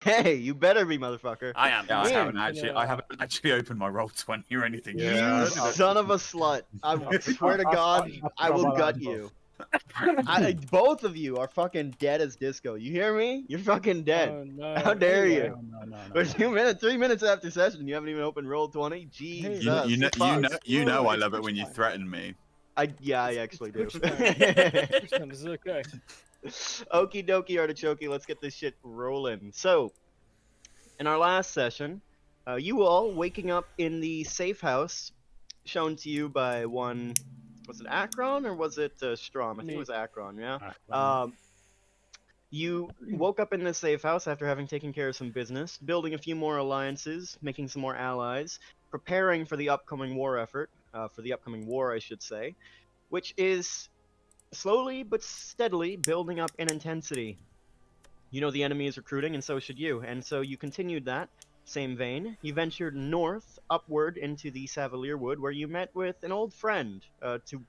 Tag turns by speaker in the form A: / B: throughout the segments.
A: Hey, you better be, motherfucker.
B: I am.
C: Yeah,
A: Ian,
C: I haven't actually opened my roll 20 or anything.
A: You son of a slut! I swear to God, I will gut you. Both of you are fucking dead as disco. You hear me? You're fucking dead.
D: Oh, no.
A: How dare
D: Anyway,
A: you? We're 3 minutes after session. You haven't even opened roll 20. Jesus.
C: You know I love it when you threaten me.
A: Yeah, I actually do.
D: This is okay.
A: Okie dokie artichoke, let's get this shit rolling. So, in our last session, you all waking up in the safe house shown to you by one, was it Akron or was it Strom? I think it was Akron, yeah? You woke up in this safe house after having taken care of some business, building a few more alliances, making some more allies, preparing for the upcoming war effort, for the upcoming war, I should say, which is slowly but steadily building up in intensity. You know the enemy is recruiting, and so should you, and so you continued that same vein. You ventured north, upward into the Savalier Wood, where you met with an old friend, to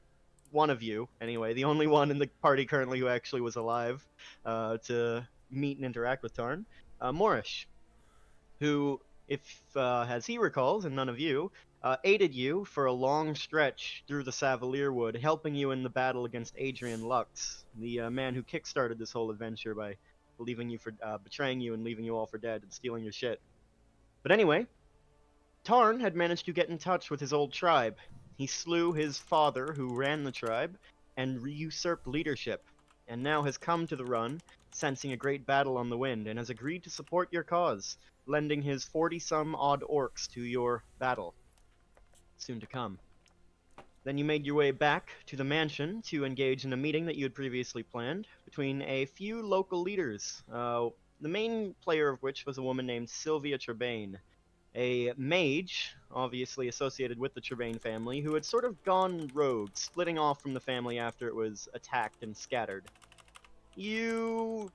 A: one of you, anyway, the only one in the party currently who actually was alive to meet and interact with Tarn, Morish, who, if as he recalls, and none of you, aided you for a long stretch through the Savalier Wood, helping you in the battle against Adrian Lux, the man who kickstarted this whole adventure by leaving you for betraying you and leaving you all for dead and stealing your shit. But anyway, Tarn had managed to get in touch with his old tribe. He slew his father, who ran the tribe, and usurped leadership, and now has come to the run, sensing a great battle on the wind, and has agreed to support your cause, lending his 40-some-odd orcs to your battle. Soon to come. Then you made your way back to the mansion to engage in a meeting that you had previously planned between a few local leaders, the main player of which was a woman named Sylvia Trebane, a mage, obviously associated with the Trebane family, who had sort of gone rogue, splitting off from the family after it was attacked and scattered. You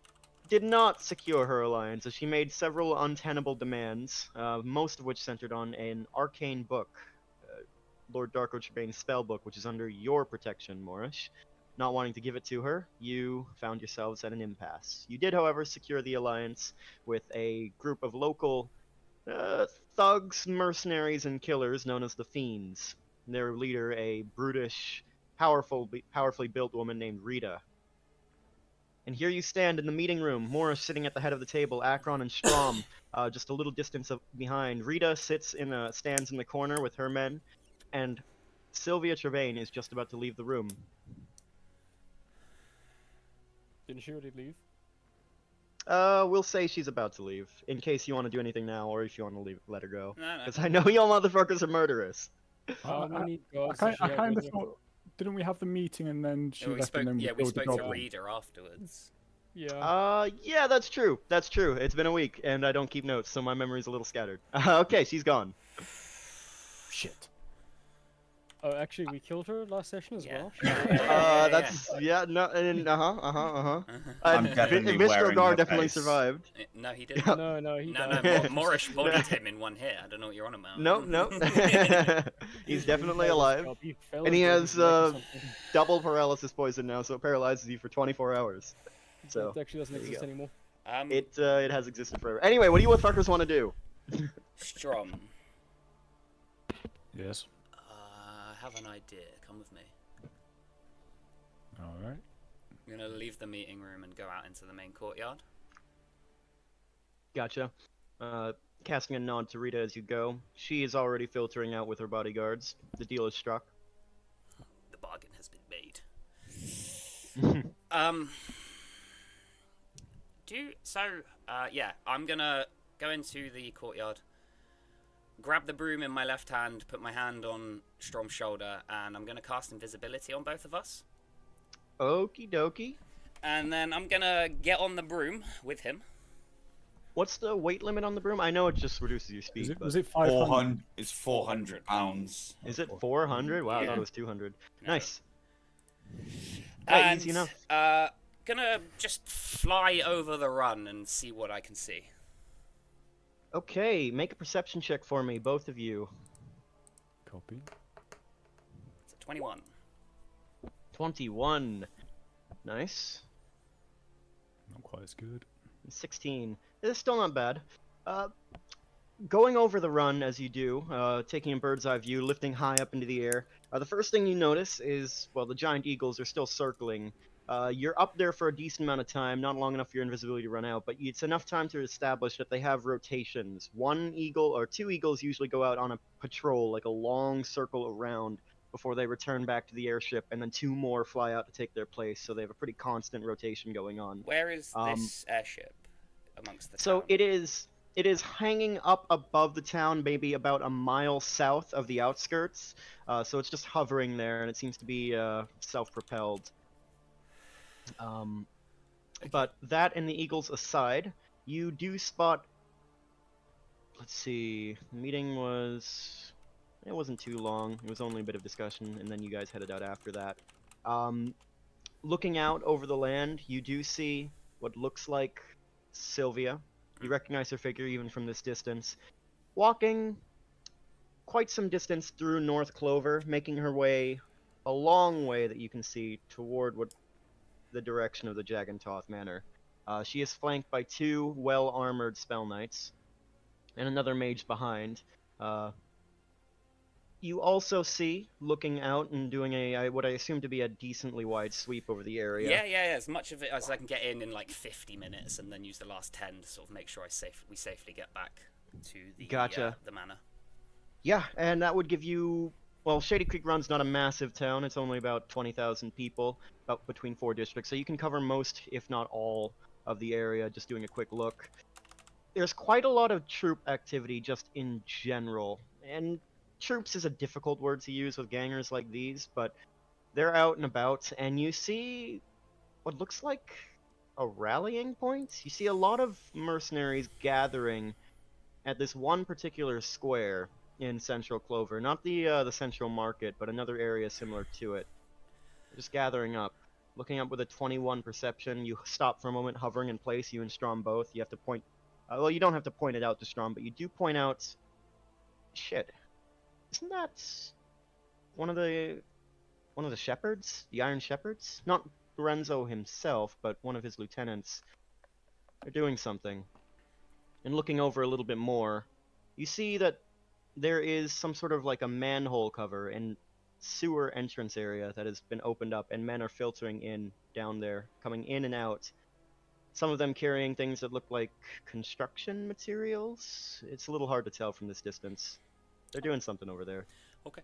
A: did not secure her alliance, as she made several untenable demands, most of which centered on an arcane book, Lord Darko Trebane's spellbook, which is under your protection, Morish. Not wanting to give it to her, you found yourselves at an impasse. You did, however, secure the alliance with a group of local thugs, mercenaries, and killers known as the Fiends. Their leader, a brutish, powerfully built woman named Rita. And here you stand in the meeting room, Morris sitting at the head of the table, Akron and Strom just a little distance behind. Rita stands in the corner with her men, and Sylvia Trebane is just about to leave the room.
D: Didn't she already leave?
A: We'll say she's about to leave, in case you want to do anything now, or if you want to let her go.
B: No.
A: Because I know y'all motherfuckers are murderous.
D: How many gods
E: I
D: does she have
E: kind
D: with
E: of
D: her?
E: thought, didn't we have the meeting and then she
B: we
E: left
B: spoke,
E: and then
B: we
E: built
B: spoke
E: the
B: to
E: job?
B: Reader afterwards.
D: Yeah.
A: Yeah, that's true. That's true. It's been a week, and I don't keep notes, so my memory's a little scattered. Okay, she's gone.
E: Shit.
D: Oh, actually, we killed her last session as well.
C: I'm definitely wearing
A: Vistrogar
C: your
A: definitely
C: face.
A: survived.
B: No, he didn't.
D: No, he
B: No,
D: died.
B: Morish bodied him in one hit. I don't know what you're on about.
A: No. He's definitely
D: He
A: alive.
D: fell
A: And he
D: broke
A: has
D: his leg or something.
A: double paralysis poison now, so it paralyzes you for 24 hours. So
D: It actually doesn't exist anymore.
A: it has existed forever. Anyway, what do you fuckers want to do?
B: Strom.
E: Yes.
B: I have an idea. Come with me.
E: Alright.
B: I'm gonna leave the meeting room and go out into the main courtyard.
A: Gotcha. Casting a nod to Rita as you go. She is already filtering out with her bodyguards. The deal is struck.
B: The bargain has been made. Yeah, I'm gonna go into the courtyard, grab the broom in my left hand, put my hand on Strom's shoulder, and I'm gonna cast invisibility on both of us.
A: Okie dokie.
B: And then I'm gonna get on the broom with him.
A: What's the weight limit on the broom? I know it just reduces your speed.
E: Was it 500?
C: 400. It's 400 pounds.
A: Is it 400? Wow, I
B: Yeah.
A: thought it was 200.
B: No.
A: Nice.
B: And,
A: easy enough.
B: Gonna just fly over the run and see what I can see.
A: Okay, make a perception check for me, both of you.
E: Copy.
B: It's a 21.
A: 21. Nice.
E: Not quite as good.
A: 16. It's still not bad. Going over the run as you do, taking a bird's eye view, lifting high up into the air, the first thing you notice is, well, the giant eagles are still circling. You're up there for a decent amount of time, not long enough for your invisibility to run out, but it's enough time to establish that they have rotations. One eagle, or two eagles usually go out on a patrol, like a long circle around, before they return back to the airship, and then two more fly out to take their place, so they have a pretty constant rotation going on.
B: Where is this airship amongst the
A: So
B: town?
A: it is hanging up above the town, maybe about a mile south of the outskirts. So it's just hovering there, and it seems to be self-propelled. But that and the eagles aside, you do spot. Let's see. The meeting was. It wasn't too long. It was only a bit of discussion, and then you guys headed out after that. Looking out over the land, you do see what looks like Sylvia. You recognize her figure even from this distance. Walking quite some distance through North Clover, making her way a long way that you can see toward the direction of the Jagantoth Manor. She is flanked by two well-armored spell knights, and another mage behind. You also see, looking out and doing what I assume to be a decently wide sweep over the area.
B: Yeah. As much of it as I can get in like 50 minutes, and then use the last 10 to sort of make sure we safely get back to the the manor.
A: Yeah, and that would give you. Well, Shady Creek Run's not a massive town. It's only about 20,000 people, about between 4 districts, so you can cover most, if not all, of the area just doing a quick look. There's quite a lot of troop activity just in general, and troops is a difficult word to use with gangers like these, but they're out and about, and you see what looks like a rallying point. You see a lot of mercenaries gathering at this one particular square in Central Clover, not the Central Market, but another area similar to it. They're just gathering up, looking up with a 21 perception. You stop for a moment, hovering in place. You and Strom both. You have to point. Well, you don't have to point it out to Strom, but you do point out. Shit. Isn't that one of the shepherds? The Iron Shepherds? Not Lorenzo himself, but one of his lieutenants. They're doing something. And looking over a little bit more, you see that there is some sort of like a manhole cover and sewer entrance area that has been opened up, and men are filtering in down there, coming in and out. Some of them carrying things that look like construction materials. It's a little hard to tell from this distance. They're doing something over there.
B: Okay.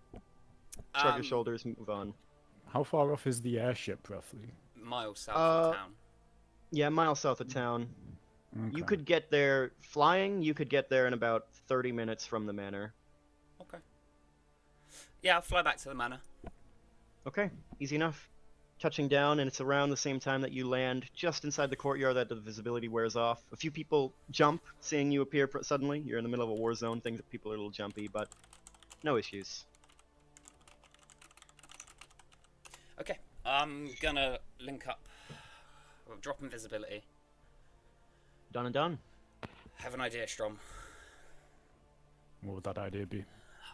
A: Shrug your shoulders, move on.
E: How far off is the airship, roughly?
B: Miles south of town.
A: Yeah, miles south of town.
E: Okay.
A: You could get there flying. You could get there in about 30 minutes from the manor.
B: Okay. Yeah, I'll fly back to the manor.
A: Okay, easy enough. Touching down, and it's around the same time that you land, just inside the courtyard that the visibility wears off. A few people jump, seeing you appear suddenly. You're in the middle of a war zone. Things that people are a little jumpy, but no issues.
B: Okay, I'm gonna link up. Well, drop invisibility.
A: Done and done.
B: Have an idea, Strom.
E: What would that idea be?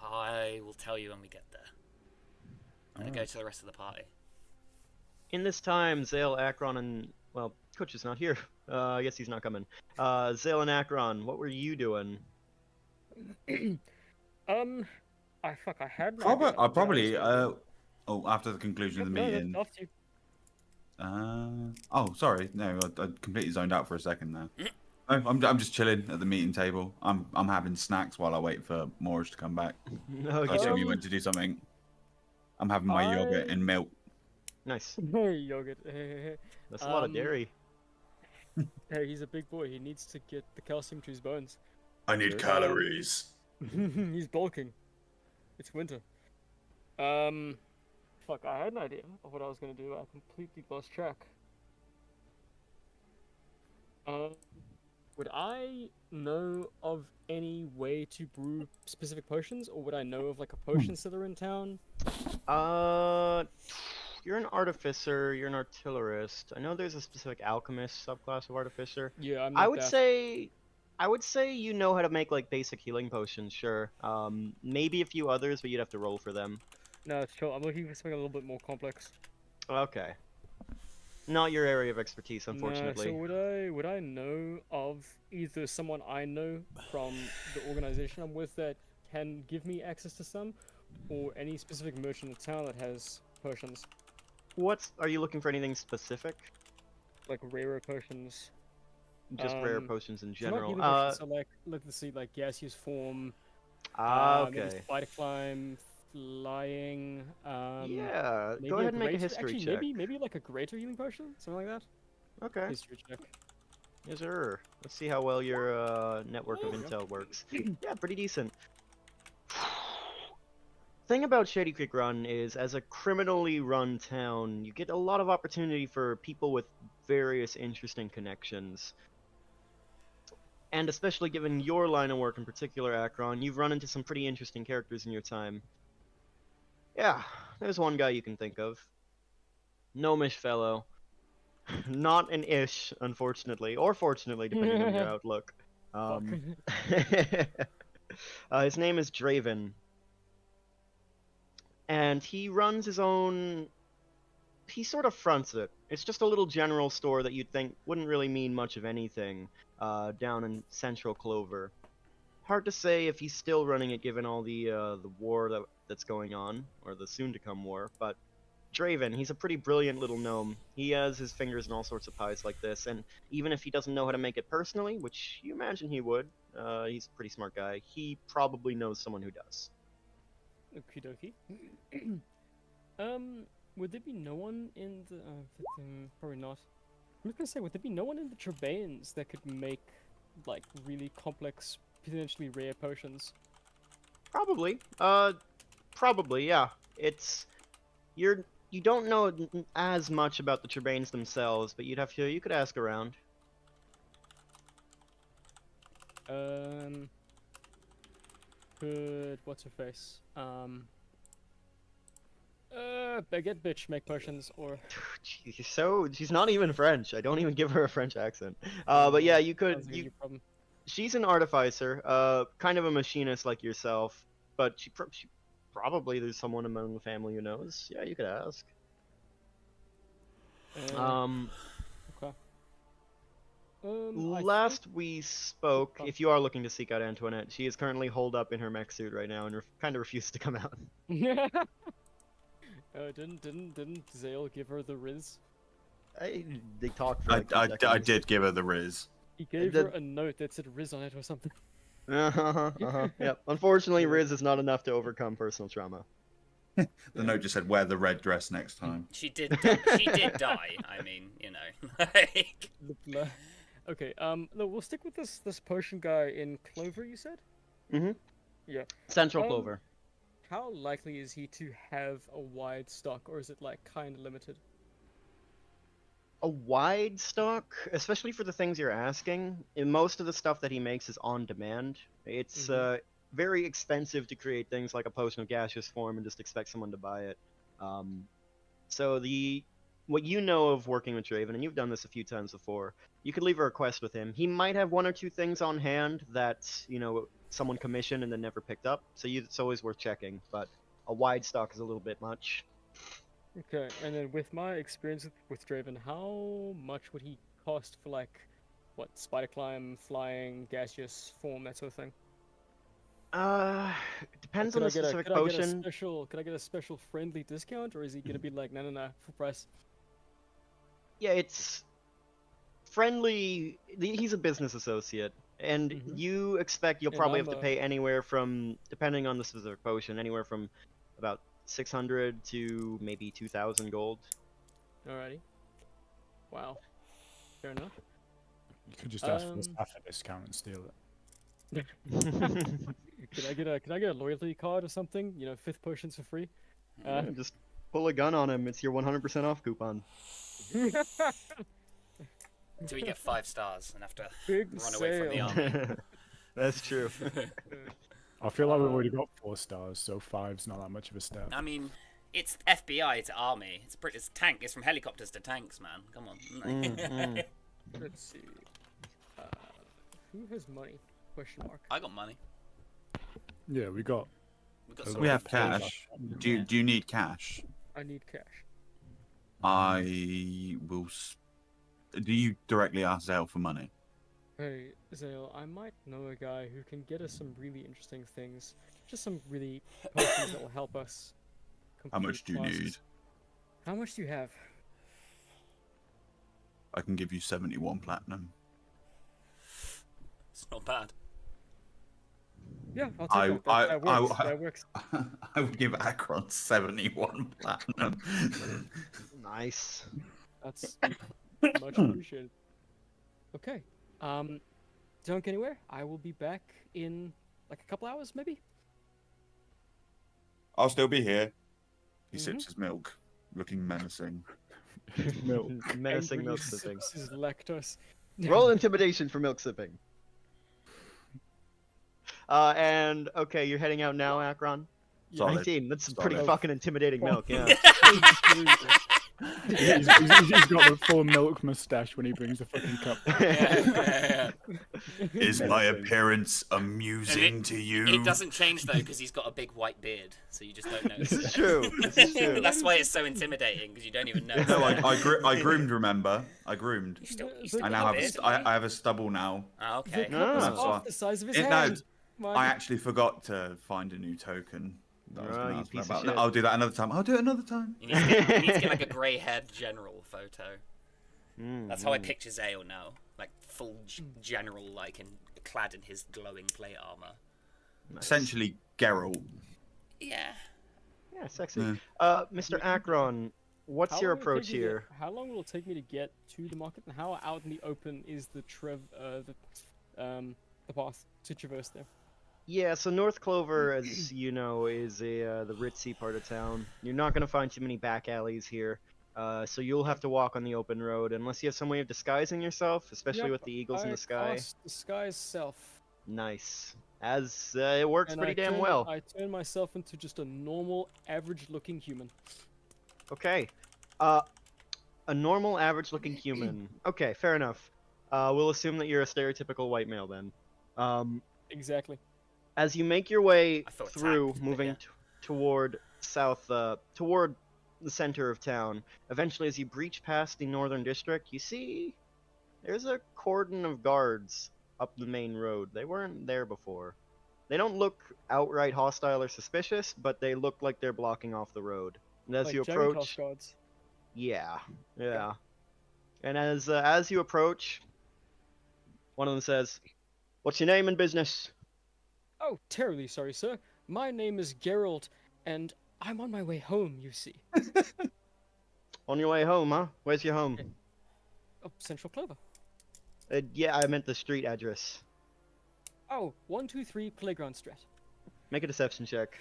B: I will tell you when we get there. I'm gonna go to the rest of the party.
A: In this time, Zale, Akron, and... Well, Coach is not here. I guess he's not coming. Zale and Akron, what were you doing?
D: I had an
C: Probably,
D: idea.
C: I probably, after the conclusion of the
D: No,
C: meeting.
D: after you.
C: Oh, sorry. No, I completely zoned out for a second there. No, I'm just chilling at the meeting table. I'm having snacks while I wait for Morris to come back. I assume you went to do something. I'm having my yogurt and milk.
A: Nice.
D: Hey, yogurt.
A: That's a lot of dairy.
D: Hey, he's a big boy. He needs to get the calcium to his bones.
C: I need calories.
D: He's bulking. It's winter. Fuck, I had an idea of what I was gonna do. I completely lost track. Would I know of any way to brew specific potions, or would I know of like a potion seller in town?
A: You're an artificer, you're an artillerist. I know there's a specific alchemist subclass of artificer.
D: Yeah, I'm.
A: I would say you know how to make like basic healing potions, sure. Maybe a few others, but you'd have to roll for them.
D: No, it's chill. I'm looking for something a little bit more complex.
A: Okay. Not your area of expertise,
D: Nah,
A: unfortunately.
D: so would I know of either someone I know from the organization I'm with that can give me access to some, or any specific merchant in town that has potions,
A: Are you looking for anything specific?
D: like rarer potions?
A: Just rare potions in
D: So not
A: general.
D: healing potions, so like let's see, like gaseous form, maybe
A: Okay.
D: spider climb, flying,
A: Yeah,
D: maybe
A: go
D: a
A: ahead and make a
D: greater.
A: history
D: Actually,
A: check.
D: maybe like a greater healing potion, something like that.
A: Okay.
D: History check.
A: Yes, sir. Let's see how well your network of
D: There you go.
A: intel works. Yeah, pretty decent. Thing about Shady Creek Run is, as a criminally run town, you get a lot of opportunity for people with various interesting connections. And especially given your line of work in particular, Akron, you've run into some pretty interesting characters in your time. Yeah, there's one guy you can think of. Gnomish fellow. Not an ish, unfortunately, or fortunately, depending on your outlook.
D: Fuck.
A: His name is Draven. And he runs his own. He sort of fronts it. It's just a little general store that you'd think wouldn't really mean much of anything down in Central Clover. Hard to say if he's still running it given all the war that's going on, or the soon-to-come war, but Draven, he's a pretty brilliant little gnome. He has his fingers in all sorts of pies like this, and even if he doesn't know how to make it personally, which you imagine he would, he's a pretty smart guy, he probably knows someone who does.
D: Okie dokie. Would there be no one in the? Probably not. I'm just gonna say, would there be no one in the Trebanes that could make like really complex, potentially rare potions?
A: Probably. Probably, yeah. You don't know as much about the Trebanes themselves, but you could ask around.
D: Could what's her face? Baguette bitch make potions or?
A: She's not even French. I don't even give her a French accent. But yeah, you could.
D: Sounds like a you problem.
A: She's an artificer, kind of a machinist like yourself, but she probably there's someone among the family who knows. Yeah, you could ask.
D: Okay.
A: Last we spoke, if you are looking to seek out Antoinette, she is currently holed up in her mech suit right now and kind of refuses to come out.
D: Didn't Zale give her the Riz?
A: They talked for like 2
C: I
A: seconds.
C: did give her the Riz.
D: He gave her a note that said Riz on it or something.
A: Yep. Unfortunately, Riz is not enough to overcome personal trauma.
C: The note just said, "Wear the red dress next time."
B: She did die. I mean, you know. Like...
D: Okay. No, we'll stick with this potion guy in Clover. You said.
A: Mm-hmm.
D: Yeah.
A: Central Clover.
D: How likely is he to have a wide stock, or is it like kind of limited?
A: A wide stock, especially for the things you're asking. Most of the stuff that he makes is on demand. It's very expensive to create things like a potion of gaseous form and just expect someone to buy it. So what you know of working with Draven, and you've done this a few times before, you could leave a request with him. He might have 1 or 2 things on hand that someone commissioned and then never picked up. So it's always worth checking. But a wide stock is a little bit much.
D: Okay, and then with my experience with Draven, how much would he cost for like, what, spider climb, flying, gaseous form, that sort of thing?
A: Depends on the specific potion.
D: Could I get a special friendly discount, or is he gonna be like, no, full price?
A: Yeah, it's friendly. He's a business associate, and you expect you'll probably have to pay anywhere from, depending on the specific potion, anywhere from about 600 to maybe 2,000 gold.
D: Alrighty. Wow. Fair enough.
E: You could just ask for a staff a discount and steal it.
D: Can I get a loyalty card or something? 5th potions for free.
A: Just pull a gun on him. It's your 100% off coupon.
B: Do we get 5 stars and have to
D: Big
B: run away from the army?
A: That's true.
E: I feel like we've already got 4 stars, so 5's not that much of a step.
B: I mean, it's FBI to army. It's tank. It's from helicopters to tanks, man. Come on.
D: Let's see. Who has money? Question mark.
B: I got money.
E: Yeah, we got.
B: Some
C: We have cash. Do you need cash?
D: I need cash.
C: I will. Do you directly ask Zale for money?
D: Hey, Zale, I might know a guy who can get us some really interesting things. Just some really potions that will help us
C: How
D: complete
C: much do you
D: tasks.
C: need?
D: How much do you have?
C: I can give you 71 platinum.
B: It's not bad.
D: Yeah, I'll take that. That works. That works.
C: I would give Akron 71 platinum.
A: Nice.
D: That's much appreciated. Okay. Don't go anywhere. I will be back in like a couple hours, maybe.
C: I'll still be here. He sips his milk, looking menacing.
E: Milk.
A: Menacing
D: Angrily
A: milk sipping.
D: sips his lactose.
A: Roll intimidation for milk sipping. And okay, you're heading out now, Akron.
C: Solid.
A: 19. That's some pretty
C: Solid.
A: fucking intimidating milk. Yeah.
E: He's got the full milk mustache when he brings the fucking cup.
B: Yeah.
C: Is my appearance amusing to you?
B: It doesn't change though because he's got a big white beard, so you just don't notice.
A: This is true. This is true.
B: That's why it's so intimidating because you don't even notice.
C: No, I groomed. Remember, I groomed.
B: You still
C: I
B: got
C: now
B: a
C: have
B: beard,
C: I have a stubble now.
B: Ah,
D: The
B: okay.
D: cup is
A: No.
D: off the size of his
C: No,
D: hand.
C: I actually forgot to find a new token. That I was
A: Oh,
C: gonna
A: you
C: ask
A: piece of
C: about.
A: shit.
C: I'll do that another time. I'll do it another time.
B: You need to get like a grey-haired general photo. That's how I picture Zale now, like full general, like clad in his glowing plate armor.
A: Nice.
C: Essentially, Geralt.
B: Yeah.
A: Yeah, sexy.
C: Yeah.
A: Mr. Akron, what's your
D: long will it take
A: approach
D: me to-
A: here?
D: how long will it take me to get to the market, and how out in the open is the path to traverse there?
A: Yeah, so North Clover, as you know, is the ritzy part of town. You're not gonna find too many back alleys here, so you'll have to walk on the open road unless you have some way of disguising yourself, especially
D: Yep,
A: with the eagles in the sky.
D: Cast disguise self.
A: Nice, as it works
D: And
A: pretty
D: I
A: damn
D: turn-
A: well.
D: I turn myself into just a normal, average-looking human.
A: Okay, a normal, average-looking human. Okay, fair enough. We'll assume that you're a stereotypical white male then.
D: Exactly.
A: As you make your way
B: I felt
A: through,
B: attacked, but
A: moving
B: yeah.
A: toward south, toward the center of town, eventually as you breach past the northern district, you see there's a cordon of guards up the main road. They weren't there before. They don't look outright hostile or suspicious, but they look like they're blocking off the road. And as
D: Like
A: you
D: Jerry
A: approach,
D: guards.
A: yeah. And as you approach, one of them says, "What's your name and business?"
D: Oh, terribly sorry, sir. My name is Geralt, and I'm on my way home, you see.
A: On your way home, huh? Where's your home?
D: Oh, Central Clover.
A: Yeah, I meant the street address.
D: Oh, 123 Playground Strat.
A: Make a deception check.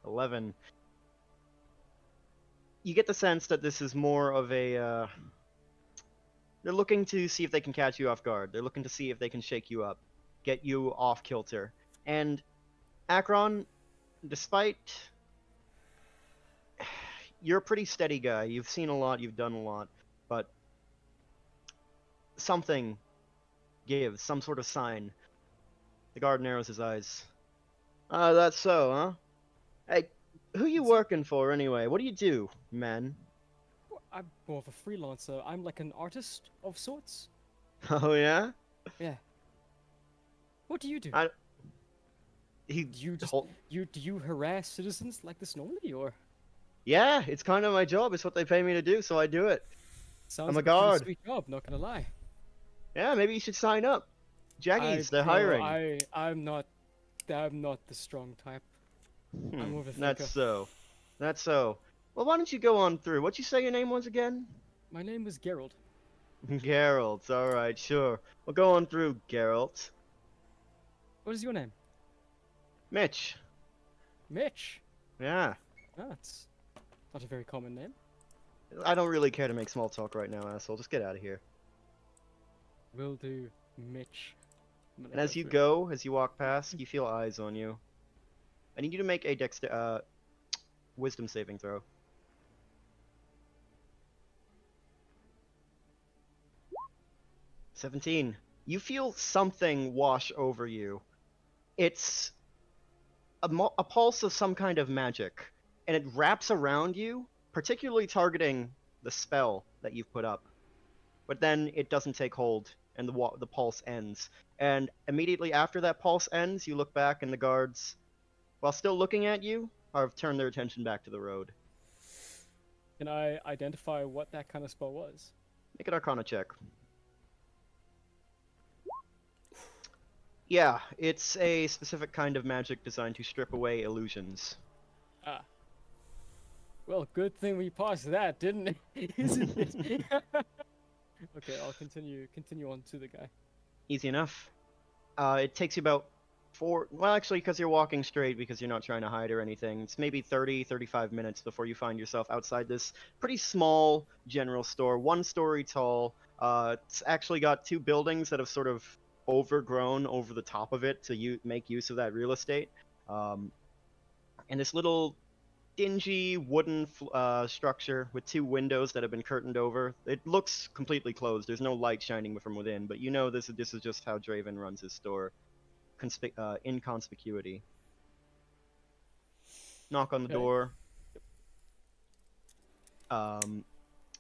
A: $11. You get the sense that this is more of a, they're looking to see if they can catch you off guard. They're looking to see if they can shake you up, get you off kilter. And Akron, despite you're a pretty steady guy, you've seen a lot, you've done a lot, but something gives, some sort of sign. The guard narrows his eyes. That's so, huh? Hey, who you working for anyway? What do you do, man?
D: I'm more of a freelancer. I'm like an artist of sorts.
A: Oh yeah?
D: Yeah. What do you do?
A: He
D: Do you just
A: hol-
D: do you harass citizens like this normally, or
A: Yeah, it's kind of my job. It's what they pay me to do, so I do it.
D: sounds
A: I'm a
D: like pretty
A: guard.
D: sweet job? Not gonna lie.
A: Yeah, maybe you should sign up. Jaggies, they're
D: Bro,
A: hiring.
D: I'm not the strong type. I'm more of a thinker.
A: That's so. That's so. Well, why don't you go on through? What'd you say your name was again?
D: My name is Geralt.
A: Geralt. All right, sure. We'll go on through, Geralt.
D: What is your name?
A: Mitch.
D: Mitch.
A: Yeah.
D: That's not a very common name.
A: I don't really care to make small talk right now, asshole. Just get out of here.
D: Will do, Mitch. I'm gonna
A: And as you
D: through.
A: as you walk past, you feel eyes on you. I need you to make a wisdom saving throw. $17. You feel something wash over you. It's a pulse of some kind of magic, and it wraps around you, particularly targeting the spell that you've put up. But then it doesn't take hold, and the pulse ends. And immediately after that pulse ends, you look back, and the guards, while still looking at you, have turned their attention back to the road.
D: Can I identify what that kind of spell was?
A: Make an Arcana check. Yeah, it's a specific kind of magic designed to strip away illusions.
D: Ah. Well, good thing we passed that, didn't it? Isn't it? Okay, I'll continue on to the guy.
A: Easy enough. It takes you about well, actually, because you're walking straight, because you're not trying to hide or anything, it's maybe 35 minutes before you find yourself outside this pretty small general store, 1 story tall. It's actually got 2 buildings that have sort of overgrown over the top of it to make use of that real estate. And this little dingy wooden structure with 2 windows that have been curtained over. It looks completely closed. There's no light shining from within, but you know this is just how Draven runs his store. Inconspicuity. Knock on the door. There's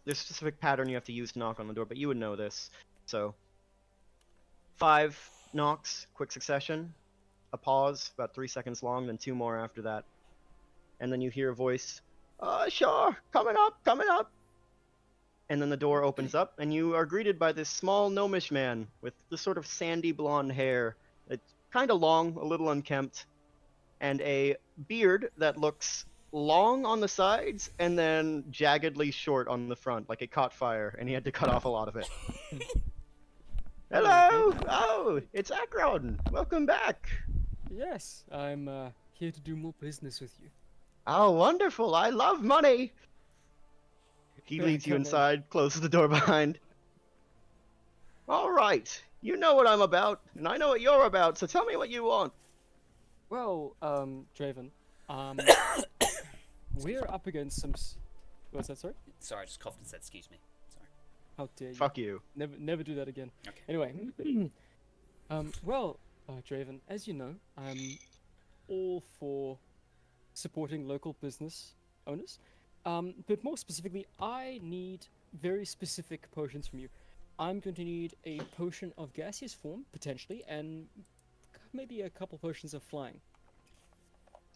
A: a specific pattern you have to use to knock on the door, but you would know this. So 5 knocks, quick succession, a pause, about 3 seconds long, then 2 more after that. And then you hear a voice, sure, coming up. And then the door opens up, and you are greeted by this small gnomish man with the sort of sandy blonde hair. It's kind of long, a little unkempt, and a beard that looks long on the sides and then jaggedly short on the front, like it caught fire, and he had to cut off a lot of it. Hello! Oh, it's Akron! Welcome back!
D: Yes, I'm here to do more business with you.
A: Oh, wonderful! I love money! He leads you
D: Come on.
A: inside, closes the door behind. Alright, you know what I'm about, and I know what you're about, so tell me what you want.
D: Well, Draven, we're up against some. What's that? Sorry.
B: Sorry, I just coughed and said, excuse me. Sorry.
D: How dare you?
A: Fuck you.
D: Never do that again.
B: Okay.
D: Anyway, Draven, as you know, I'm all for supporting local business owners. But more specifically, I need very specific potions from you. I'm going to need a potion of gaseous form, potentially, and maybe a couple potions of flying.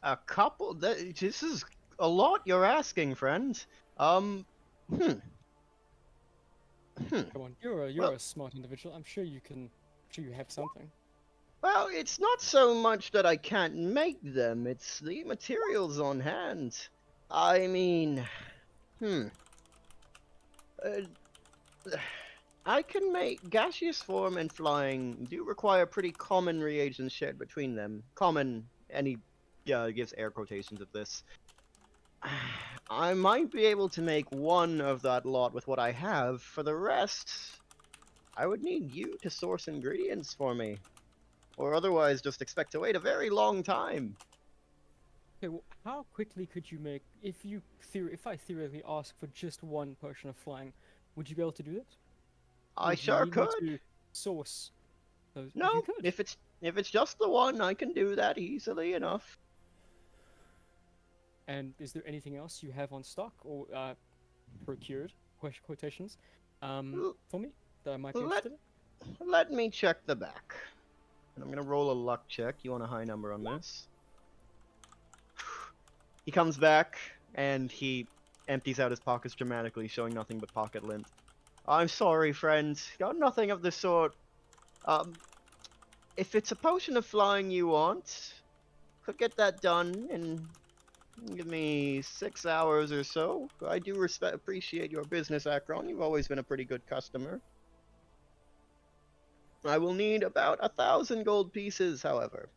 A: A couple? This is a lot you're asking, friend.
D: Come on, you're
A: Well-
D: a smart individual. I'm sure you have something.
A: Well, it's not so much that I can't make them, it's the materials on hand. I mean, I can make gaseous form and flying do require pretty common reagents shared between them. Common, it gives air quotations of this. I might be able to make one of that lot with what I have. For the rest, I would need you to source ingredients for me. Or otherwise just expect to wait a very long time.
D: Okay, well, how quickly could you make if I theoretically ask for just 1 potion of flying, would you be able to do that?
A: I
D: Would you
A: sure
D: need me
A: could.
D: to source those.
A: No,
D: you could.
A: if it's just the one, I can do that easily enough.
D: And is there anything else you have on stock or procured quotations for me that I might be
A: Let-
D: interested in?
A: Let me check the back. And I'm gonna roll a luck check. You want a high number on this? He comes back and he empties out his pockets dramatically, showing nothing but pocket lint. I'm sorry, friend. Got nothing of the sort. If it's a potion of flying you want, could get that done in give me 6 hours or so. I do appreciate your business, Akron. You've always been a pretty good customer. I will need about 1,000 gold pieces, however.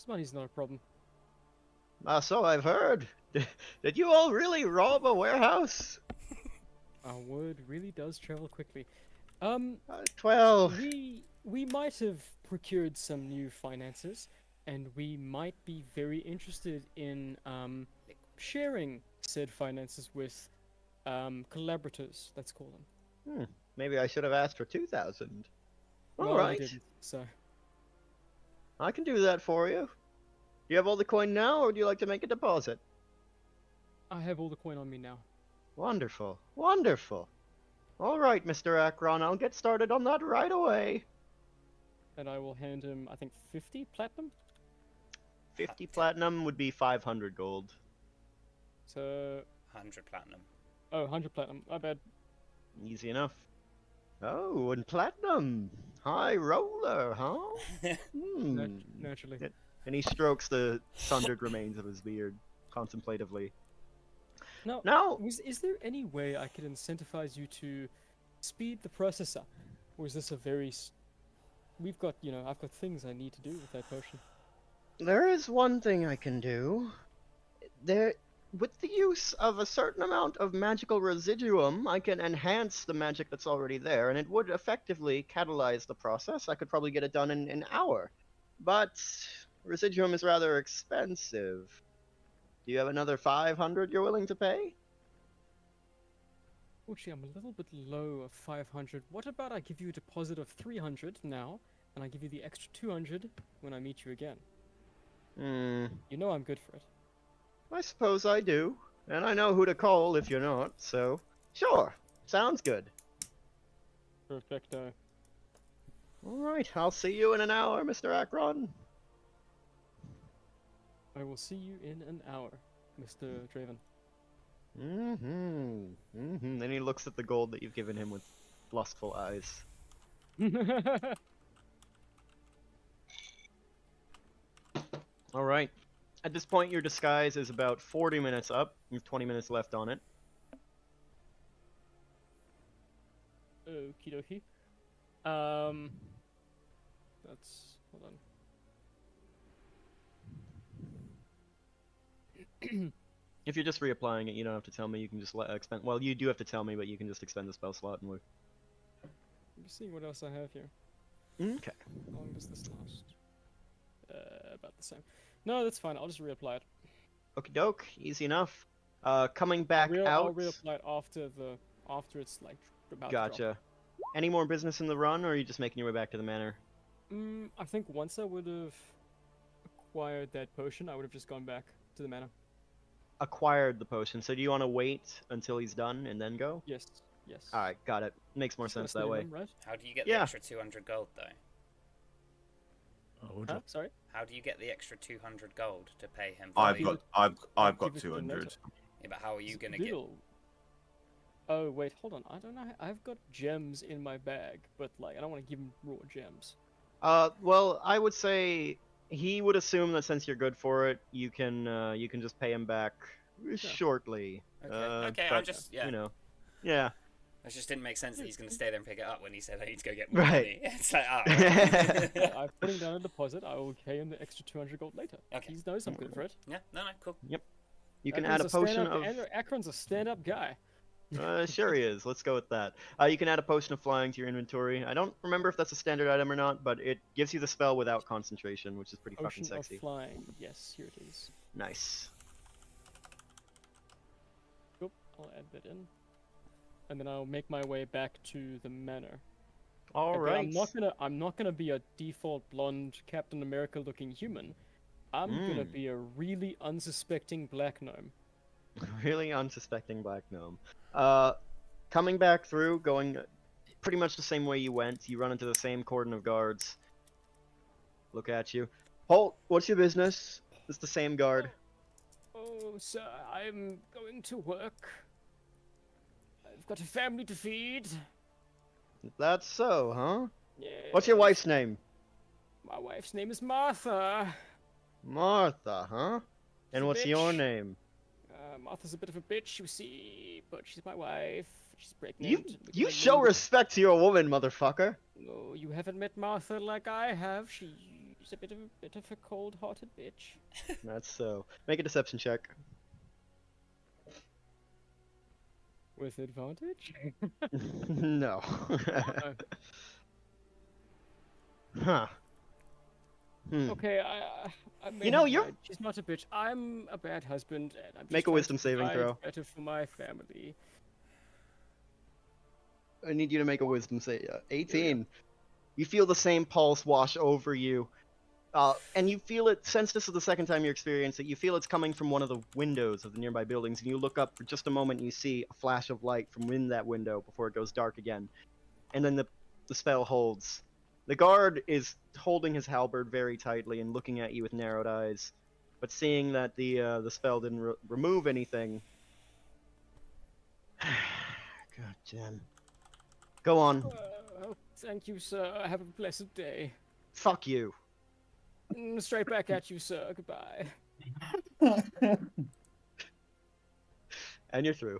D: Money's not a problem.
A: So I've heard. Did you all really rob a warehouse?
D: Our word really does travel quickly.
A: 12.
D: We might have procured some new finances, and we might be very interested in sharing said finances with collaborators. Let's call them.
A: Maybe I should have asked for 2,000.
D: Well,
A: All right.
D: you didn't, so
A: I can do that for you. you have all the coin now, or do you like to make a deposit?
D: I have all the coin on me now.
A: Wonderful, wonderful. All right, Mr. Akron, I'll get started on that right away.
D: And I will hand him, I think, 50 platinum?
A: 50 platinum would be 500 gold.
D: So,
B: 100 platinum.
D: oh, 100 platinum. I bet.
A: Easy enough. Oh, and platinum. High roller, huh?
D: Naturally.
A: And he strokes the sundered remains of his beard contemplatively.
D: Now, is there any way I could incentivize you to speed the process up? Or is this a very... We've got, I've got things I need to do with that potion.
A: There is one thing I can do. With the use of a certain amount of magical residuum, I can enhance the magic that's already there, and it would effectively catalyze the process. I could probably get it done in an hour. But residuum is rather expensive. Do you have another 500 you're willing to pay?
D: Actually, I'm a little bit low of 500. What about I give you a deposit of 300 now, and I give you the extra 200 when I meet you again? You know I'm good for it.
A: I suppose I do. And I know who to call if you're not, so... Sure, sounds good.
D: Perfecto.
A: Alright, I'll see you in an hour, Mr. Akron.
D: I will see you in an hour, Mr. Draven.
A: Then he looks at the gold that you've given him with lustful eyes. Alright. At this point, your disguise is about 40 minutes up. You have 20 minutes left on it.
D: Okie dokie. That's... hold on.
A: If you're just reapplying it, you don't have to tell me. You can just expend... Well, you do have to tell me, but you can just expend the spell slot and we're...
D: Let me see what else I have here.
A: Okay.
D: How long does this last? About the same. No, that's fine. I'll just reapply it.
A: Okie doke. Easy enough. Coming back out...
D: I'll reapply it after it's, like, about to drop.
A: Gotcha. Any more business in the run, or are you just making your way back to the manor?
D: I think once I would have acquired that potion, I would have just gone back to the manor.
A: Acquired the potion, so do you want to wait until he's done and then go?
D: Yes.
A: Alright, got it. Makes more sense that way.
D: Him, right?
B: How do you get the extra 200 gold, though?
D: Huh? Sorry?
B: How do you get the extra 200 gold to pay him?
C: I've got
D: Give it
C: 200.
B: Yeah, but how are you gonna get?
D: Doodle. Oh wait, hold on. I don't know. I've got gems in my bag, but like I don't want to give him raw gems.
A: Well, I would say he would assume that since you're good for it, you can just pay him back shortly.
B: Okay,
A: but,
B: I'm just
A: yeah.
B: It just didn't make sense that he's gonna stay there and pick it up when he said I need to go get more
A: Right.
B: money. It's like, oh,
D: Yeah, I'm putting down a deposit. I will pay him the extra 200 gold later.
B: Okay.
D: He knows I'm good for it.
B: yeah, no, cool.
A: You can add a potion of.
D: Akron's a stand-up guy.
A: Sure he is. Let's go with that. You can add a potion of flying to your inventory. I don't remember if that's a standard item or not, but it gives you the spell without concentration, which is pretty fucking
D: Potion of
A: sexy.
D: flying. Yes, here it is.
A: Nice.
D: Oop, I'll add that in. And then I'll make my way back to the manor.
A: All
D: Okay,
A: right.
D: I'm not gonna be a default blonde Captain America looking human. I'm gonna be a really unsuspecting black gnome.
A: Really unsuspecting black gnome. Coming back through, going pretty much the same way you went. You run into the same cordon of guards. Look at you. Halt! What's your business? It's the same guard.
D: Oh, sir, I'm going to work. I've got a family to feed.
A: That's so, huh?
D: Yeah.
A: What's your wife's name?
D: My wife's name is Martha.
A: Martha, huh? And
D: a
A: what's your
D: bitch.
A: name?
D: Martha's a bit of a bitch, you see, but she's my wife. She's pregnant.
A: You show respect to your woman, motherfucker.
D: Oh, you haven't met Martha like I have. She's a bit of a cold-hearted bitch.
A: That's so. Make a deception check.
D: With advantage?
A: No. Huh.
D: Okay, I may
A: You know,
D: have
A: you're-
D: lied. She's not a bitch. I'm a bad husband, and I'm just
A: Make a
D: trying
A: wisdom
D: to
A: saving
D: provide
A: throw.
D: better for my family.
A: I need you to make a wisdom save. 18. You feel the same pulse wash over you. And you feel it, since this is the second time you experience it, you feel it's coming from one of the windows of the nearby buildings, and you look up for just a moment and you see a flash of light from in that window before it goes dark again. And then the spell holds. The guard is holding his halberd very tightly and looking at you with narrowed eyes, but seeing that the spell didn't remove anything... God damn. Go on.
D: Oh, thank you, sir. Have a blessed day.
A: Fuck you.
D: Straight back at you, sir. Goodbye.
A: And you're through.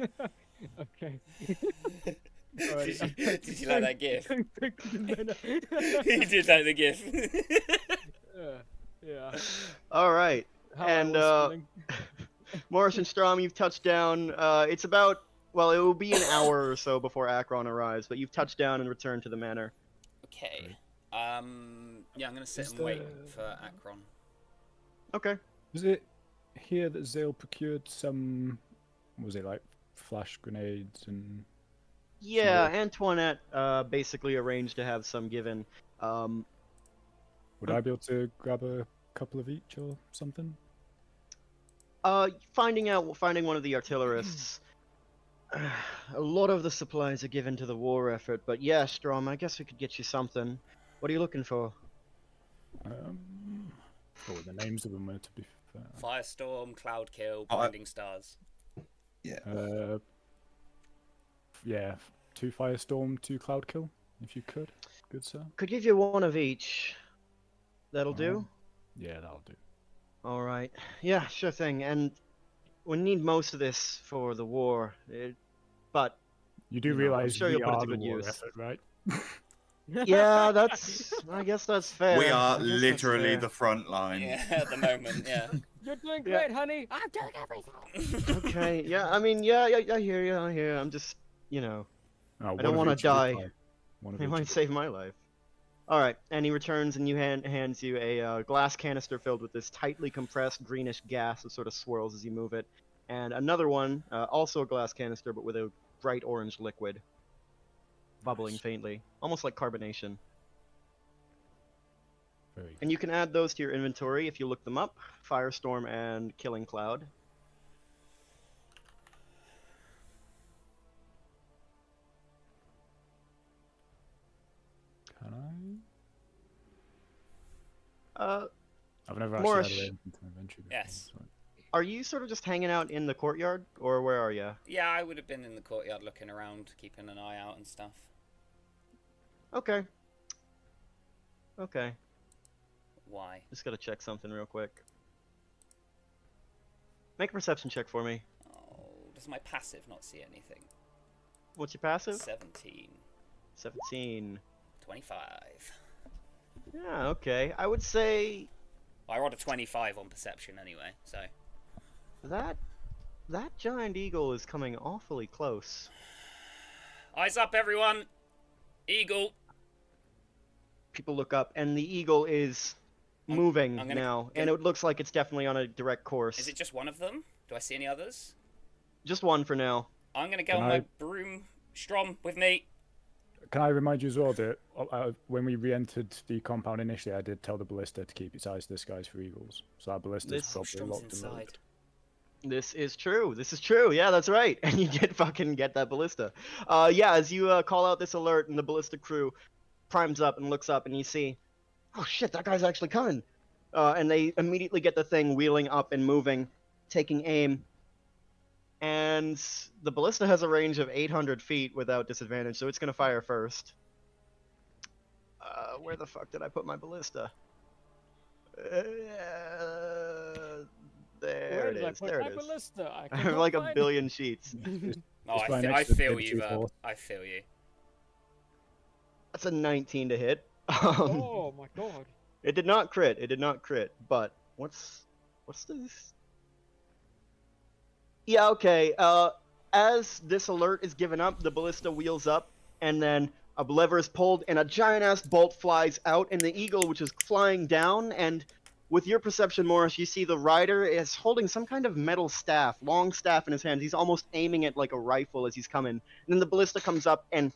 D: Okay.
B: Did you like that gif?
D: He
B: He did like the gif.
D: Yeah.
A: Alright.
D: How I
A: And,
D: was feeling.
A: Morris and Strom, you've touched down. It's about, well, it will be an hour or so before Akron arrives, but you've touched down and returned to the manor.
B: Okay. Yeah, I'm gonna sit and wait for Akron.
A: Okay.
E: Was it here that Zale procured some? Was it like flash grenades and?
A: Yeah, Antoinette basically arranged to have some given.
E: Would I be able to grab a couple of each or something?
A: Finding one of the artillerists. A lot of the supplies are given to the war effort, but yeah, Strom, I guess we could get you something. What are you looking for?
E: What were the names of them? To be fair.
B: Firestorm, Cloudkill, Blinding Stars.
C: Yeah.
E: Yeah, 2 Firestorm, 2 Cloudkill, if you could. Good sir.
A: Could give you one of each. That'll do?
E: Yeah, that'll do.
A: Alright. Yeah, sure thing. And we need most of this for the war. But
E: You do
A: You know, I'm
E: realize
A: sure
E: we
A: you'll put it
E: are
A: to
E: the
A: good
E: war
A: use.
E: effort, right?
A: yeah, I guess that's fair.
C: We
A: I
C: are
A: guess that's
C: literally
A: fair.
C: the front line.
B: Yeah, at the moment, yeah.
D: You're doing great, honey. I'm doing everything.
A: Okay, yeah, I mean, yeah, I hear you, I'm just, you know,
E: Oh,
A: I don't
E: one
A: want
E: of
A: to
E: each would be
A: die.
E: fine. One of
A: It
E: each
A: might
E: would be
A: save my life. Alright, and he returns and hands you a glass canister filled with this tightly compressed greenish gas that sort of swirls as you move it. And another one, also a glass canister, but with a bright orange liquid. Bubbling faintly. Almost like carbonation.
E: very good.
A: And you can add those to your inventory if you look them up. Firestorm and Killing Cloud.
E: Can I?
A: Uh,
E: I've never
A: Morris.
E: actually had an inventory before.
B: Yes.
E: so-
A: are you sort of just hanging out in the courtyard, or where are you?
B: Yeah, I would have been in the courtyard looking around, keeping an eye out and stuff.
A: Okay. Okay.
B: Why?
A: Just gotta check something real quick. Make a perception check for me.
B: Oh, does my passive not see anything?
A: What's your passive?
B: 17.
A: 17.
B: 25.
A: Yeah, okay. I would say
B: I rolled a 25 on perception anyway, so...
A: that giant eagle is coming awfully close.
B: Eyes up, everyone! Eagle!
A: People look up, and the eagle is moving
B: I'm gonna
A: now,
B: go-
A: and it looks like it's definitely on a direct course.
B: Is it just one of them? Do I see any others?
A: Just one for now.
B: I'm gonna go
E: Can
B: on
E: I-
B: my broom. Strom, with me.
E: Can I remind you as well that when we re-entered the compound initially, I did tell the ballista to keep its eyes to the skies for eagles. So that ballista's
A: This-
E: probably
B: Strom's
E: locked and
B: inside.
E: loaded.
A: This is true. This is true. Yeah, that's right. And you did fucking get that ballista. Yeah, as you call out this alert, and the ballista crew primes up and looks up, and you see, oh shit, that guy's actually coming. And they immediately get the thing wheeling up and moving, taking aim. And the ballista has a range of 800 feet without disadvantage, so it's gonna fire first. Where the fuck did I put my ballista? There
D: Where
A: it
D: did I
A: is.
D: put
A: There
D: my
A: it is.
D: ballista? I
A: I have
D: cannot
A: like a
D: find it.
A: billion sheets.
B: Oh,
E: It's fine
B: I
E: next to
B: feel
E: the
B: you, Verb.
E: 2-4.
B: I feel you.
A: That's a 19 to hit.
D: Oh my god.
A: It did not crit. It did not crit. But what's this? Yeah. Okay. As this alert is given up, the ballista wheels up, and then a lever is pulled, and a giant-ass bolt flies out, and the eagle, which is flying down, and with your perception, Morris, you see the rider is holding some kind of metal staff, long staff in his hands. He's almost aiming it like a rifle as he's coming. And then the ballista comes up and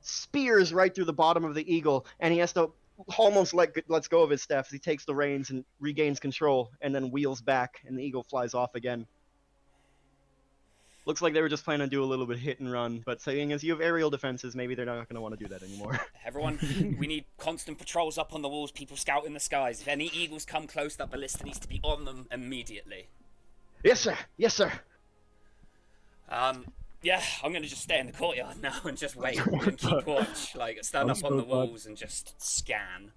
A: spears right through the bottom of the eagle, and he has to almost lets go of his staff as he takes the reins and regains control, and then wheels back, and the eagle flies off again. Looks like they were just planning to do a little bit hit and run, but saying as you have aerial defenses, maybe they're not going to want to do that anymore.
B: Everyone, we need constant patrols up on the walls, people scout in the skies. If any eagles come close, that ballista needs to be on them immediately.
A: Yes, sir. Yes, sir.
B: Yeah, I'm gonna just stay in the courtyard now and just wait and keep watch. Like, stand up on the walls and just scan.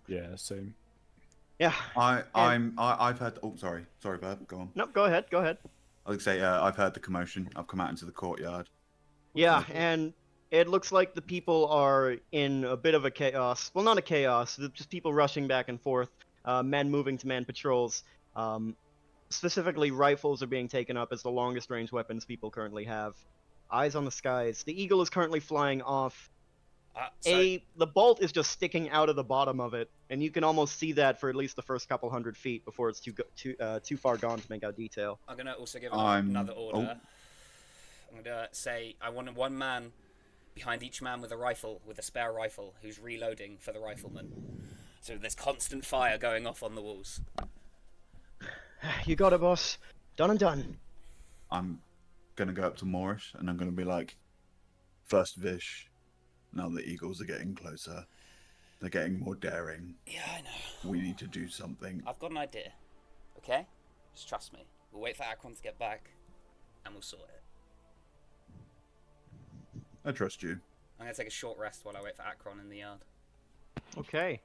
E: Yeah, same.
A: Yeah.
C: I've heard. Oh, sorry, Verb. Go on.
A: No, go ahead. Go ahead.
C: I would say I've heard the commotion. I've come out into the courtyard.
A: Yeah, and it looks like the people are in a bit of a chaos. Well, not a chaos, just people rushing back and forth, men moving to man patrols. Specifically, rifles are being taken up as the longest range weapons people currently have. Eyes on the skies. The eagle is currently flying off. The bolt is just sticking out of the bottom of it, and you can almost see that for at least the first couple hundred feet before it's too far gone to make out detail.
B: I'm gonna also give another order. I'm gonna say I want one man behind each man with a rifle, with a spare rifle, who's reloading for the rifleman. So there's constant fire going off on the walls.
A: You got it, boss. Done and done.
C: I'm gonna go up to Morris and I'm gonna be like, first Vish. Now the eagles are getting closer. They're getting more daring.
B: Yeah, I know.
C: We need to do something.
B: I've got an idea. Okay? Just trust me. We'll wait for Akron to get back, and we'll sort it.
C: I trust you.
B: I'm gonna take a short rest while I wait for Akron in the yard.
A: Okay.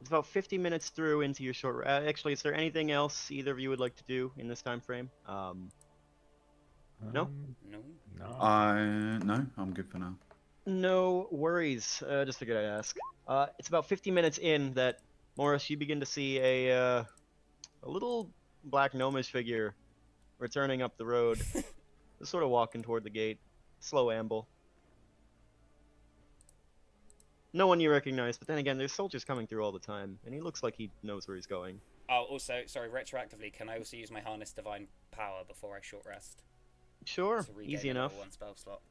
A: It's about 50 minutes through into your short. Actually, is there anything else either of you would like to do in this time frame? No.
B: No.
C: No, I'm good for now.
A: No worries. Just figured I'd ask. It's about 50 minutes in that Morris, you begin to see a little black gnomish figure returning up the road, just sort of walking toward the gate, slow amble. No one you recognize, but then again, there's soldiers coming through all the time, and he looks like he knows where he's going.
B: Oh, also, sorry, retroactively, can I also use my Harness Divine Power before I short rest?
A: Sure,
B: To regain
A: easy enough.
B: One spell slot.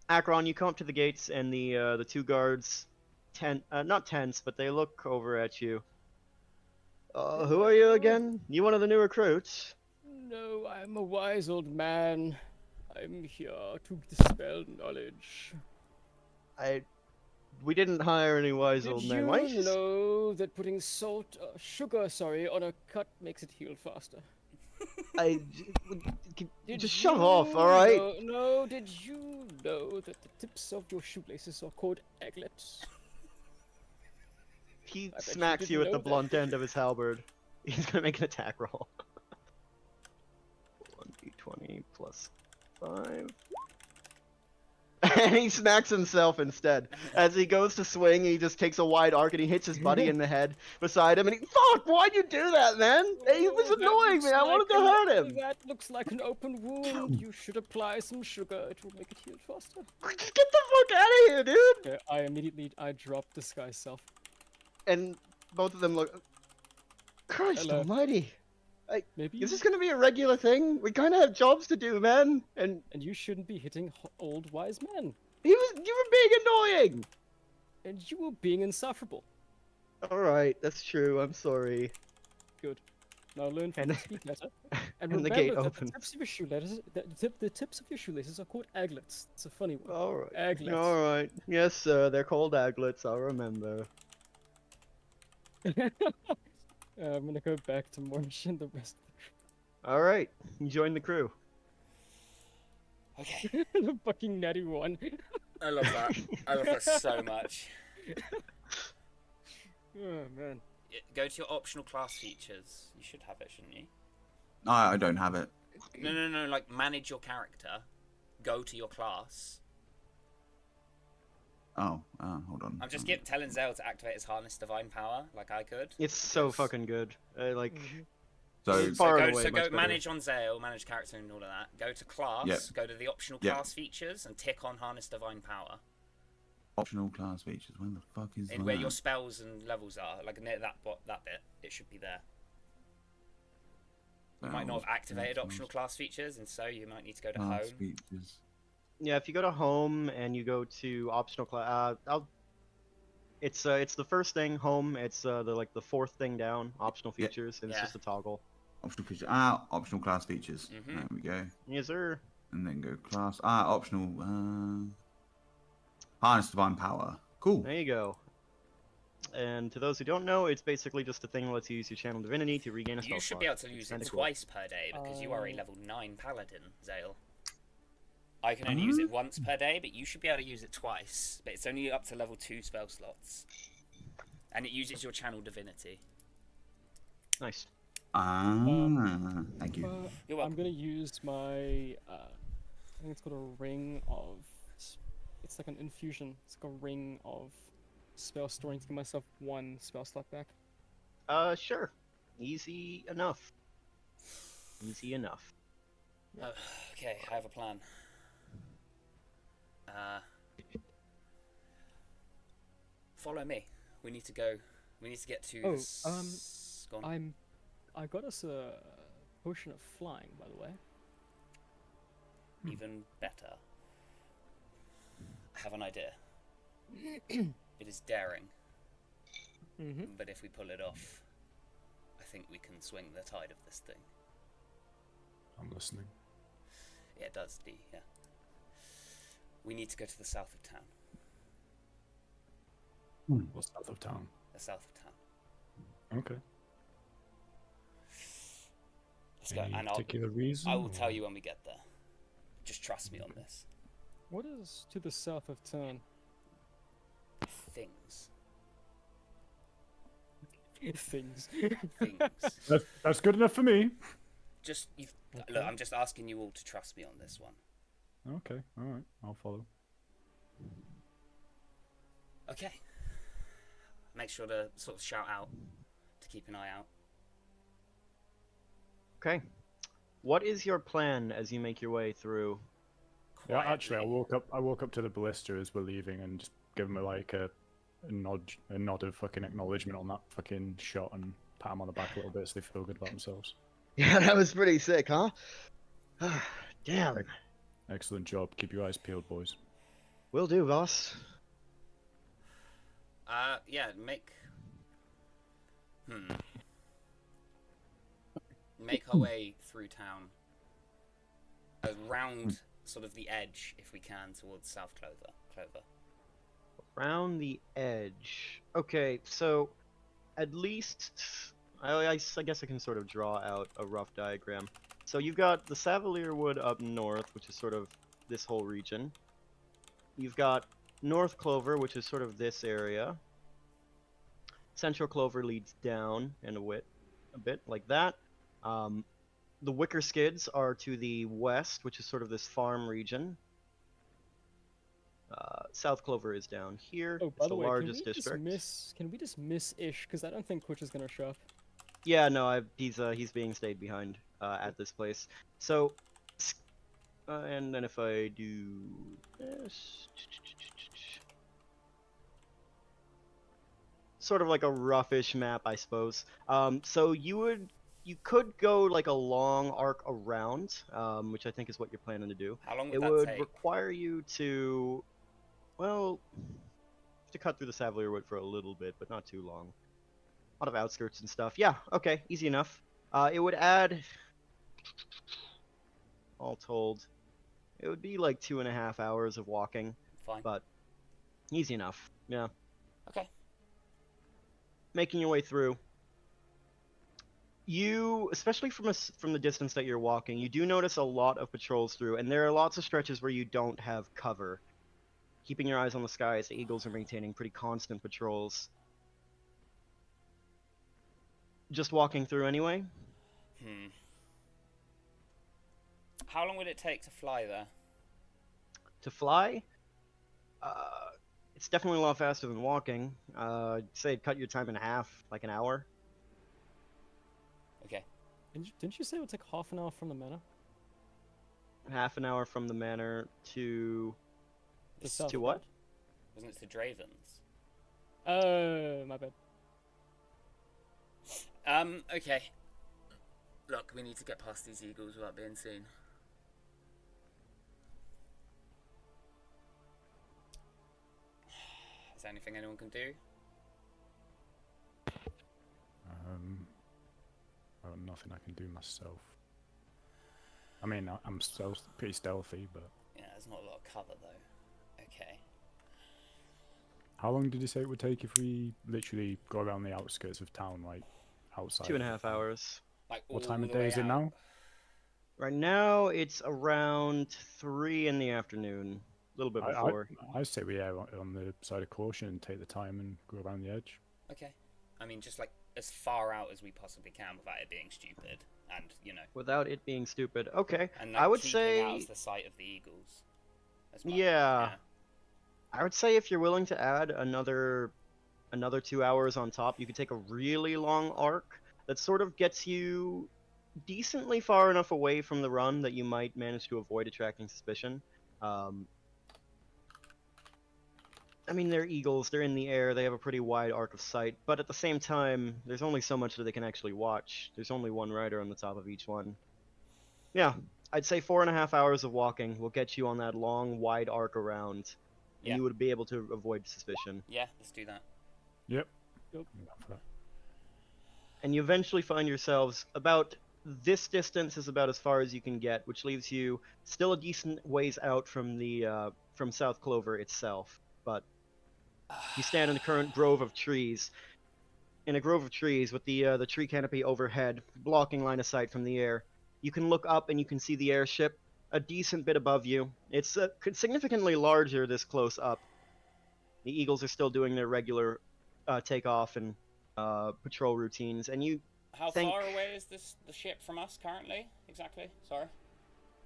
A: Akron, you come up to the gates, and the two guards, not tense, but they look over at you. Who are you again? You one of the new recruits?
D: No, I'm a wise old man. I'm here to dispel knowledge.
A: We didn't hire any wise old men. Why
D: Did you know that putting sugar, on a cut makes it heal faster?
A: Just shove off, all right?
D: No, did you know that the tips of your shoelaces are called aglets?
A: He smacks you with the blunt end of his halberd. He's gonna make an attack roll. 1d20 plus 5. And he smacks himself instead. As he goes to swing, he just takes a wide arc and he hits his buddy in the head beside him. And fuck, why'd you do that, man? He was annoying me. I wanted to hurt him.
D: That looks like an open wound. You should apply some sugar. It will make it heal faster.
A: Just get the fuck out of here, dude.
D: Okay, I drop disguise self.
A: And both of them look. Christ almighty.
D: Maybe
A: is this gonna be a regular thing? We kind of have jobs to do, man. And
D: you shouldn't be hitting old wise men.
A: You were being annoying.
D: And you were being insufferable.
A: All right, that's true. I'm sorry.
D: Good. Now learn from the speak better. And
A: the
D: remember
A: gate
D: that
A: opens.
D: the tips of your shoelaces, the tips of your shoelaces are called aglets. It's a funny one.
A: All right.
D: Aglets.
A: All right. Yes, sir. They're called aglets. I'll remember.
D: I'm gonna go back to Morsh and the rest of the crew.
A: Alright, you join the crew.
B: Okay.
D: The fucking natty one.
B: I love that. I love that so much.
D: Oh, man.
B: Go to your optional class features. You should have it, shouldn't you?
C: No, I don't have it.
B: No, like manage your character. Go to your class.
C: Oh, hold on.
B: I'm just telling Zale to activate his Harness Divine Power, like I could.
A: It's so fucking good.
C: So
B: go manage on Zale, manage character and all of that. Go to class, go to the optional class features, and tick on Harness Divine Power.
C: Optional class features. When the fuck is that?
B: Where your spells and levels are, like near that bit, it should be there. You might not have activated optional class features, and so you might need to go to home.
C: Features.
A: Yeah, if you go to home and you go to optional class, it's the first thing home. It's the fourth thing down, optional
C: Yeah.
A: features, and it's
B: Yeah.
A: just a toggle.
C: Optional feature. Optional class features.
B: Mhm.
C: There we go.
A: Yes, sir.
C: And then go class. Optional. Harness divine power. Cool.
A: There you go. And to those who don't know, it's basically just a thing that lets you use your channel divinity to regain a spell
B: You should
A: slot.
B: be able to
A: It's
B: use it
A: kinda cool.
B: twice per day because you are a
D: Oh.
B: level 9 paladin, Zale. I can only use it once per day, but you should be able to use it twice. But it's only up to level 2 spell slots. And it uses your channel divinity.
A: Nice.
C: Thank you.
B: You're
D: I'm
B: welcome.
D: gonna use my. I think it's called a ring of. It's like an infusion. It's like a ring of spell storing to give myself 1 spell slot back.
A: Sure. Easy enough. Easy enough.
B: Okay, I have a plan. Follow me. We need to go. We need to get to.
D: Oh,
B: Go on.
D: I got us a potion of flying, by the way.
B: Even better. I have an idea. It is daring,
D: Mm-hmm.
B: but if we pull it off, I think we can swing the tide of this thing.
E: I'm listening.
B: Yeah, it does, D, yeah. We need to go to the south of town.
E: What's south of town?
B: The south of town.
E: Okay.
B: Let's go,
E: Any
B: and
E: particular reason?
B: I will tell
E: or-
B: you when we get there. Just trust me on this.
D: What is to the south of town?
B: Things.
D: Things.
B: Things.
E: That's good enough for me.
B: Just, look,
D: Okay.
B: I'm just asking you all to trust me on this one.
E: Okay, alright, I'll follow.
B: Okay. Make sure to sort of shout out to keep an eye out.
A: Okay. What is your plan as you make your way through?
E: Yeah, actually,
B: Quietly.
E: I walk up to the ballista as we're leaving and just give him a nod of fucking acknowledgement on that fucking shot and pat him on the back a little bit so they feel good about themselves.
A: Yeah, that was pretty sick, huh? Damn.
E: Excellent job. Keep your eyes peeled, boys.
A: Will do, boss.
B: Yeah, make our way through town. Around sort of the edge, if we can, towards South Clover.
A: Around the edge. Okay, so at least I guess I can sort of draw out a rough diagram. So you've got the Savalier Wood up north, which is sort of this whole region. You've got North Clover, which is sort of this area. Central Clover leads down and a bit like that. The Wicker Skids are to the west, which is sort of this farm region. South Clover is down here.
D: Oh,
A: It's
D: by
A: the
D: the way,
A: largest district.
D: can we just miss Ish? Because I don't think Twitch is gonna show up.
A: Yeah, no, he's being stayed behind at this place. So, and then if I do this, sort of like a roughish map, I suppose. So you could go like a long arc around, which I think is what you're planning to do.
B: How long would
A: It
B: that
A: would
B: take?
A: require you to, well, to cut through the Savalier Wood for a little bit, but not too long. A lot of outskirts and stuff. Yeah, okay, easy enough. It would add, all told, it would be like 2.5 hours of walking,
B: Fine.
A: but easy enough. Yeah.
B: Okay.
A: Making your way through. You, especially from the distance that you're walking, you do notice a lot of patrols through, and there are lots of stretches where you don't have cover. Keeping your eyes on the sky as the Eagles are maintaining pretty constant patrols. Just walking through anyway?
B: How long would it take to fly there?
A: To fly? It's definitely a lot faster than walking. I'd say it'd cut your time in half, like an hour.
B: Okay.
D: Didn't you say it would take half an hour from the manor?
A: Half an hour from the manor to...
D: The south
A: to
D: of
A: what?
B: Wasn't it to Dravens?
D: My bad.
B: Okay. Look, we need to get past these eagles without being seen. Is there anything anyone can do?
E: Well, nothing I can do myself. I mean, I'm pretty stealthy, but...
B: Yeah, there's not a lot of cover, though. Okay.
E: How long did you say it would take if we literally go around the outskirts of town, like, outside?
A: 2.5 hours.
B: Like,
E: What
B: all
E: time of
B: the
E: day
B: way
E: is it
B: out?
E: now?
A: Right now, it's around 3 in the afternoon. A little bit before.
E: I say we err on the side of caution and take the time and go around the edge.
B: Okay. I mean, just like as far out as we possibly can without it being stupid, and you know.
A: Without it being stupid. Okay.
B: And like,
A: I would
B: keeping
A: say.
B: out of the sight of the eagles. As much.
A: Yeah. I would say if you're willing to add another 2 hours on top, you could take a really long arc that sort of gets you decently far enough away from the run that you might manage to avoid attracting suspicion. I mean, they're eagles, they're in the air, they have a pretty wide arc of sight, but at the same time, there's only so much that they can actually watch. There's only one rider on the top of each one. Yeah, I'd say 4.5 hours of walking will get you on that long, wide arc around, and you would be able to avoid suspicion.
B: Yeah, let's do that.
E: Yep.
D: Yep.
E: I'm down for that.
A: And you eventually find yourselves about this distance is about as far as you can get, which leaves you still a decent ways out from the from South Clover itself. But you stand in the current grove of trees. In a grove of trees with the tree canopy overhead, blocking line of sight from the air. You can look up and you can see the airship a decent bit above you. It's significantly larger this close up. The Eagles are still doing their regular takeoff and patrol routines, and you
B: How
A: think
B: far away is the ship from us currently? Exactly. Sorry.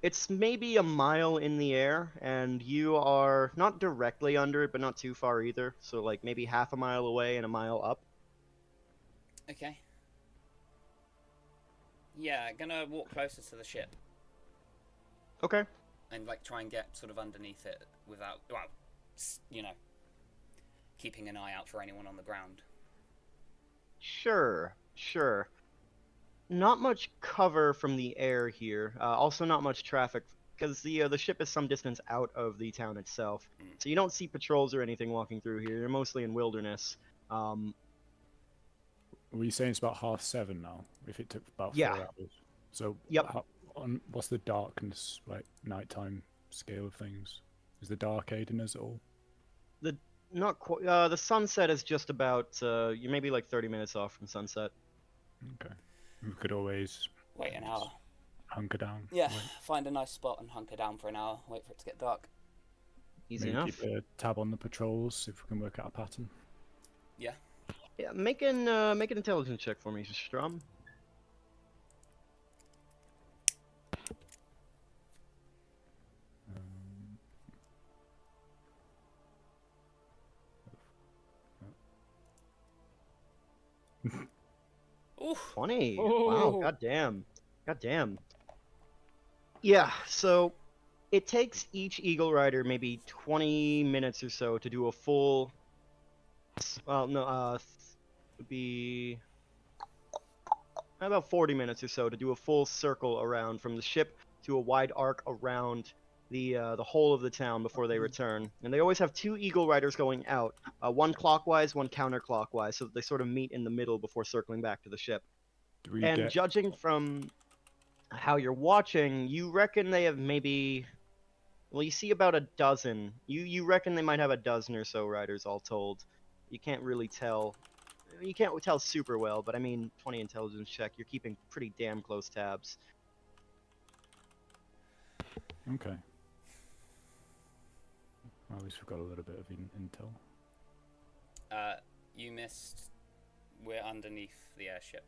A: it's maybe a mile in the air, and you are not directly under it, but not too far either. So like maybe half a mile away and a mile up.
B: Okay. Yeah, gonna walk closer to the ship
A: Okay.
B: and like try and get sort of underneath it without, well, you know, keeping an eye out for anyone on the ground.
A: Sure. Not much cover from the air here. Also, not much traffic because the ship is some distance out of the town itself. So you don't see patrols or anything walking through here. You're mostly in wilderness.
E: Were you saying it's about 7:30 now? If it took about 4
A: Yeah.
E: hours. So
A: Yep.
E: what's the darkness, like nighttime scale of things? Is the dark aiding us at all?
A: Not quite. The sunset is just about. You're maybe like 30 minutes off from sunset.
E: Okay. We could always
B: Wait an hour.
E: hunker down.
B: Yeah,
E: wait.
B: find a nice spot and hunker down for an hour. Wait for it to get dark.
A: Easy
E: Maybe
A: enough.
E: keep a tab on the patrols if we can work out a pattern.
B: Yeah.
A: Yeah, make an intelligence check for me, Strum.
B: Oof.
A: 20.
D: Oh.
A: Wow, goddamn. Yeah, so it takes each Eagle Rider maybe 20 minutes or so to do a full. Well, no, would be about 40 minutes or so to do a full circle around from the ship to a wide arc around the whole of the town before they return. And they always have 2 Eagle Riders going out, one clockwise, one counterclockwise, so that they sort of meet in the middle before circling back to the ship.
E: Do we
A: And
E: get...
A: judging from how you're watching, you reckon they have maybe. Well, you see about a dozen. You reckon they might have a dozen or so riders all told. You can't really tell. You can't tell super well, but I mean, 20 intelligence check. You're keeping pretty damn close tabs.
E: Okay. Well, at least we've got a little bit of intel.
B: You missed. We're underneath the airship.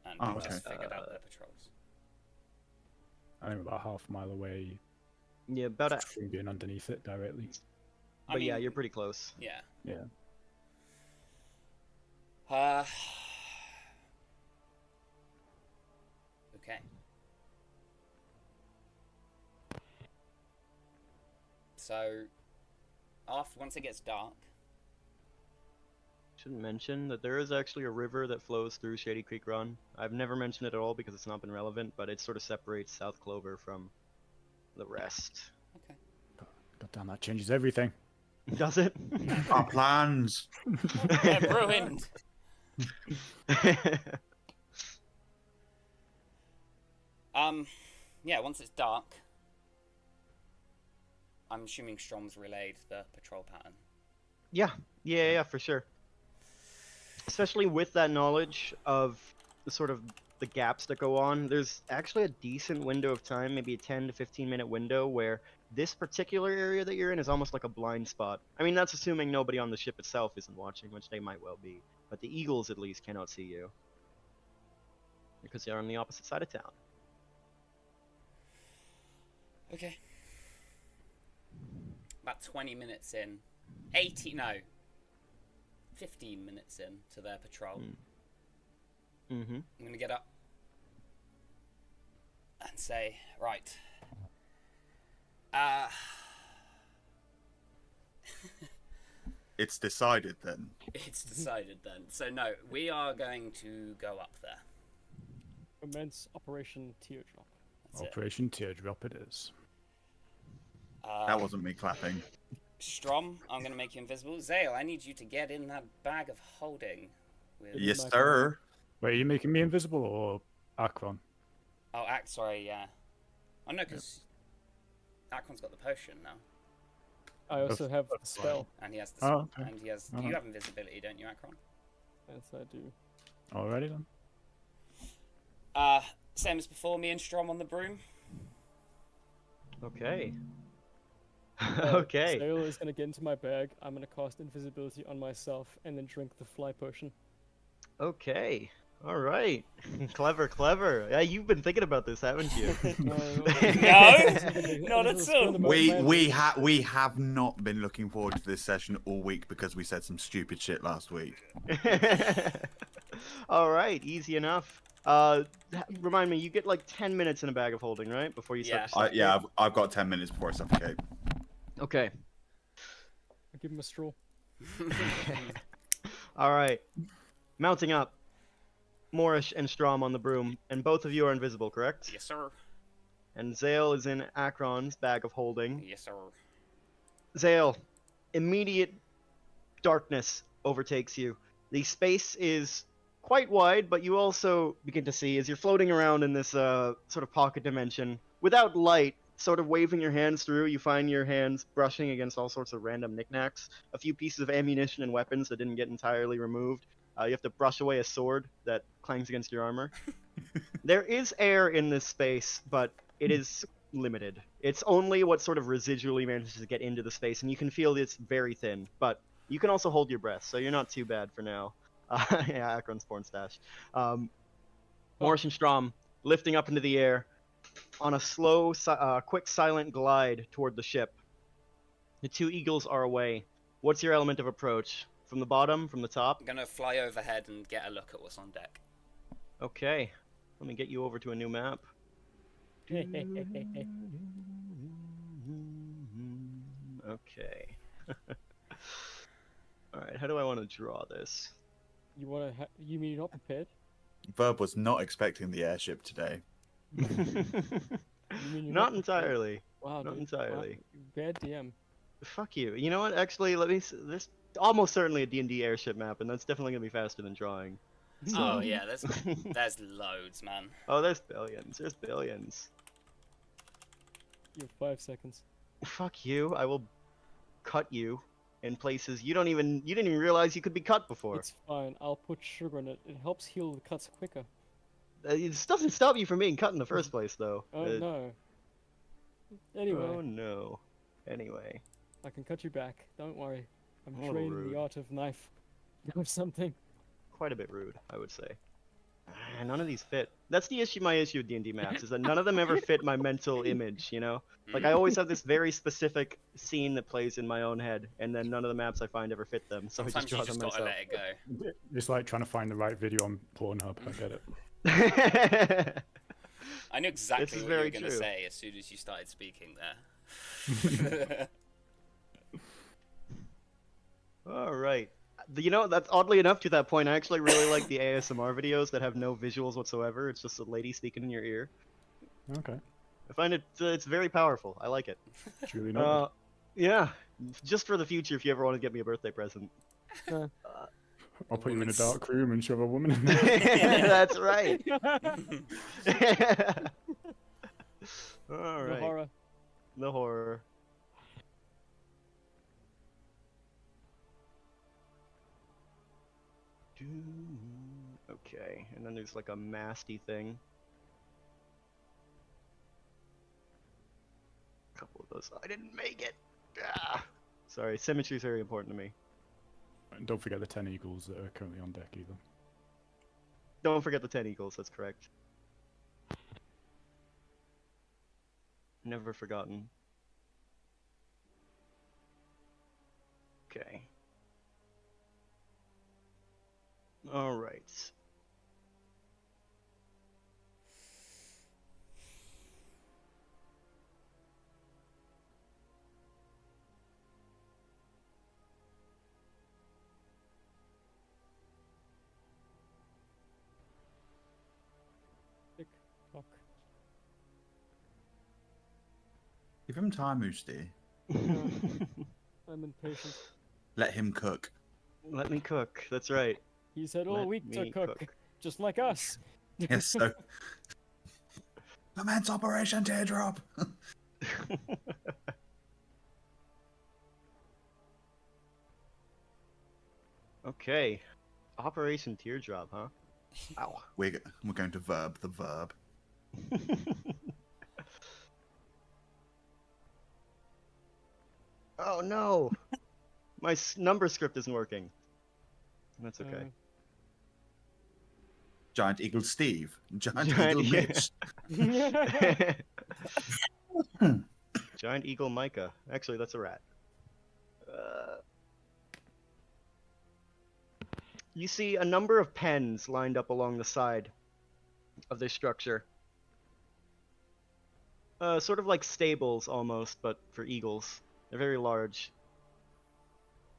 B: And
C: Oh,
B: we
C: okay.
B: just figured out their patrols.
E: I think we're about half a mile away
A: Yeah, about a.
E: from being underneath it directly.
A: But yeah, you're pretty close.
B: Yeah.
E: Yeah.
B: Okay. So, once it gets dark,
A: Shouldn't mention that there is actually a river that flows through Shady Creek Run. I've never mentioned it at all because it's not been relevant, but it sort of separates South Clover from the rest.
B: okay.
E: God damn, that changes everything.
A: Does it?
C: Our plans.
B: They're ruined. Yeah, once it's dark, I'm assuming Strom's relayed the patrol pattern.
A: Yeah, for sure. Especially with that knowledge of the sort of the gaps that go on, there's actually a decent window of time, maybe a 10 to 15 minute window, where this particular area that you're in is almost like a blind spot. I mean, that's assuming nobody on the ship itself isn't watching, which they might well be. But the eagles, at least, cannot see you. Because they're on the opposite side of town.
B: Okay. About 20 minutes in. 15 minutes in to their patrol.
A: Mm-hmm.
B: I'm going to get up and say, right.
C: It's decided then.
B: It's decided then. So no, we are going to go up there.
D: Commence Operation Teardrop.
B: That's it.
E: Operation Teardrop it is.
C: That wasn't me clapping.
B: Strom, I'm going to make you invisible. Zale, I need you to get in that bag of holding. With...
C: Yes, sir.
E: Wait, are you making me invisible or Akron?
B: Oh, sorry, yeah. Oh no, because Akron's got the potion now.
D: I also have the spell.
B: And he has the
E: Oh, okay.
B: and he has... You have invisibility, don't you, Akron?
D: Yes, I do.
E: Alrighty then.
B: Same as before, me and Strom on the broom.
A: Okay. Okay.
D: Zale is gonna get into my bag. I'm gonna cast invisibility on myself and then drink the fly potion.
A: Okay. All right. Clever, clever. Yeah, you've been thinking about this, haven't you?
B: No, not at all.
C: We have not been looking forward to this session all week because we said some stupid shit last week.
A: All right, easy enough. Remind me, you get like 10 minutes in a bag of holding, right? Before you start to suffocate?
C: Yeah, I've got 10 minutes before I suffocate.
A: Okay.
D: I'll give him a straw.
A: All right. Mounting up. Moorish and Strom on the broom, and both of you are invisible, correct?
B: Yes, sir.
A: And Zale is in Akron's bag of holding.
B: Yes, sir.
A: Zale, immediate darkness overtakes you. The space is quite wide, but you also begin to see, as you're floating around in this sort of pocket dimension, without light, sort of waving your hands through, you find your hands brushing against all sorts of random knickknacks. A few pieces of ammunition and weapons that didn't get entirely removed. You have to brush away a sword that clangs against your armor. There is air in this space, but it is limited. It's only what sort of residually manages to get into the space, and you can feel it's very thin, but you can also hold your breath, so you're not too bad for now. Yeah, Akron's porn stash. Morris and Strom lifting up into the air on a slow, quick, silent glide toward the ship. The two eagles are away. What's your element of approach? From the bottom, from the top?
B: I'm gonna fly overhead and get a look at what's on deck.
A: Okay. Let me get you over to a new map. Okay. Alright, how do I want to draw this?
D: You mean you're not prepared?
C: Verb was not expecting the airship today.
D: You mean you're
A: Not entirely.
D: Wow,
A: Not
D: dude.
A: entirely.
D: Wow, bad DM.
A: Fuck you. You know what? Actually, let me. There's almost certainly a D&D airship map, and that's definitely gonna be faster than drawing.
B: Oh yeah, there's loads, man.
A: Oh, there's billions. There's billions.
D: You have 5 seconds.
A: Fuck you. I will cut you in places you didn't even realize you could be cut before.
D: It's fine. I'll put sugar in it. It helps heal the cuts quicker.
A: It doesn't stop you from being cut in the first place, though.
D: Oh no. Anyway,
A: Oh no. Anyway.
D: I can cut you back. Don't worry. I'm
A: A little
D: trained in
A: rude.
D: the art of knife. Or something.
A: Quite a bit rude, I would say. None of these fit. That's my issue with D&D maps, is that none of them ever fit my mental image, you know? Like, I always have this very specific scene that plays in my own head, and then none of the maps I find ever fit them, so I
B: Sometimes
A: just draw
B: you just
A: them
B: gotta
A: myself.
B: let it go.
E: It's like trying to find the right video on Pornhub. I get it.
B: I knew exactly
A: This is
B: what you were
A: very
B: gonna
A: true.
B: say as soon as you started speaking there.
A: Alright. You know, that's oddly enough, to that point, I actually really like the ASMR videos that have no visuals whatsoever. It's just a lady speaking in your ear.
E: Okay.
A: I find it's very powerful. I like it.
E: Truly not.
A: Yeah. Just for the future, if you ever want to get me a birthday present.
E: I'll put you in a
B: woman's-
E: dark room and shove a woman in there.
A: That's right. All
D: The
A: right.
D: horror.
A: The horror. Okay, and then there's like a masty thing. A couple of those. I didn't make it. Ah. Sorry, symmetry is very important to me.
E: And don't forget the 10 eagles that are currently on deck either.
A: Don't forget the 10 eagles. That's correct. Never forgotten. Okay. All right.
D: Tick tock.
C: Give him time, Moosty.
D: I'm impatient.
C: Let him cook.
A: Let me cook. That's right.
D: He's had all
A: Let
D: week to
A: me
D: cook, just like us.
C: Yes, so. Commence Operation Teardrop!
A: Okay. Operation Teardrop, huh? Ow.
C: We're going to verb the verb.
A: Oh no! My number script isn't working. That's okay.
C: Giant Eagle Steve. Giant
A: Giant
C: Eagle Mitch.
A: Giant Eagle Micah. Actually, that's a rat. You see a number of pens lined up along the side of this structure. Sort of like stables almost, but for eagles. They're very large.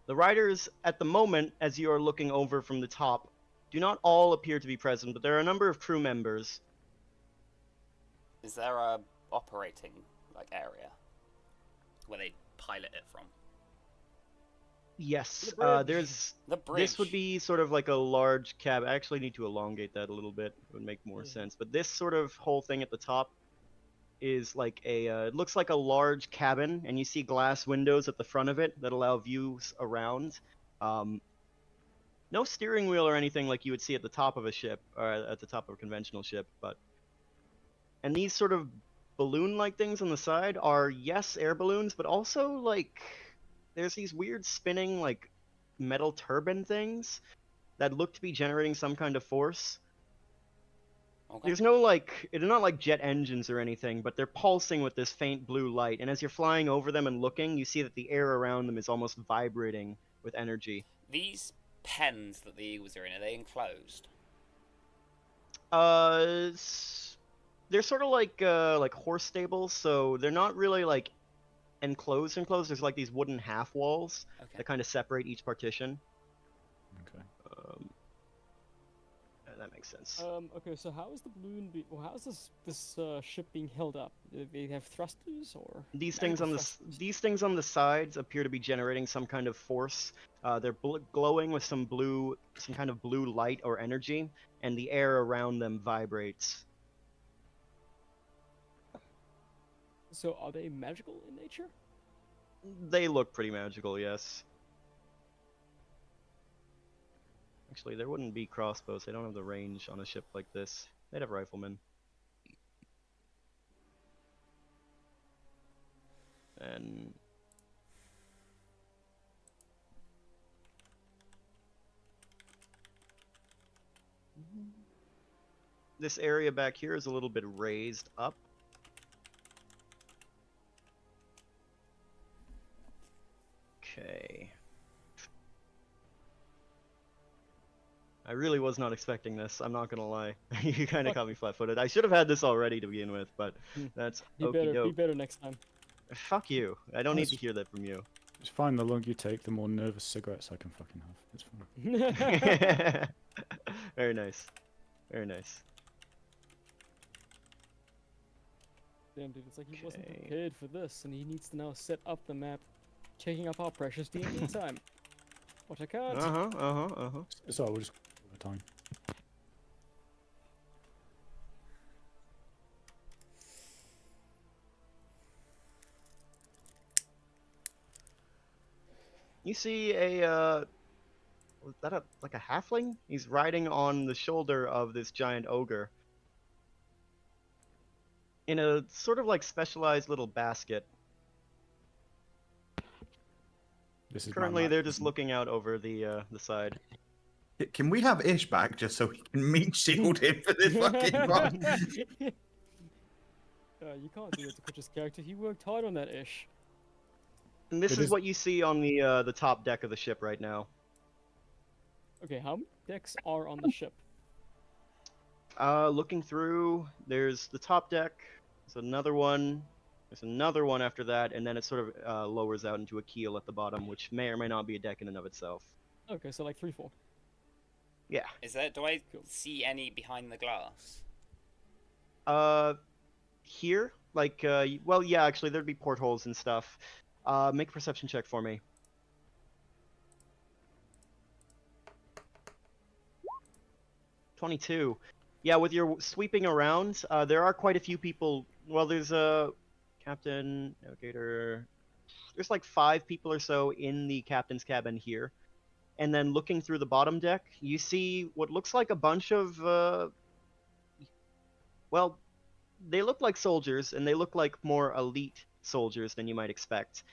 A: The riders, at the moment, as you are looking over from the top, do not all appear to be present, but there are a number of crew members.
B: Is there a operating area where they pilot it from?
A: Yes,
D: The bridge.
A: there's.
B: The bridge.
A: This would be sort of like a large cab. I actually need to elongate that a little bit. It would make more
D: Mhm.
A: sense. But this sort of whole thing at the top is like a. It looks like a large cabin, and you see glass windows at the front of it that allow views around. No steering wheel or anything like you would see at the top of a ship or at the top of a conventional ship, but. And these sort of balloon-like things on the side are, yes, air balloons, but also like. There's these weird spinning like metal turbine things that look to be generating some kind of force.
B: Okay.
A: There's no like, they're not like jet engines or anything, but they're pulsing with this faint blue light, and as you're flying over them and looking, you see that the air around them is almost vibrating with energy.
B: These pens that the eagles are in, are they enclosed?
A: They're sort of like horse stables, so they're not really like enclosed. There's like these wooden half walls
B: Okay.
A: that kind of separate each partition.
E: Okay.
A: That makes sense.
D: Okay, so how is the balloon well, how is this ship being held up? Do they have thrusters or?
A: These
D: Yeah,
A: things on the
D: thrusters.
A: these things on the sides appear to be generating some kind of force. They're glowing with some kind of blue light or energy, and the air around them vibrates.
D: So are they magical in nature?
A: They look pretty magical, yes. Actually, there wouldn't be crossbows. They don't have the range on a ship like this. They'd have riflemen. And this area back here is a little bit raised up. Okay. I really was not expecting this, I'm not gonna lie. You kinda caught me flat-footed. I should have had this already to begin with, but that's
D: Be
A: okie doke.
D: better next time.
A: Fuck you. I don't need to hear that from you.
E: It's fine, the longer you take, the more nervous cigarettes I can fucking have. It's fine.
A: Very nice. Very nice.
D: Damn, dude, it's like he wasn't
A: Okay.
D: prepared for this, and he needs to now set up the map. taking up our precious D&D time. What I can't.
E: So we'll just over time.
A: You see was that like a halfling? He's riding on the shoulder of this giant ogre. In a sort of like specialized little basket.
E: This is
A: Currently,
E: my
A: they're just looking out over the side.
C: Can we have Ish back just so we can meat shield him for this fucking run?
D: You can't do that to Kutch's character. He worked hard on that ish.
A: And this
E: It
A: is
E: is-
A: what you see on the top deck of the ship right now.
D: Okay, how many decks are on the ship?
A: Looking through, there's the top deck. There's another one. There's another one after that, and then it sort of lowers out into a keel at the bottom, which may or may not be a deck in and of itself.
D: Okay, so like 3, 4.
A: Yeah.
B: Is there? Do I
D: Cool.
B: see any behind the glass?
A: Here, like, well, yeah, actually, there'd be portholes and stuff. Make a perception check for me. "22. Yeah, with your sweeping around, there are quite a few people. Well, there's a captain, navigator. There's like 5 people or so in the captain's cabin here. And then looking through the bottom deck, you see what looks like a bunch of, well, they look like soldiers, and they look like more elite soldiers than you might expect.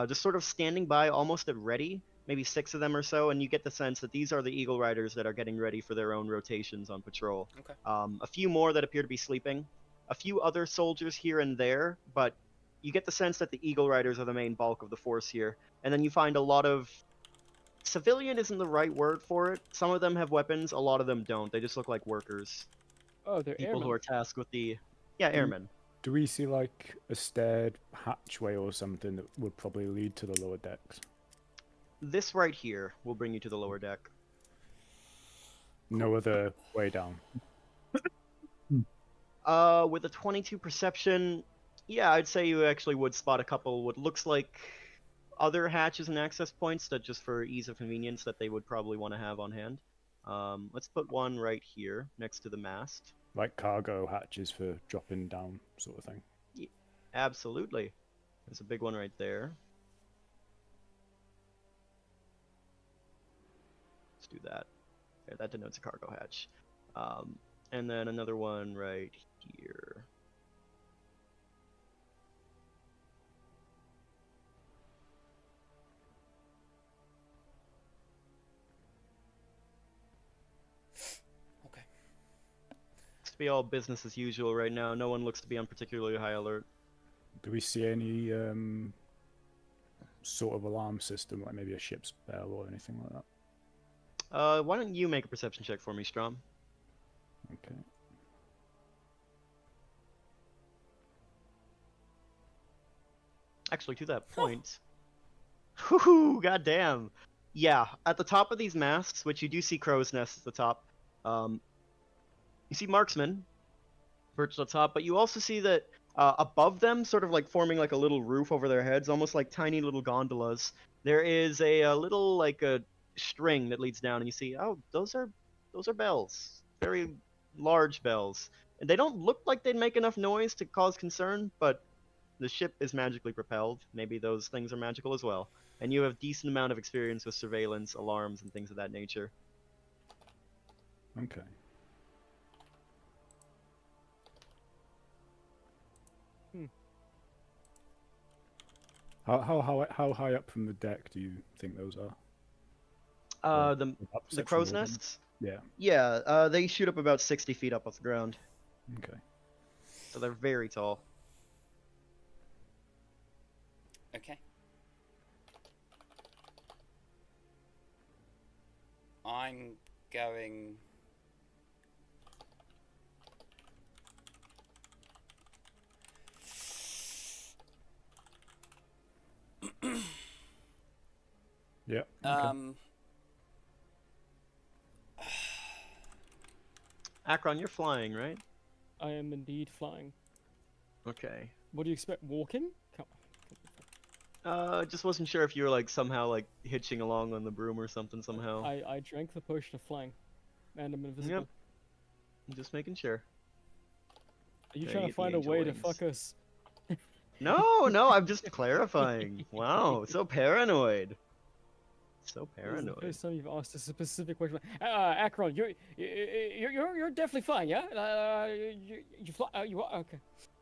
A: Just sort of standing by almost at ready, maybe 6 of them or so, and you get the sense that these are the Eagle Riders that are getting ready for their own rotations on patrol.
B: Okay.
A: A few more that appear to be sleeping. A few other soldiers here and there, but you get the sense that the Eagle Riders are the main bulk of the force here. And then you find a lot of... Civilian isn't the right word for it. Some of them have weapons, a lot of them don't. They just look like workers.
D: Oh, they're
A: People
D: airmen.
A: who are tasked with the... Yeah, airmen.
E: Do we see like a staired hatchway or something that would probably lead to the lower decks?
A: This right here will bring you to the lower deck.
E: No other way down.
A: With a 22 perception, yeah, I'd say you actually would spot a couple what looks like other hatches and access points that just for ease of convenience that they would probably want to have on hand. Let's put one right here next to the mast.
E: Like cargo hatches for dropping down, sort of thing.
A: Absolutely. There's a big one right there. Let's do that. Okay, that denotes a cargo hatch. And then another one right here.
B: Okay.
A: Looks to be all business as usual right now. No one looks to be on particularly high alert.
E: Do we see any sort of alarm system, like maybe a ship's bell or anything like that?
A: Why don't you make a perception check for me, Strom?
E: Okay.
A: Actually, to that point... Whoo, goddamn! Yeah, at the top of these masts, which you do see crow's nests at the top, you see marksmen perched on top, but you also see that above them, sort of like forming like a little roof over their heads, almost like tiny little gondolas, there is a little like a string that leads down, and you see, oh, those are bells, very large bells, and they don't look like they'd make enough noise to cause concern, but the ship is magically propelled. Maybe those things are magical as well, and you have decent amount of experience with surveillance, alarms, and things of that nature.
E: Okay. How high up from the deck do you think those are?
A: The
E: Section
A: crow's
E: of them?
A: nests?
E: Yeah.
A: Yeah, they shoot up about 60 feet up off the ground,
E: Okay.
A: so they're very tall.
B: Okay. I'm going.
E: Yeah. Okay.
A: Akron, you're flying, right?
D: I am indeed flying.
A: Okay.
D: What do you expect? Walking?
A: Just wasn't sure if you were like somehow like hitching along on the broom or something somehow.
D: I drank the potion of flying, and I'm invisible.
A: Yep. Just making sure.
D: Are you
A: There,
D: trying
A: you
D: to
A: get the
D: find a
A: angel
D: way to
A: wings.
D: fuck us?
A: No, no, I'm just clarifying. Wow, so paranoid. So
D: This is the
A: paranoid.
D: first time you've asked a specific question. Akron, you're definitely fine, yeah? You fly, you are okay.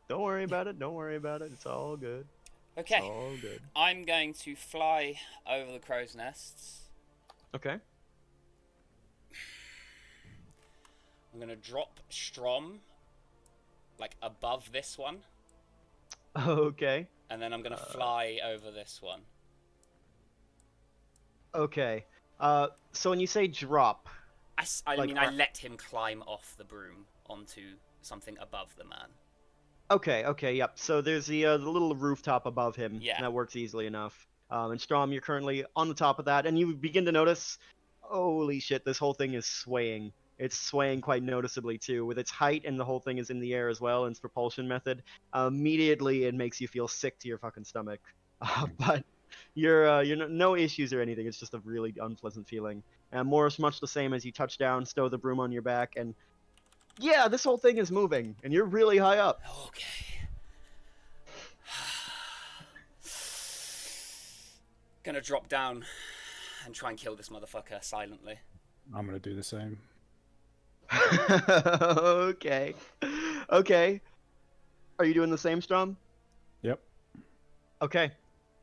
A: Don't worry about it. Don't worry about it. It's all good.
B: Okay.
A: It's all good.
B: I'm going to fly over the crow's nests.
A: Okay.
B: I'm going to drop Strom, like, above this one.
A: Okay.
B: And then I'm going to fly over this one.
A: Okay. So when you say drop,
B: I
A: Like,
B: mean, I let him climb off the broom onto something above the man.
A: okay, yep. So there's the little rooftop above him.
B: Yeah.
A: That works easily enough. And Strom, you're currently on the top of that, and you begin to notice, holy shit, this whole thing is swaying. It's swaying quite noticeably too, with its height, and the whole thing is in the air as well, and its propulsion method. Immediately, it makes you feel sick to your fucking stomach. But you're no issues or anything. It's just a really unpleasant feeling. And Morris, much the same as you touch down, stow the broom on your back, and yeah, this whole thing is moving, and you're really high up.
B: Okay. Gonna drop down and try and kill this motherfucker silently.
E: I'm gonna do the same.
A: Okay. Okay. Are you doing the same, Strom?
E: Yep.
A: Okay.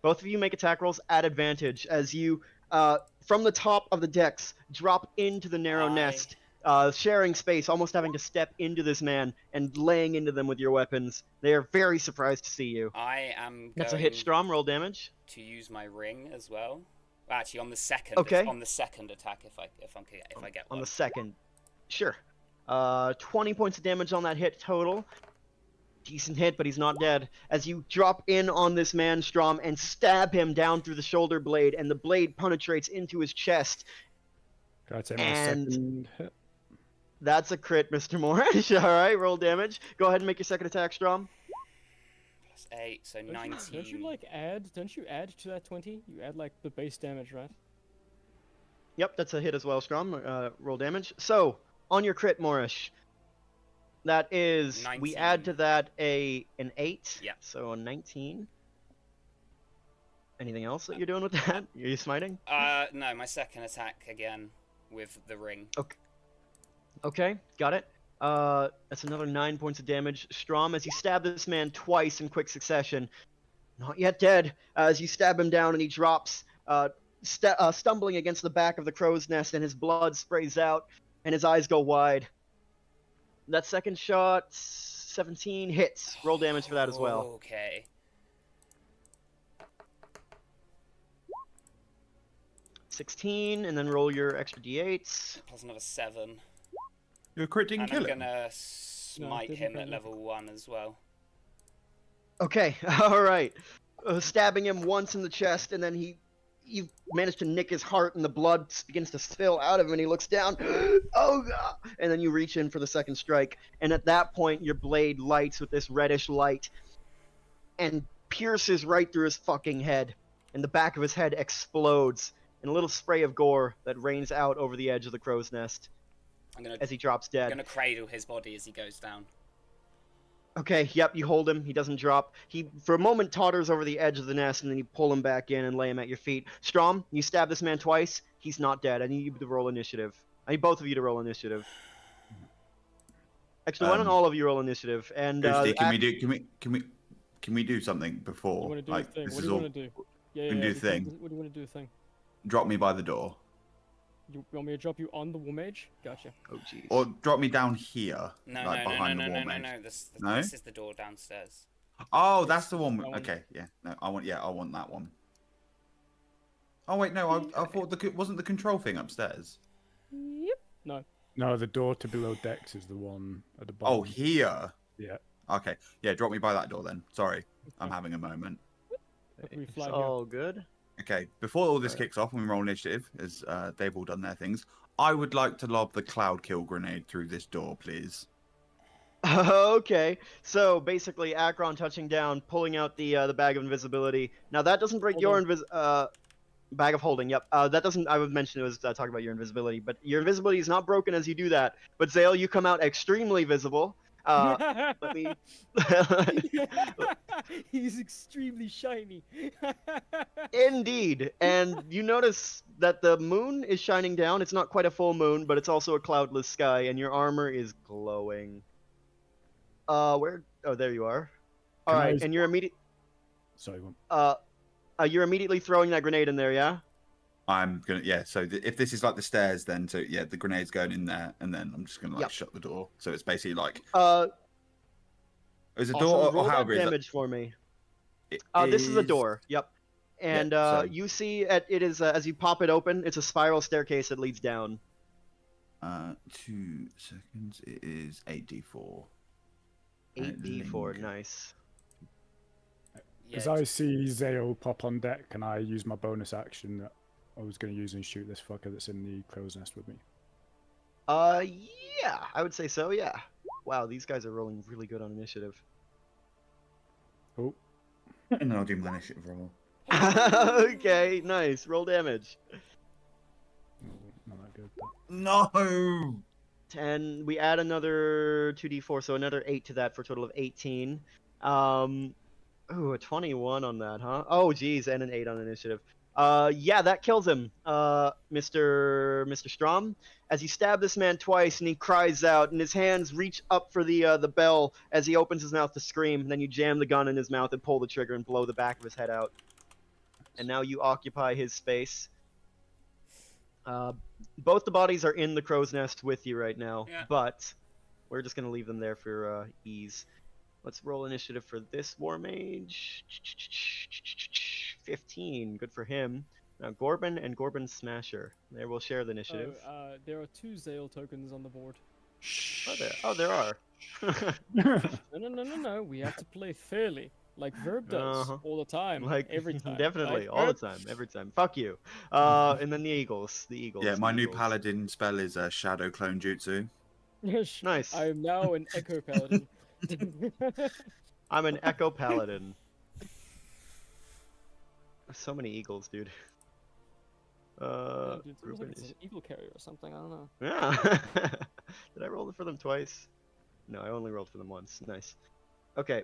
A: Both of you make attack rolls at advantage as you, from the top of the decks, drop into the narrow nest, sharing space, almost having to step into this man and laying into them with your weapons. They are very surprised to see you.
B: I am
A: That's a hit,
B: going
A: Strom. Roll damage.
B: to use my ring as well. Actually, on the second.
A: Okay.
B: On the second attack, if I get
A: On
B: one.
A: the second. Sure. 20 points of damage on that hit total. Decent hit, but he's not dead. As you drop in on this man, Strom, and stab him down through the shoulder blade, and the blade penetrates into his chest.
E: Can I take my
A: And-
E: second hit?
A: That's a crit, Mr. Morris. Alright, roll damage. Go ahead and make your second attack, Strom.
B: Plus 8, so
D: Don't
B: 19.
D: don't you add to that 20? You add like the base damage, right?
A: Yep, that's a hit as well, Strom. Roll damage. So, on your crit, Morris, that is, we
B: 19.
A: add to that an 8.
B: Yeah.
A: So a 19. Anything else that you're doing with that? Are you smiting?
B: No, my second attack again with the ring.
A: Okay, got it. That's another 9 points of damage. Strom, as you stab this man twice in quick succession, not yet dead, as you stab him down and he drops, stumbling against the back of the crow's nest, and his blood sprays out, and his eyes go wide. That second shot, 17 hits. Roll damage for that as well.
B: Okay.
A: 16, and then roll your extra d8s.
B: Plus another 7.
C: Your crit didn't
B: And
C: kill
B: I'm
C: him.
B: gonna smite
D: didn't
B: him
D: kill
B: at
D: him.
B: level 1 as well.
A: Okay, alright. Stabbing him once in the chest, and then you manage to nick his heart, and the blood begins to spill out of him, and he looks down. Oh, God! And then you reach in for the second strike, and at that point, your blade lights with this reddish light, and pierces right through his fucking head, and the back of his head explodes in a little spray of gore that rains out over the edge of the crow's nest
B: I'm gonna
A: as he drops dead.
B: cradle his body as he goes down.
A: Okay, yep, you hold him. He doesn't drop. He, for a moment, totters over the edge of the nest, and then you pull him back in and lay him at your feet. Strom, you stab this man twice. He's not dead. I need you to roll initiative. I need both of you to roll initiative. Actually, why don't all of you roll initiative? And
C: Boosty, can we do something
D: You
C: before?
D: want to do
C: Like
D: a thing?
C: this
D: What
C: is
D: do you
C: all.
D: want to do? Yeah,
C: can do a thing.
D: What do you want to do a thing?
C: Drop me by the door,
D: You want me to drop you on the war mage? Gotcha.
A: oh jeez.
C: or drop me down here,
B: No,
C: like
B: no,
C: behind
B: no,
C: the
B: no,
C: wall
B: no, no,
C: mage.
B: no. This
C: No?
B: is the door downstairs.
C: Oh, that's the one.
D: that one.
C: Okay, yeah. No, I want that one. Oh wait, no, I thought wasn't the control thing upstairs.
D: Yep. No.
E: No, the door to below decks is the one at the bottom.
C: Oh, here.
E: Yeah.
C: Okay, yeah, drop me by that door then. Sorry, I'm having a moment.
D: Let me
A: It's
D: fly here.
A: all good.
C: Okay, before all this kicks off and we roll initiative, as they've all done their things, I would like to lob the cloud kill grenade through this door, please.
A: Okay, so basically Akron touching down, pulling out the bag of invisibility. Now that doesn't break your bag of holding. Yep. That doesn't. I would mention it was talking about your invisibility, but your invisibility is not broken as you do that. But Zale, you come out extremely visible. Let me.
D: He's extremely shiny.
A: Indeed, and you notice that the moon is shining down. It's not quite a full moon, but it's also a cloudless sky, and your armor is glowing. Where? Oh, there you are. All right, and you're
E: Sorry.
A: you're immediately throwing that grenade in there, yeah?
C: I'm gonna, yeah. So if this is like the stairs, then so yeah, the grenade's going in there, and then I'm just gonna like shut the door. So it's basically like is a
A: awesome.
C: door
A: Roll
C: or how
A: that damage for me.
C: It
A: This is a door. Yep. And
C: so-
A: you see it is as you pop it open, it's a spiral staircase that leads down.
C: 2 seconds. It is 8d4.
A: 8d4, nice.
E: As I see Zale pop on deck, can I use my bonus action that I was going to use and shoot this fucker that's in the crow's nest with me?
A: Yeah, I would say so, yeah. Wow, these guys are rolling really good on initiative.
E: Oh.
C: And then I'll do my initiative roll.
A: Okay, nice. Roll damage.
E: Not that good. But...
C: No!
A: 10. We add another 2d4, so another 8 to that for a total of 18. Ooh, a 21 on that, huh? Oh, geez, and an 8 on initiative. Yeah, that kills him, Mr. Strom. As you stab this man twice, and he cries out, and his hands reach up for the bell as he opens his mouth to scream. And then you jam the gun in his mouth and pull the trigger and blow the back of his head out. And now you occupy his space. Both the bodies are in the crow's nest with you right now, but we're just gonna leave them there for ease. Let's roll initiative for this war mage. 15, good for him. Now Gorbin and Gorbin Smasher. There, we'll share the initiative.
D: There are 2 Zale tokens on the board.
A: Oh, there are.
D: No. We have to play fairly, like Verb does all the time,
A: Like
D: every time.
A: definitely,
D: right,
A: all the
D: Verb?
A: time, every time. Fuck you. And then the Eagles.
C: Yeah, my new paladin spell is Shadow Clone Jutsu.
A: Nice.
D: I am now an Echo Paladin.
A: I'm an Echo Paladin. So many eagles, dude.
D: Yeah, dude, it looks like it's an eagle carrier or something. I don't know.
A: Yeah. Did I roll for them twice? No, I only rolled for them once. Nice. Okay.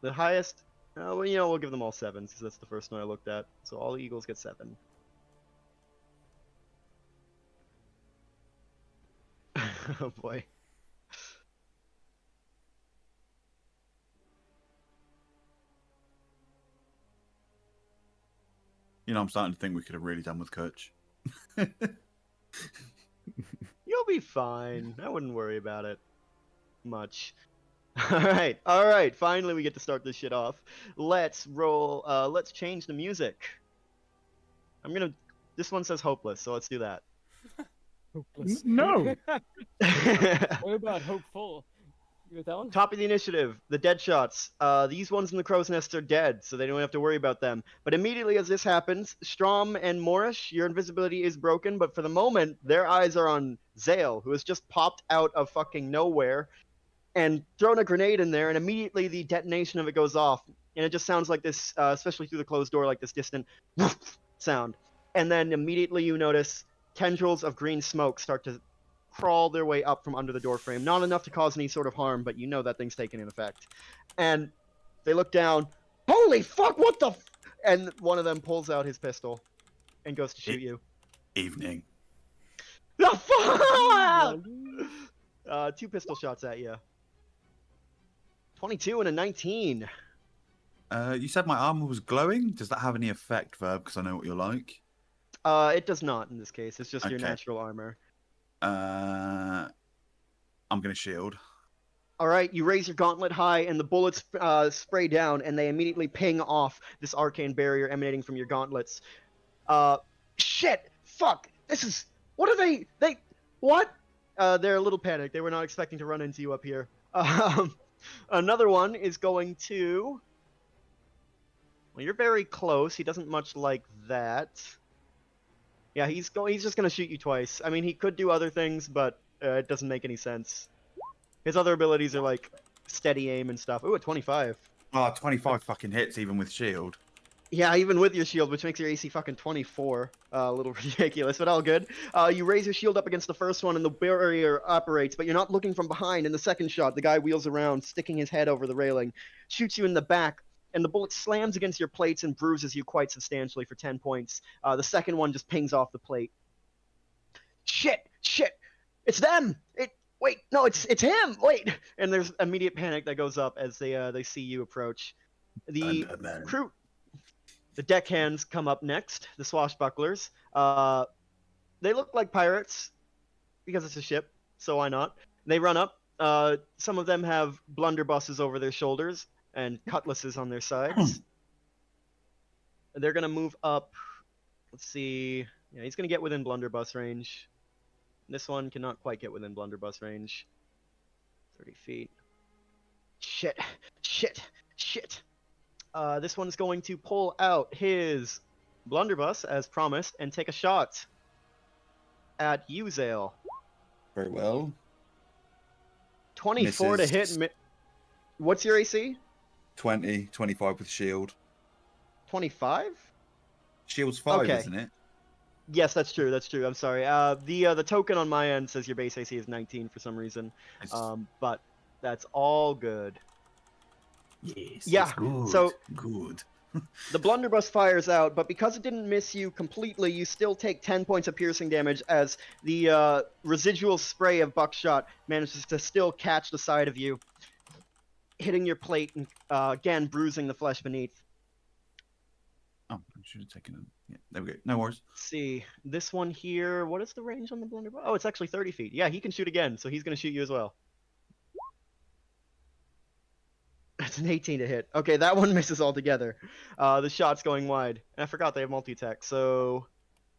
A: The highest. Well, you know, we'll give them all 7s because that's the first one I looked at. So all the eagles get 7. Oh boy.
C: You know, I'm starting to think we could have really done with Kutch.
A: You'll be fine. I wouldn't worry about it much. All right. Finally, we get to start this shit off. Let's roll. Let's change the music. This one says hopeless, so let's do that.
D: Hopeless.
E: No.
D: What about hopeful? You with that one?
A: Top of the initiative, the dead shots. These ones in the crow's nest are dead, so they don't have to worry about them. But immediately as this happens, Strom and Moorish, your invisibility is broken, but for the moment, their eyes are on Zale, who has just popped out of fucking nowhere and thrown a grenade in there, and immediately the detonation of it goes off. And it just sounds like this, especially through the closed door, like this distant sound. And then immediately you notice tendrils of green smoke start to crawl their way up from under the door frame. Not enough to cause any sort of harm, but you know that thing's taken in effect. And they look down. Holy fuck, what the and one of them pulls out his pistol and goes to shoot you.
C: Evening.
A: The fuck! 2 pistol shots at you. 22 and a 19.
C: You said my armor was glowing. Does that have any effect, Verb? Because I know what you're like.
A: It does not in this case. It's just your
C: Okay.
A: natural armor.
C: I'm gonna shield.
A: All right, you raise your gauntlet high, and the bullets spray down, and they immediately ping off this arcane barrier emanating from your gauntlets. Shit! Fuck! This is... What are they... What? They're a little panicked. They were not expecting to run into you up here. Another one is going to... Well, you're very close. He doesn't much like that. Yeah, he's just gonna shoot you twice. I mean, he could do other things, but it doesn't make any sense. His other abilities are like steady aim and stuff. Ooh, a 25.
C: Oh, 25 fucking hits even with shield.
A: Yeah, even with your shield, which makes your AC fucking 24. A little ridiculous, but all good. You raise your shield up against the first one, and the barrier operates, but you're not looking from behind. In the second shot, the guy wheels around, sticking his head over the railing, shoots you in the back, and the bullet slams against your plates and bruises you quite substantially for 10 points. The second one just pings off the plate. Shit! It's them! Wait, no, it's him! Wait! And there's immediate panic that goes up as they see you approach. The crew... The deckhands come up next, the swashbucklers. They look like pirates, because it's a ship, so why not? They run up. Some of them have blunderbusses over their shoulders and cutlasses on their sides. They're going to move up. Let's see. Yeah, he's going to get within blunderbuss range. This one cannot quite get within blunderbuss range. 30 feet. Shit. This one's going to pull out his blunderbuss, as promised, and take a shot at you, Zale.
C: Very well.
A: 24
C: Misses.
A: to hit. What's your AC?
C: 20, 25 with shield.
A: 25?
C: Shield's 5,
A: Okay.
C: isn't it?
A: Yes, that's true. I'm sorry. The token on my end says your base AC is 19 for some reason. But that's all good.
C: Yes.
A: Yeah,
C: It's good.
A: so-
C: good.
A: The blunderbuss fires out, but because it didn't miss you completely, you still take 10 points of piercing damage as the residual spray of buckshot manages to still catch the side of you, hitting your plate and again bruising the flesh beneath.
C: Oh, I should have taken him. Yeah, there we go. No worries.
A: Let's see, this one here, what is the range on the blunderbuss? Oh, it's actually 30 feet. Yeah, he can shoot again, so he's going to shoot you as well. That's an 18 to hit. Okay, that one misses altogether. The shot's going wide. And I forgot they have multi-attack, so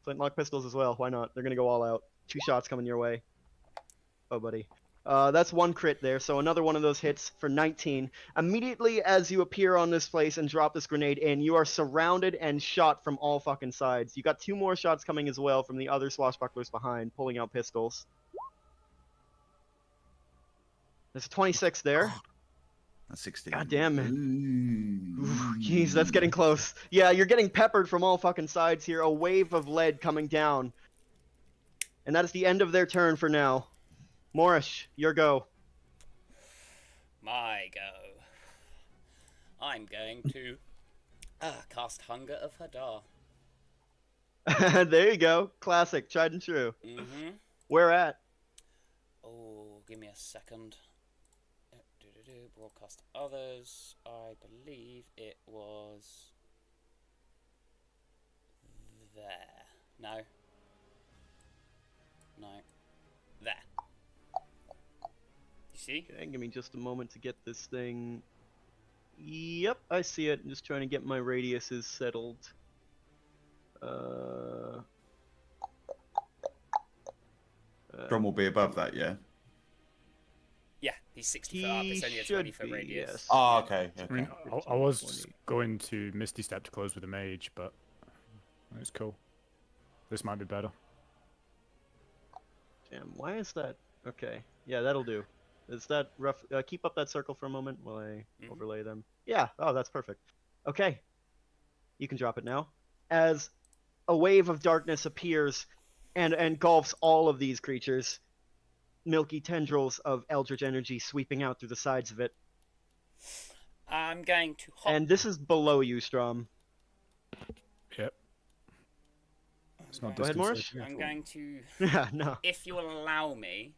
A: flintlock pistols as well. Why not? They're going to go all out. 2 shots coming your way. Oh, buddy. That's 1 crit there, so another one of those hits for 19. Immediately as you appear on this place and drop this grenade in, you are surrounded and shot from all fucking sides. You got 2 more shots coming as well from the other swashbucklers behind, pulling out pistols. There's a 26 there.
C: That's 16.
A: God damn it.
C: Ooh.
A: Jeez, that's getting close. Yeah, you're getting peppered from all fucking sides here. A wave of lead coming down. And that is the end of their turn for now. Morish, your go.
B: My go. I'm going to cast Hunger of Hadar.
A: There you go. Classic, tried and true.
B: Mm-hmm.
A: Where at?
B: Oh, give me a second. Broadcast others. I believe it was there. No. There. You see?
A: Okay, give me just a moment to get this thing. Yep, I see it. I'm just trying to get my radiuses settled.
C: Drum will be above that, yeah?
B: Yeah, he's 60 foot up. It's only a 20-foot radius.
A: Yes.
C: Oh, okay.
E: I mean, I was going to Misty Step to close with a mage, but it's cool. This might be better.
A: Damn, why is that? Okay, yeah, that'll do. Is that rough? Keep up that circle for a moment while I overlay them. Yeah, oh, that's perfect. Okay, you can drop it now. As a wave of darkness appears and engulfs all of these creatures, milky tendrils of eldritch energy sweeping out through the sides of it.
B: I'm going to hop.
A: And this is below you, Strom.
E: Yep. It's not
A: Go ahead,
E: distance
A: Morish.
E: saving at
B: I'm
E: all.
B: going to,
A: Yeah, no.
B: if you will allow me,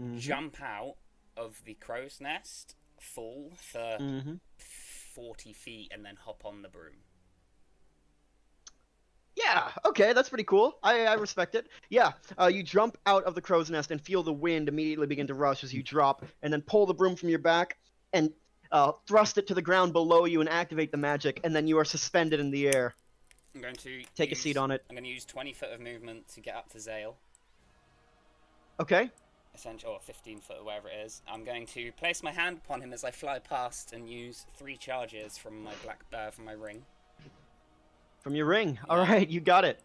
A: Mhm.
B: jump out of the crow's nest, fall for 40 feet, and then hop on the broom.
A: Yeah, okay, that's pretty cool. I respect it. Yeah, you jump out of the crow's nest and feel the wind immediately begin to rush as you drop, and then pull the broom from your back and thrust it to the ground below you and activate the magic, and then you are suspended in the air.
B: I'm going to
A: Take a seat on it.
B: I'm going to use 20 foot of movement to get up to Zale.
A: Okay.
B: Essentially, or 15 foot, or wherever it is. I'm going to place my hand upon him as I fly past and use 3 charges from my from my ring.
A: From your ring. All right, you got it.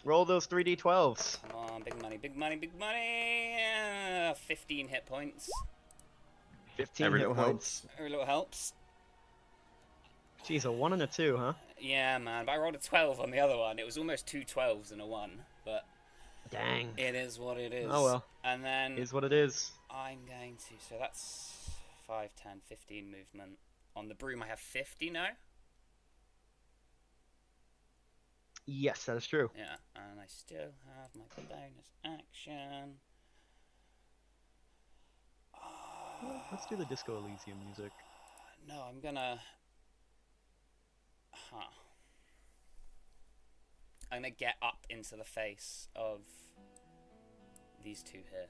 A: Roll those 3d12s.
B: Come on, big money, big money, big money. 15 hit points.
A: 15
C: Every
A: hit
C: little
A: points.
C: helps.
B: Every little helps.
A: Jeez, a 1 and a 2, huh?
B: Yeah, man. But I rolled a 12 on the other one. It was almost 2 12s and a 1. But
A: Dang.
B: it is what it is.
A: Oh well.
B: And then
A: Is what it is.
B: I'm going to. So that's 5, 10, 15 movement. On the broom, I have 50 now.
A: Yes, that is true.
B: Yeah, and I still have my bonus action.
A: Let's do the Disco Elysium music.
B: No, I'm gonna. I'm gonna get up into the face of these two here,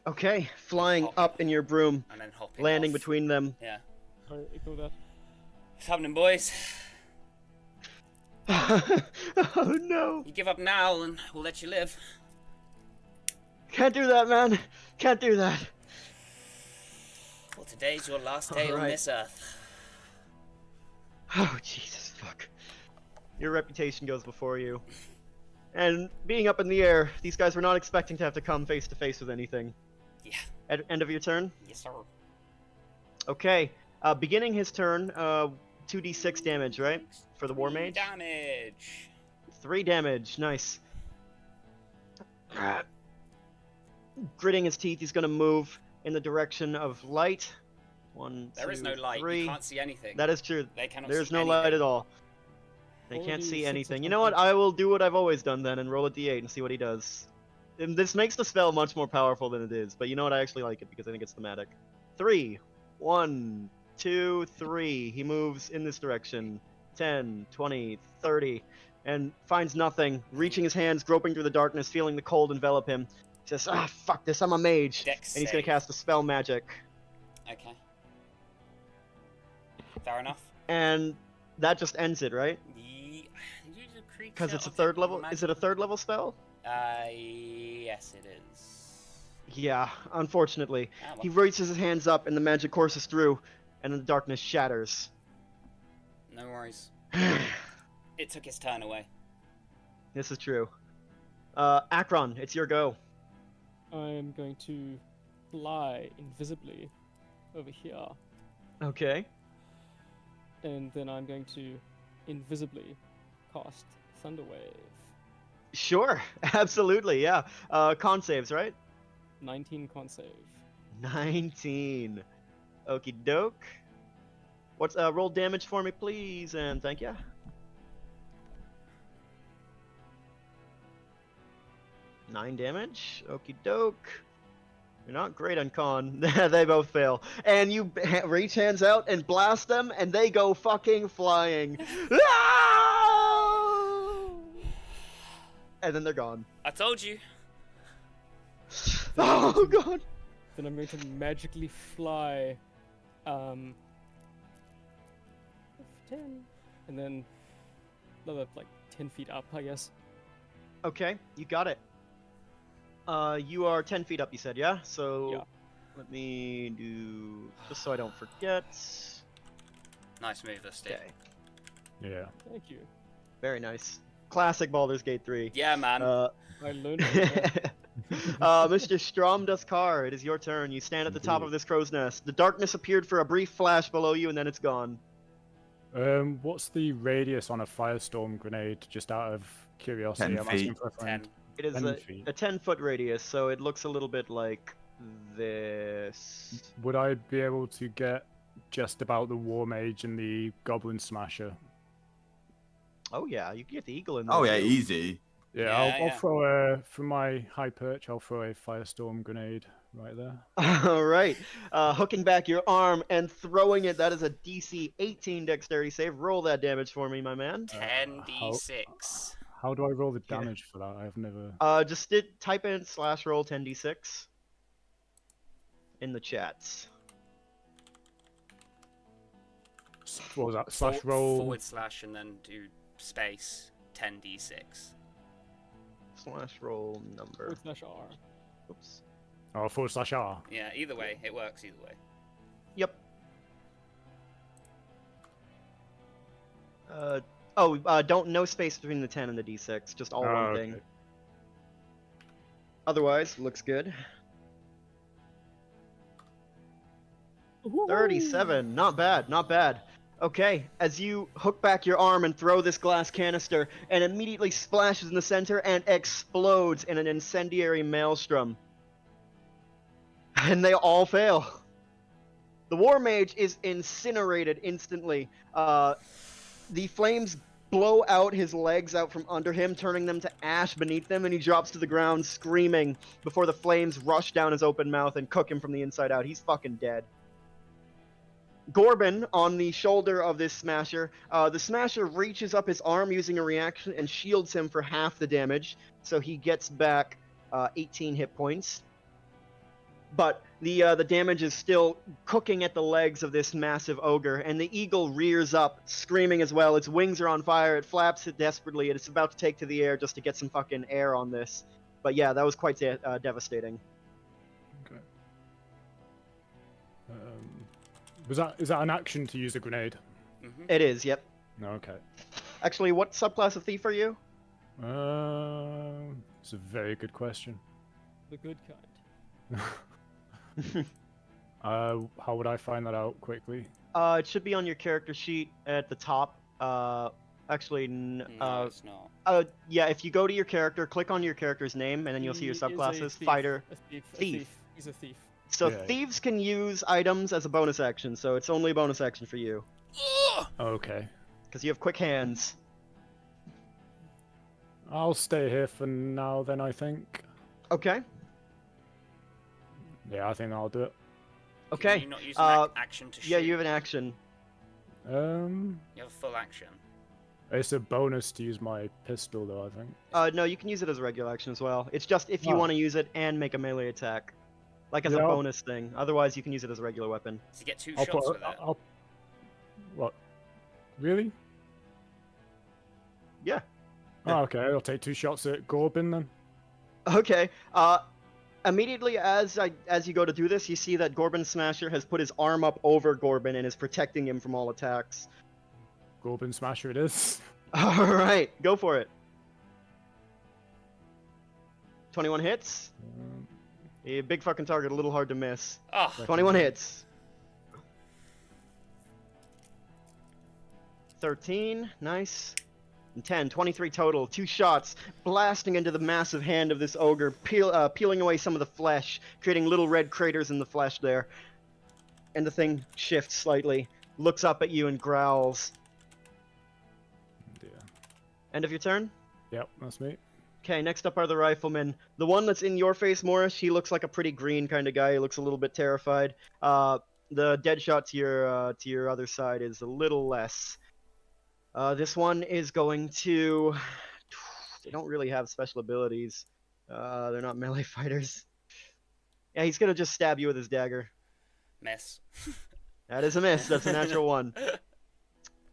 A: Okay, flying
B: Hop.
A: up in your broom,
B: and then hopping
A: landing
B: off.
A: between them.
B: Yeah,
D: Alright, ignore that.
B: what's happening, boys?
A: Oh no!
B: You give up now, and we'll let you live.
A: Can't do that, man! Can't do that!
B: Well, today's your last day on
A: Alright.
B: this earth.
A: Oh, Jesus, fuck. Your reputation goes before you. And being up in the air, these guys were not expecting to have to come face to face with anything.
B: Yeah.
A: End of your turn?
B: Yes, sir.
A: Okay. Beginning his turn, 2d6 damage, right? For the War
B: 3
A: Mage?
B: damage.
A: 3 damage, nice. Gritting his teeth, he's gonna move in the direction of light. 1,
B: There is
A: 2,
B: no light.
A: 3.
B: You can't see anything.
A: That is true.
B: They cannot
A: There's
B: see
A: no
B: anything.
A: light at all. They
D: Roll a
A: can't see
D: D6 or
A: anything. You know what?
D: something.
A: I will do what I've always done then and roll a d8 and see what he does. And this makes the spell much more powerful than it is, but you know what? I actually like it because I think it's thematic. 3. 1, 2, 3. He moves in this direction. 10, 20, 30, and finds nothing. Reaching his hands, groping through the darkness, feeling the cold envelop him. He says, ah, fuck this, I'm a mage.
B: Dex
A: And he's gonna
B: save.
A: cast a spell magic.
B: Okay. Fair enough.
A: And that just ends it, right? Because it's a third level. Is it a third level spell?
B: Yes, it is.
A: Yeah, unfortunately.
B: Ah, well.
A: He reaches his hands up and the magic courses through, and then the darkness shatters.
B: No worries. It took his turn away.
A: This is true. Akron, it's your go.
D: I'm going to fly invisibly over here,
A: Okay.
D: and then I'm going to invisibly cast Thunderwave.
A: Sure, absolutely, yeah. Con saves, right?
D: 19 con save.
A: 19. Okie doke. What's roll damage for me, please, and thank you. Nine damage. Okie doke. You're not great on con. They both fail. And you reach hands out and blast them, and they go fucking flying. Ah! And then they're gone.
B: I told you.
A: Oh god.
D: Then I'm going to magically fly, 10, and then another like 10 feet up, I guess.
A: Okay, you got it. You are 10 feet up, you said, yeah? So,
D: Yeah.
A: let me do, just so I don't forget.
B: Nice move, this dude.
A: Okay,
E: Yeah.
D: Thank you.
A: very nice. Classic Baldur's Gate 3.
B: Yeah, man.
D: I learned it.
A: Mr. Stromduskar, it is your turn. You stand at the top of this crow's nest. The darkness appeared for a brief flash below you, and then it's gone.
E: What's the radius on a firestorm grenade? Just out of curiosity,
C: 10
E: I'm asking
C: feet.
E: for a friend.
B: 10.
A: It is
E: 10
A: a
E: feet.
A: 10-foot radius, so it looks a little bit like this.
E: Would I be able to get just about the War Mage and the Goblin Smasher?
A: Oh yeah, you can get the eagle in there.
C: Oh yeah,
A: too.
C: easy.
E: Yeah,
B: Yeah,
E: I'll
B: yeah.
E: throw a from my high perch. I'll throw a firestorm grenade right there.
A: All right, hooking back your arm and throwing it. That is a DC 18 dexterity save. Roll that damage for me, my man.
B: 10d6.
E: How do I roll the
A: Yeah.
E: damage for that? I've never.
A: Just type in /roll 10d6 in the chats.
E: What was that? Slash roll.
B: / and then do space 10d6.
A: /roll number.
D: /R.
A: Oops.
E: Oh, /R.
B: Yeah, either way, it works either way.
A: Yep. Oh, no space between the 10 and the d6, just all one
E: Oh,
A: thing.
E: okay.
A: Otherwise, looks good.
D: Woohoo!
A: 37, not bad, not bad. Okay, as you hook back your arm and throw this glass canister, and immediately splashes in the center and explodes in an incendiary maelstrom. And they all fail. The War Mage is incinerated instantly. The flames blow out his legs out from under him, turning them to ash beneath him, and he drops to the ground screaming before the flames rush down his open mouth and cook him from the inside out. He's fucking dead. Gorbin on the shoulder of this Smasher. The Smasher reaches up his arm using a reaction and shields him for half the damage, so he gets back 18 hit points. But the damage is still cooking at the legs of this massive ogre, and the eagle rears up, screaming as well. Its wings are on fire. It flaps it desperately, and it's about to take to the air just to get some fucking air on this. But yeah, that was quite devastating.
E: Okay. Is that an action to use a grenade?
B: Mm-hmm.
A: It is, yep.
E: No, okay.
A: Actually, what subclass of thief are you?
E: It's a very good question.
D: The good kind.
E: How would I find that out quickly?
A: It should be on your character sheet at the top. Actually,
B: No, it's not.
A: yeah, if you go to your character, click on your character's name, and then you'll see your
D: He is a
A: subclasses.
D: thief,
A: Fighter.
D: a thief.
A: Thief.
D: He's a thief.
A: So
E: Yeah.
A: thieves can use items as a bonus action, so it's only a bonus action for you.
B: Ugh!
E: Okay.
A: Because you have quick hands.
E: I'll stay here for now then, I think.
A: Okay.
E: Yeah, I think I'll do it.
B: Can
A: Okay.
B: you not use an action to shoot?
A: Yeah, you have an action.
B: You have a full action.
E: It's a bonus to use my pistol though, I think.
A: No, you can use it as a regular action as well. It's just if you
E: Oh.
A: want to use it and make a melee attack. Like as a
E: Yeah, I'll-
A: bonus thing. Otherwise, you can use it as a regular weapon.
B: So you get 2
E: I'll
B: shots
E: put.
B: with it.
E: What? Really?
A: Yeah.
E: Oh, okay, I'll take 2 shots at Gorbin then.
A: Okay. Immediately as you go to do this, you see that Gorbin Smasher has put his arm up over Gorbin and is protecting him from all attacks.
E: Gorbin Smasher it is.
A: All right, go for it. 21 hits. A big fucking target, a little hard to miss.
B: Oh,
A: 21 hits. 13, nice. And 10, 23 total. 2 shots, blasting into the massive hand of this ogre, peeling away some of the flesh, creating little red craters in the flesh there. And the thing shifts slightly, looks up at you and growls.
E: Yeah.
A: End of your turn?
E: Yep, that's me.
A: Okay, next up are the riflemen. The one that's in your face, Morris, he looks like a pretty green kind of guy. He looks a little bit terrified. The dead shot to your other side is a little less. This one is going to... They don't really have special abilities. They're not melee fighters. Yeah, he's going to just stab you with his dagger.
B: miss.
A: That is a miss. That's a natural one.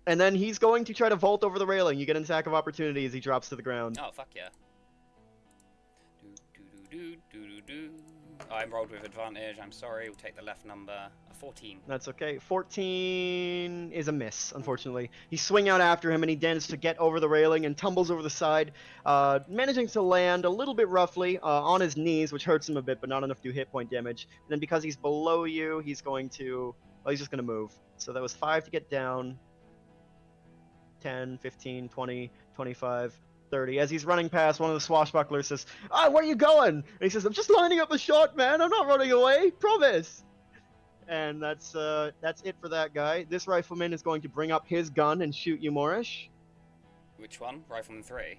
A: And then he's going to try to vault over the railing. You get an attack of opportunity as he drops to the ground.
B: Oh, fuck yeah. Oh, I'm rolled with advantage. I'm sorry. We'll take the left number. A 14.
A: That's okay. 14 is a miss, unfortunately. You swing out after him, and he manages to get over the railing and tumbles over the side, managing to land a little bit roughly on his knees, which hurts him a bit, but not enough to do hit point damage. And then because he's below you, he's going to... Well, he's just going to move. So that was 5 to get down. 10, 15, 20, 25... 30. As he's running past, one of the swashbucklers says, "Ah, where are you going?" And he says, "I'm just lining up a shot, man. I'm not running away. Promise." And that's it for that guy. This rifleman is going to bring up his gun and shoot you, Moorish.
B: Which one? Rifleman 3.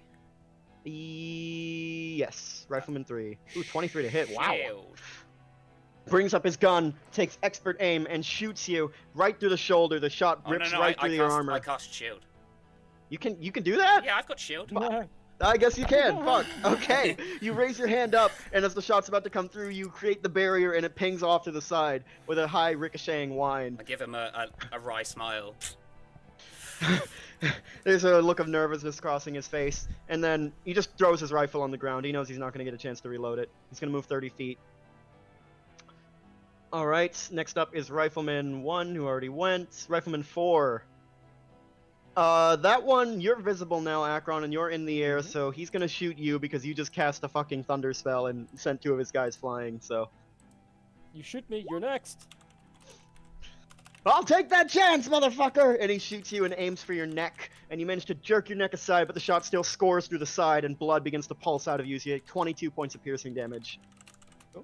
A: Yes, Rifleman 3. Ooh, 23 to hit. Wow.
B: Shield.
A: Brings up his gun, takes expert aim, and shoots you right through the shoulder. The shot
B: Oh,
A: rips
B: no,
A: right through your
B: I
A: armor.
B: cast shield.
A: You can do that?
B: Yeah, I've got shield.
A: I guess you can. Fuck. Okay. You raise your hand up, and as the shot's about to come through, you create the barrier, and it pings off to the side with a high ricocheting whine.
B: I give him a wry smile.
A: There's a look of nervousness crossing his face, and then he just throws his rifle on the ground. He knows he's not going to get a chance to reload it. He's going to move 30 feet. Alright, next up is Rifleman 1, who already went. Rifleman 4. That one, you're visible now, Akron, and you're in the air,
D: Mhm.
A: so he's gonna shoot you because you just cast a fucking thunder spell and sent 2 of his guys flying, so.
D: You shoot me, you're next.
A: I'll take that chance, motherfucker! And he shoots you and aims for your neck, and you manage to jerk your neck aside, but the shot still scores through the side, and blood begins to pulse out of you, so you take 22 points of piercing damage.
D: Oh.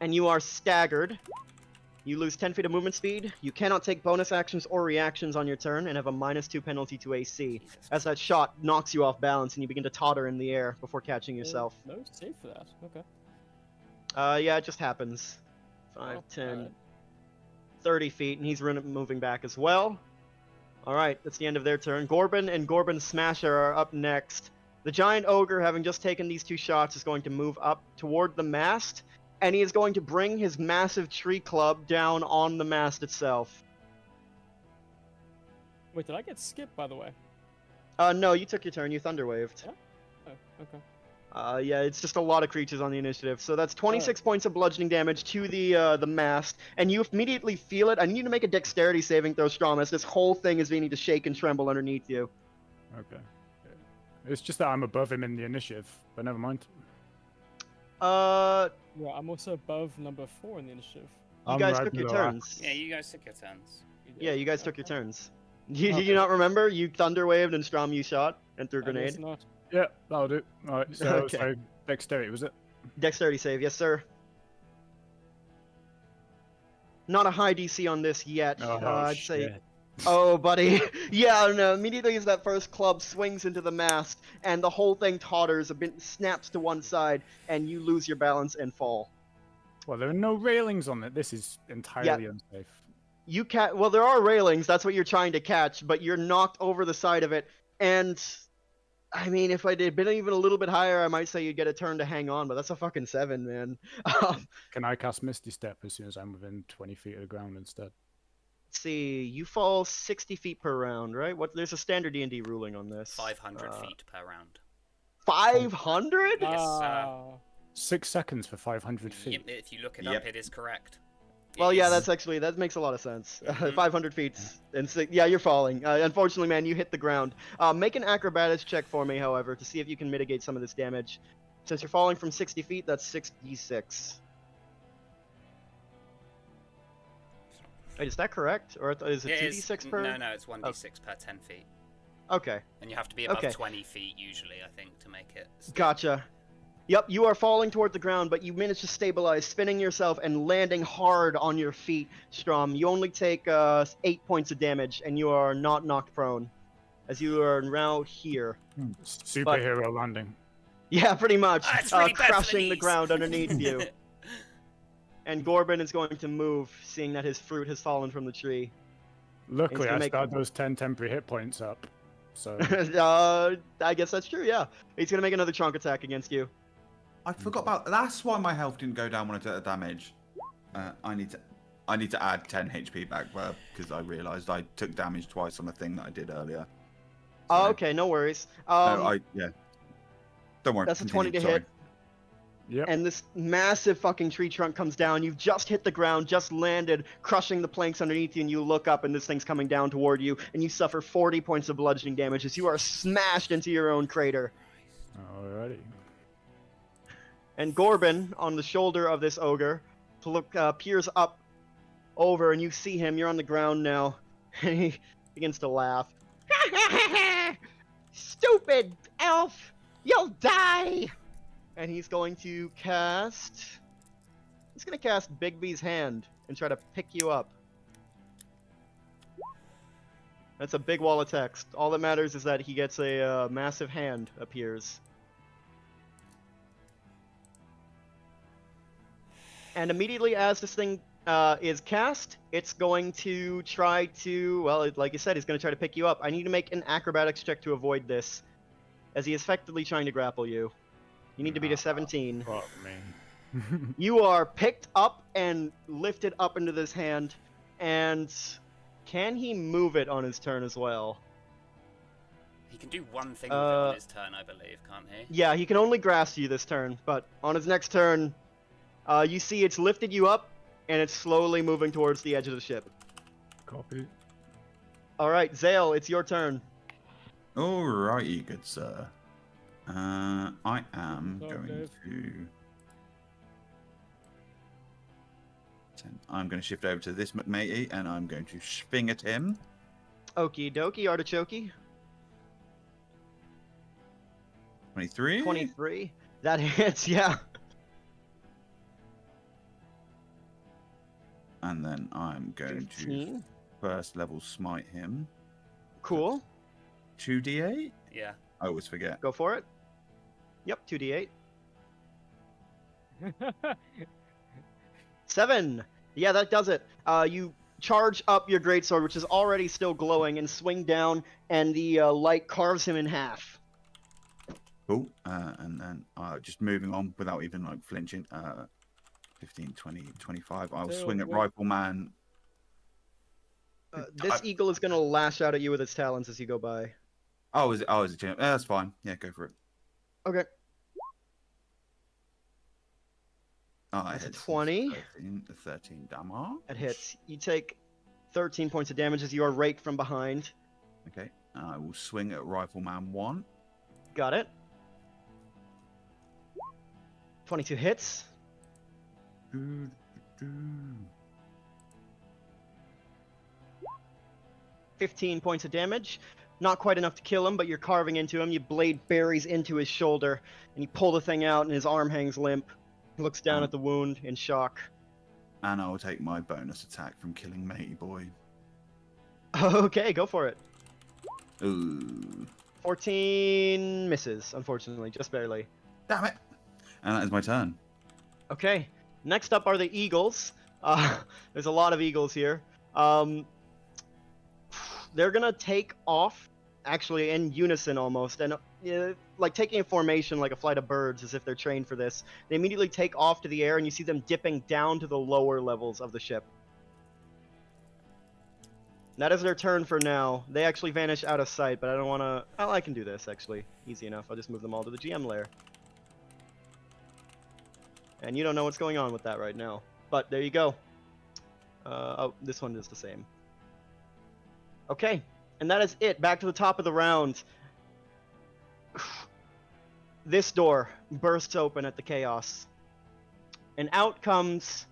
A: And you are staggered. You lose 10 feet of movement speed. You cannot take bonus actions or reactions on your turn, and have a -2 penalty to AC,
B: Jesus
A: as that shot knocks you off balance, and you begin to totter in the air before catching yourself.
D: No save for that. Okay.
A: Yeah, it just happens. 5,
D: Oh,
A: 10,
D: alright.
A: 30 feet, and he's moving back as well. Alright, that's the end of their turn. Gorbin and Gorbin Smasher are up next. The giant ogre, having just taken these 2 shots, is going to move up toward the mast, and he is going to bring his massive tree club down on the mast itself.
D: Wait, did I get skipped, by the way?
A: No, you took your turn. You thunder waved.
D: Oh, okay.
A: Yeah, it's just a lot of creatures on the initiative. So that's 26 points of bludgeoning damage to the mast, and you immediately feel it. I need you to make a dexterity saving throw, Strom, as this whole thing is beginning to shake and tremble underneath you.
E: Okay. It's just that I'm above him in the initiative, but never mind.
D: Yeah, I'm also above number 4 in the initiative.
A: You
E: I'm
A: guys
E: right
A: took your
E: below that.
A: turns.
B: Yeah, you guys took your turns.
A: Yeah, you guys took your
D: Okay.
A: turns. Do
D: Okay.
A: you not remember? You thunder waved and Strom you shot and threw a
D: I guess
A: grenade.
D: not.
E: Yeah, that'll do. Alright, so,
A: Okay.
E: so dexterity, was it?
A: Dexterity save, yes sir. Not a high DC on this yet. I'd say.
E: shit.
A: Oh, buddy. Yeah, no. Immediately as that first club swings into the mast, and the whole thing totters, a bit snaps to one side, and you lose your balance and fall.
E: Well, there are no railings on it. This is entirely unsafe.
A: You can't. Well, there are railings. That's what you're trying to catch, but you're knocked over the side of it. And I mean, if I had been even a little bit higher, I might say you'd get a turn to hang on. But that's a fucking 7, man.
E: Can I cast Misty Step as soon as I'm within 20 feet of the ground instead?
A: Let's see. You fall 60 feet per round, right? What? There's a standard D&D ruling on this.
B: 500 feet per round.
A: 500?
B: Yes,
D: Ah,
E: 6 seconds for 500 feet.
B: Yep, if you look it
C: Yep.
B: up, it is correct.
A: Well,
B: It
A: yeah,
B: is-
A: that makes a lot of sense.
B: Mhm.
A: 500 feet, and yeah, you're falling. Unfortunately, man, you hit the ground. Make an acrobatics check for me, however, to see if you can mitigate some of this damage. Since you're falling from 60 feet, that's 6d6. Wait, is that correct? Or is it
B: Yeah,
A: 2d6 per?
B: No, it's 1d6 per 10 feet.
A: Okay,
B: And you have to be above
A: Okay.
B: 20 feet usually, I think, to make it. stick.
A: gotcha. Yep, you are falling toward the ground, but you manage to stabilize, spinning yourself and landing hard on your feet, Strom. You only take 8 points of damage, and you are not knocked prone, as you are now here.
E: Superhero landing.
A: Yeah, pretty much.
B: Ah, it's really bad for the
A: Crushing the
B: knees.
A: ground underneath you. And Gorbin is going to move, seeing that his fruit has fallen from the tree.
E: Luckily,
A: gonna
E: I
A: make-
E: started those 10 temporary hit points up. So,
A: I guess that's true, yeah. He's going to make another chunk attack against you.
C: I forgot about. That's why my health didn't go down when I took the damage. I need to add 10 HP back because I realised I took damage twice on a thing that I did earlier.
A: Oh,
C: So-
A: okay, no worries.
C: Yeah. Don't worry.
A: That's a
C: continue,
A: 20 to
C: sorry.
A: hit.
E: yep.
A: And this massive fucking tree trunk comes down. You've just hit the ground, just landed, crushing the planks underneath you, and you look up, and this thing's coming down toward you, and you suffer 40 points of bludgeoning damage as you are smashed into your own crater.
E: Alrighty.
A: And Gorbin, on the shoulder of this ogre, peers up over, and you see him. You're on the ground now, and he begins to laugh. Stupid elf! You'll die! And he's going to cast... He's going to cast Bigby's Hand and try to pick you up. That's a big wall of text. All that matters is that he gets a massive hand appears. And immediately as this thing is cast, it's going to try to, well, like you said, he's going to try to pick you up. I need to make an acrobatics check to avoid this, as he is effectively trying to grapple you. You need to beat a 17.
E: Fuck me.
A: You are picked up and lifted up into this hand, and can he move it on his turn as well?
B: He can do one thing with it on his turn, I believe, can't he?
A: Yeah, he can only grasp you this turn, but on his next turn, you see it's lifted you up, and it's slowly moving towards the edge of the ship.
E: Copy.
A: Alright, Zale, it's your turn.
C: Alrighty, good sir. I am
D: What's up,
C: going
D: Dave?
C: to. I'm going to shift over to this McMatey, and I'm going to swing at him.
A: Okie dokie, artichoke.
C: 23.
A: 23. That hits, yeah.
C: And then I'm going
A: 15.
C: to first level smite him.
A: Cool.
C: 2d8?
B: Yeah.
C: I always forget.
A: Go for it. Yep, 2d8. 7. Yeah, that does it. You charge up your greatsword, which is already still glowing, and swing down, and the light carves him in half.
C: Cool. And then just moving on without even like flinching. 15, 20, 25. I'll
D: So,
C: swing at
D: wait.
C: Rifleman.
A: This eagle is going to lash out at you with its talons as you go by.
C: Oh, is it? Oh, is it? That's fine. Yeah, go for it.
A: Okay.
C: Oh,
A: That's a
C: hits.
A: 20.
C: 13 damage.
A: That hits. You take 13 points of damage as you are raked from behind.
C: Okay. I will swing at Rifleman 1.
A: Got it. 22 hits. 15 points of damage. Not quite enough to kill him, but you're carving into him. Your blade buries into his shoulder, and you pull the thing out, and his arm hangs limp. He looks down at the wound in shock.
C: And I will take my bonus attack from killing Matey Boy.
A: Okay, go for it.
C: Ooh.
A: 14 misses, unfortunately, just barely.
C: Damn it. And that is my turn.
A: Okay, next up are the eagles. There's a lot of eagles here. They're gonna take off, actually in unison almost, and like taking a formation like a flight of birds, as if they're trained for this. They immediately take off to the air, and you see them dipping down to the lower levels of the ship. That is their turn for now. They actually vanish out of sight, but I don't want to... Oh, I can do this, actually. Easy enough. I'll just move them all to the GM lair. And you don't know what's going on with that right now. But there you go. Oh, this one is the same. Okay, and that is it. Back to the top of the round. This door bursts open at the chaos. And out comes...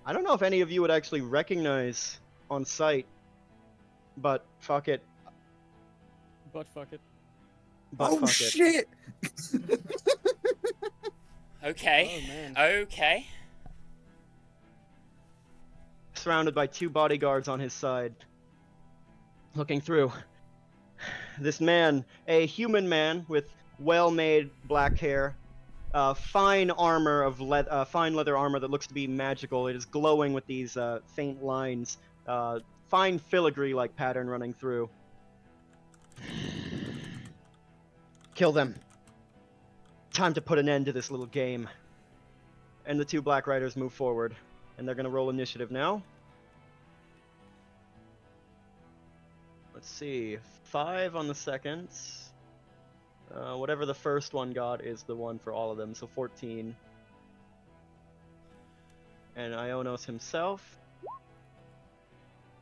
A: I don't know if any of you would actually recognize on sight, but fuck it.
D: But fuck it.
A: But
C: Oh,
A: fuck
C: shit!
B: Okay.
D: Oh man.
B: Okay.
A: Surrounded by 2 bodyguards on his side. Looking through. This man, a human man with well-made black hair, fine armor of fine leather armor that looks to be magical. It is glowing with these faint lines, fine filigree-like pattern running through. Kill them. Time to put an end to this little game. And the 2 Black Riders move forward, and they're gonna roll initiative now. Let's see, 5 on the second. Whatever the first one got is the one for all of them, so 14. And Ionos himself,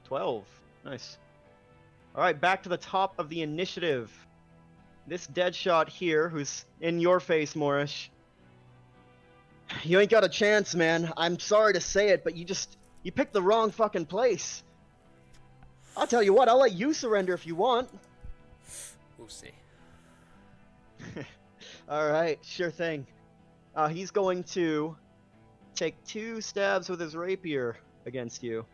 A: 12. Nice. Alright, back to the top of the initiative. This Deadshot here, who's in your face, Morish. You ain't got a chance, man. I'm sorry to say it, but you picked the wrong fucking place. I'll tell you what, I'll let you surrender if you want.
B: We'll see.
A: Alright, sure thing. He's going to take 2 stabs with his rapier against you.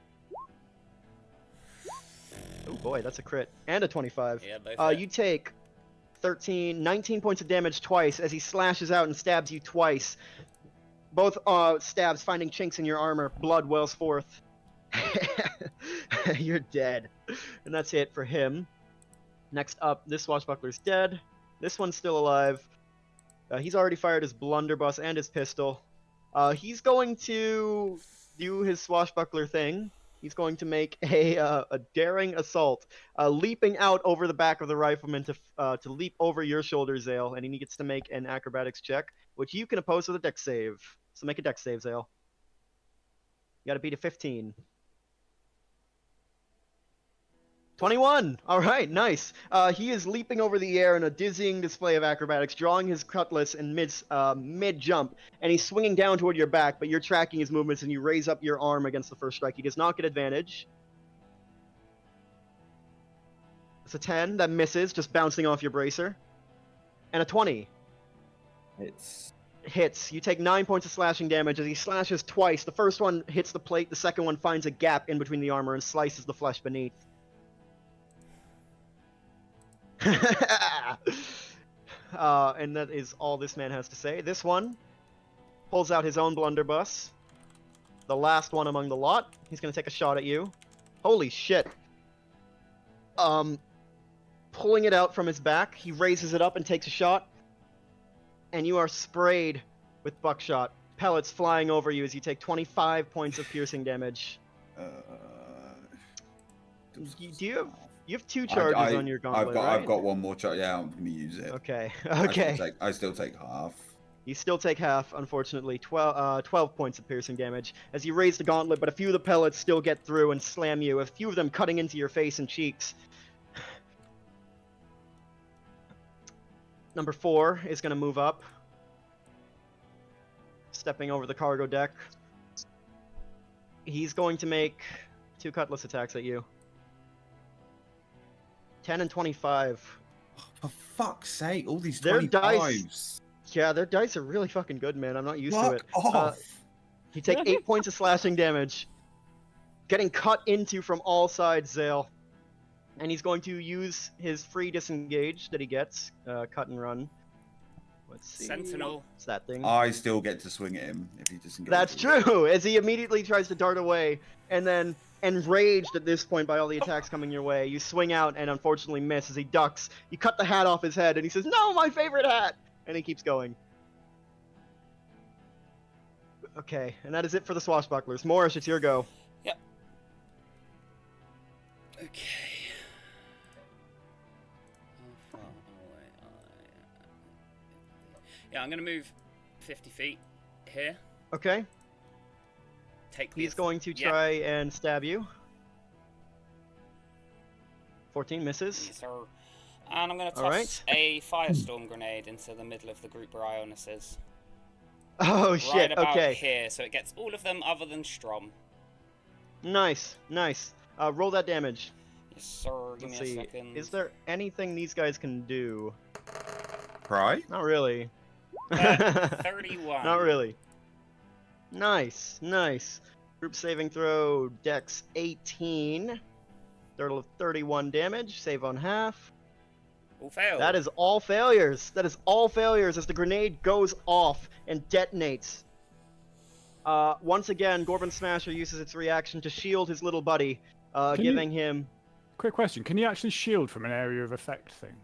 A: Oh boy, that's a crit. And a 25.
B: Yeah, both hit.
A: You take 19 points of damage twice as he slashes out and stabs you twice. Both stabs finding chinks in your armor. Blood wells forth. You're dead. And that's it for him. Next up, this swashbuckler's dead. This one's still alive. He's already fired his blunderbuss and his pistol. He's going to do his swashbuckler thing. He's going to make a daring assault, leaping out over the back of the rifleman to leap over your shoulder, Zale, and he gets to make an acrobatics check, which you can oppose with a dex save. So make a dex save, Zale. You gotta beat a 15. 21! Alright, nice. He is leaping over the air in a dizzying display of acrobatics, drawing his cutlass in mid-jump, and he's swinging down toward your back, but you're tracking his movements and you raise up your arm against the first strike. He does not get advantage. It's a 10, that misses, just bouncing off your bracer. And a 20. Hits. You take 9 points of slashing damage as he slashes twice. The first one hits the plate, the second one finds a gap in between the armor and slices the flesh beneath. And that is all this man has to say. This one pulls out his own blunderbuss. The last one among the lot. He's going to take a shot at you. Holy shit. Pulling it out from his back, he raises it up and takes a shot. And you are sprayed with buckshot. Pellets flying over you as you take 25 points of piercing damage. You have 2 charges on your gauntlet, right?
C: I've got 1 more charge. Yeah, I'm gonna use it.
A: Okay.
C: I still take half.
A: You still take half, unfortunately. 12 points of piercing damage as you raise the gauntlet, but a few of the pellets still get through and slam you. A few of them cutting into your face and cheeks. Number 4 is going to move up, stepping over the cargo deck. He's going to make 2 cutlass attacks at you. 10 and 25.
C: For fuck's sake, all these
A: Their
C: 25s.
A: dice. Yeah, their dice are really fucking good, man. I'm not used to it.
C: Off.
A: You take 8 points of slashing damage. Getting cut into from all sides, Zale. And he's going to use his free disengage that he gets. Cut and run. Let's see.
B: Sentinel.
A: What's that thing?
C: I still get to swing at him if he disengages.
A: That's true, as he immediately tries to dart away, and then, enraged at this point by all the attacks coming your way, you swing out and unfortunately miss as he ducks. You cut the hat off his head, and he says, "No, my favorite hat!" And he keeps going. Okay, and that is it for the swashbucklers. Morris, it's your go.
B: Yep. Okay. Yeah, I'm gonna move 50 feet here.
A: Okay.
B: Take
A: He's going to try and stab you. 14 misses.
B: Yes, sir. And I'm gonna toss a firestorm grenade into the middle of the group where Ionis is.
A: Oh
B: Right
A: shit,
B: about
A: okay.
B: here, so it gets all of them other than Strom.
A: Nice, nice. Roll that damage.
B: Yes, sir. Give
A: Let's
B: me
A: see.
B: a second.
A: Is there anything these guys can do?
C: Cry?
A: Not really.
B: 31.
A: Not really. Nice, nice. Group saving throw, Dex 18. Total of 31 damage, save on half.
B: All failed.
A: That is all failures. That is all failures as the grenade goes off and detonates. Once again, Gorban Smasher uses its reaction to shield his little buddy, giving him...
E: Quick question, can you actually shield from an area of effect thing?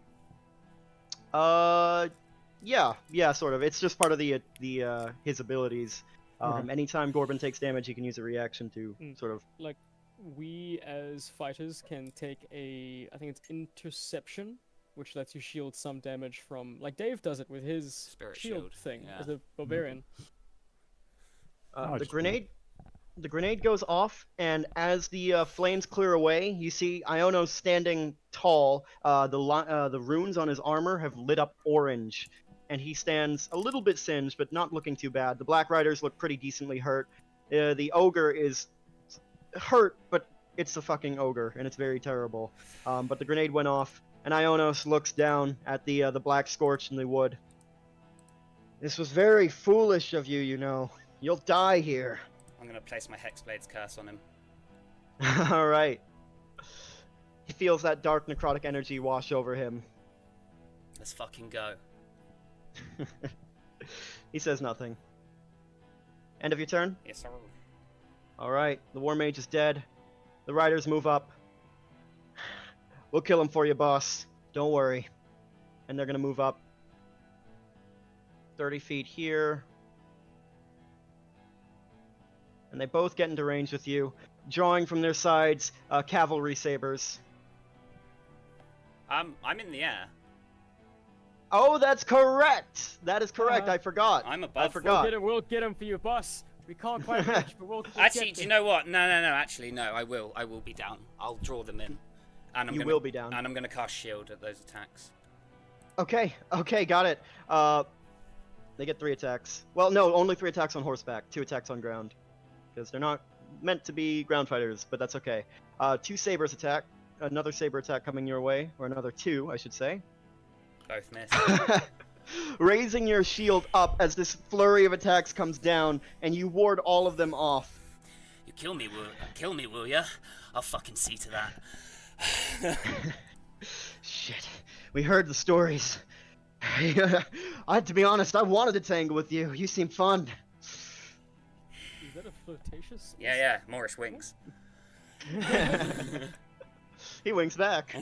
A: Yeah, sort of. It's just part of his abilities.
E: Okay.
A: Anytime Gorban takes damage, he can use a reaction to sort of...
D: Like, we as fighters can take I think it's interception, which lets you shield some damage from... Like, Dave does it with his
B: Spirit
D: shield
B: shield,
D: thing
B: yeah.
D: as a barbarian.
A: The grenade goes off, and as the flames clear away, you see Ionos standing tall. The runes on his armor have lit up orange, and he stands a little bit singed, but not looking too bad. The Black Riders look pretty decently hurt. The ogre is hurt, but it's a fucking ogre, and it's very terrible. But the grenade went off, and Ionos looks down at the Black Scorch in the wood. This was very foolish of you, you know. You'll die here.
B: I'm gonna place my Hexblade's curse on him.
A: Alright. He feels that dark necrotic energy wash over him.
B: Let's fucking go.
A: He says nothing. End of your turn?
B: Yes, sir.
A: Alright, the War Mage is dead. The riders move up. We'll kill him for you, boss. Don't worry. And they're gonna move up 30 feet here. And they both get into range with you, drawing from their sides cavalry sabers.
B: I'm in the air.
A: Oh, that's correct! That is correct, I forgot.
B: I'm above.
A: I forgot.
D: We'll get him for you, boss. We can't quite reach, but we'll
B: Actually,
D: get
B: do you
D: them.
B: know what? No. Actually, no. I will be down. I'll draw them in. And
A: you will be down.
B: And I'm going to cast shield at those attacks.
A: Okay, got it. They get 3 attacks. Well, no, only 3 attacks on horseback, 2 attacks on ground. Because they're not meant to be ground fighters, but that's okay. 2 sabers attack, another saber attack coming your way, or another 2, I should say.
B: Both miss.
A: Raising your shield up as this flurry of attacks comes down, and you ward all of them off.
B: You kill me, will ya? I'll fucking see to that.
A: Shit, we heard the stories. To be honest, I wanted to tangle with you. You seem fun.
D: Is that a flirtatious?
B: Yeah, Morris winks.
A: He winks back.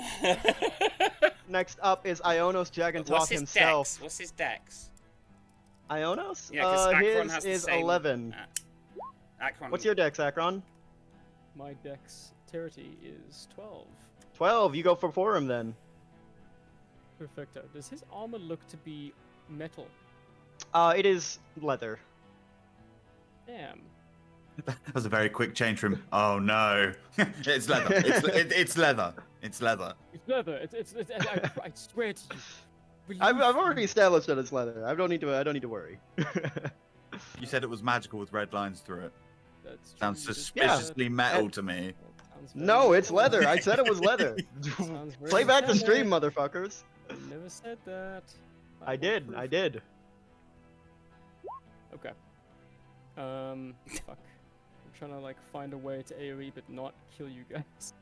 A: Next up is Ionos Jagantoth himself.
B: Dex? What's his dex?
A: Ionos?
B: Yeah, because Akron
A: his
B: has the
A: is
B: same...
A: 11.
B: Akron...
A: What's your dex, Akron?
D: My dexterity is 12.
A: 12. You go for him then.
D: Perfecto. Does his armor look to be metal?
A: It is leather.
D: Damn.
C: That was a very quick change from, oh no. It's leather. It's leather. It's leather.
D: It's leather. I swear to you.
A: I've already established that it's leather. I don't need to worry.
C: You said it was magical with red lines through it.
D: That's
C: Sounds
D: true.
C: suspiciously metal to me.
A: No, it's leather. I said it was leather. Play back the stream, motherfuckers.
D: I never said that.
A: I did.
D: Okay. Fuck. I'm trying to like find a way to AoE but not kill you guys.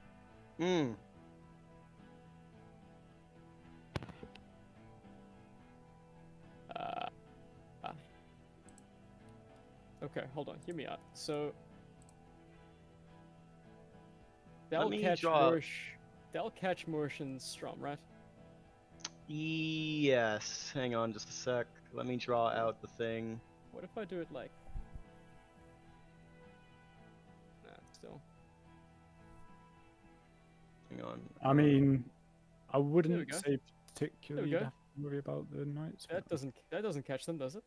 D: Okay, hold on. Hear me out. So they'll catch Morish and Strom, right?
A: Yes. Hang on just a sec. Let me draw out the thing.
D: What if I do it like... Nah, still.
A: Hang on.
E: I mean, I
D: There we
E: wouldn't
D: go.
E: say particularly
D: go.
E: have to worry about the knights.
D: That doesn't catch them, does it?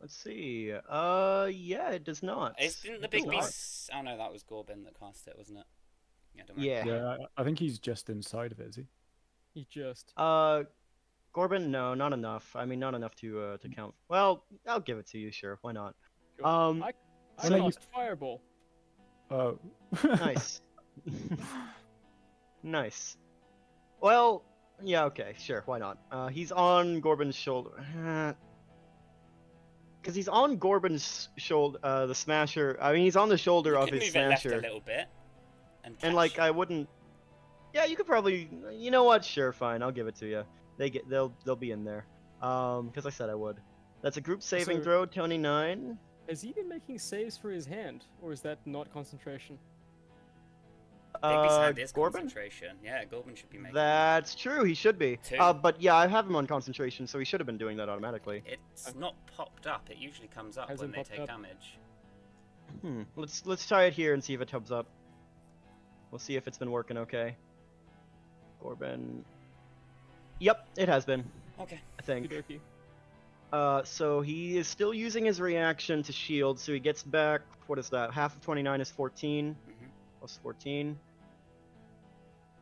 A: Let's see. Yeah, it does not.
B: Didn't the
A: It
B: big
A: does not.
B: beast... Oh no, that was Gorbin that cast it, wasn't it? Yeah, don't
A: Yeah.
E: Yeah, I think he's just inside of it, is he?
D: He just...
A: Gorbin, no, not enough. I mean, not enough to count. Well, I'll give it to you, sure. Why not?
D: Sure. I
A: so you-
D: cast Fireball.
E: Oh.
A: Nice. Nice. Well, yeah, okay, sure. Why not? He's on Gorbin's shoulder. Because he's on Gorbin's shoulder, the Smasher. I mean, he's on the shoulder
B: You
A: of
B: could
A: his
B: move it left
A: Smasher.
B: a little bit.
A: And like, I wouldn't. Yeah, you could probably. You know what? Sure, fine. I'll give it to you. They'll be in there. Because I said I would. That's a group saving
D: So-
A: throw, 29.
D: Has he been making saves for his hand? Or is that not concentration?
B: Bigby's hand is
A: Gorbin?
B: concentration. Yeah, Gorbin should be making.
A: That's true. He should be.
B: 2.
A: But yeah, I have him on concentration, so he should have been doing that automatically.
B: It's not popped up. It usually comes up
D: Hasn't
B: when they
D: popped
B: take
D: up.
B: damage.
A: Let's try it here and see if it tubs up. We'll see if it's been working okay. Gorbin. Yep, it has been.
B: Okay.
A: I think.
D: Okey-dokey.
A: So he is still using his reaction to shield, so he gets back. What is that? Half of 29 is 14. Plus 14.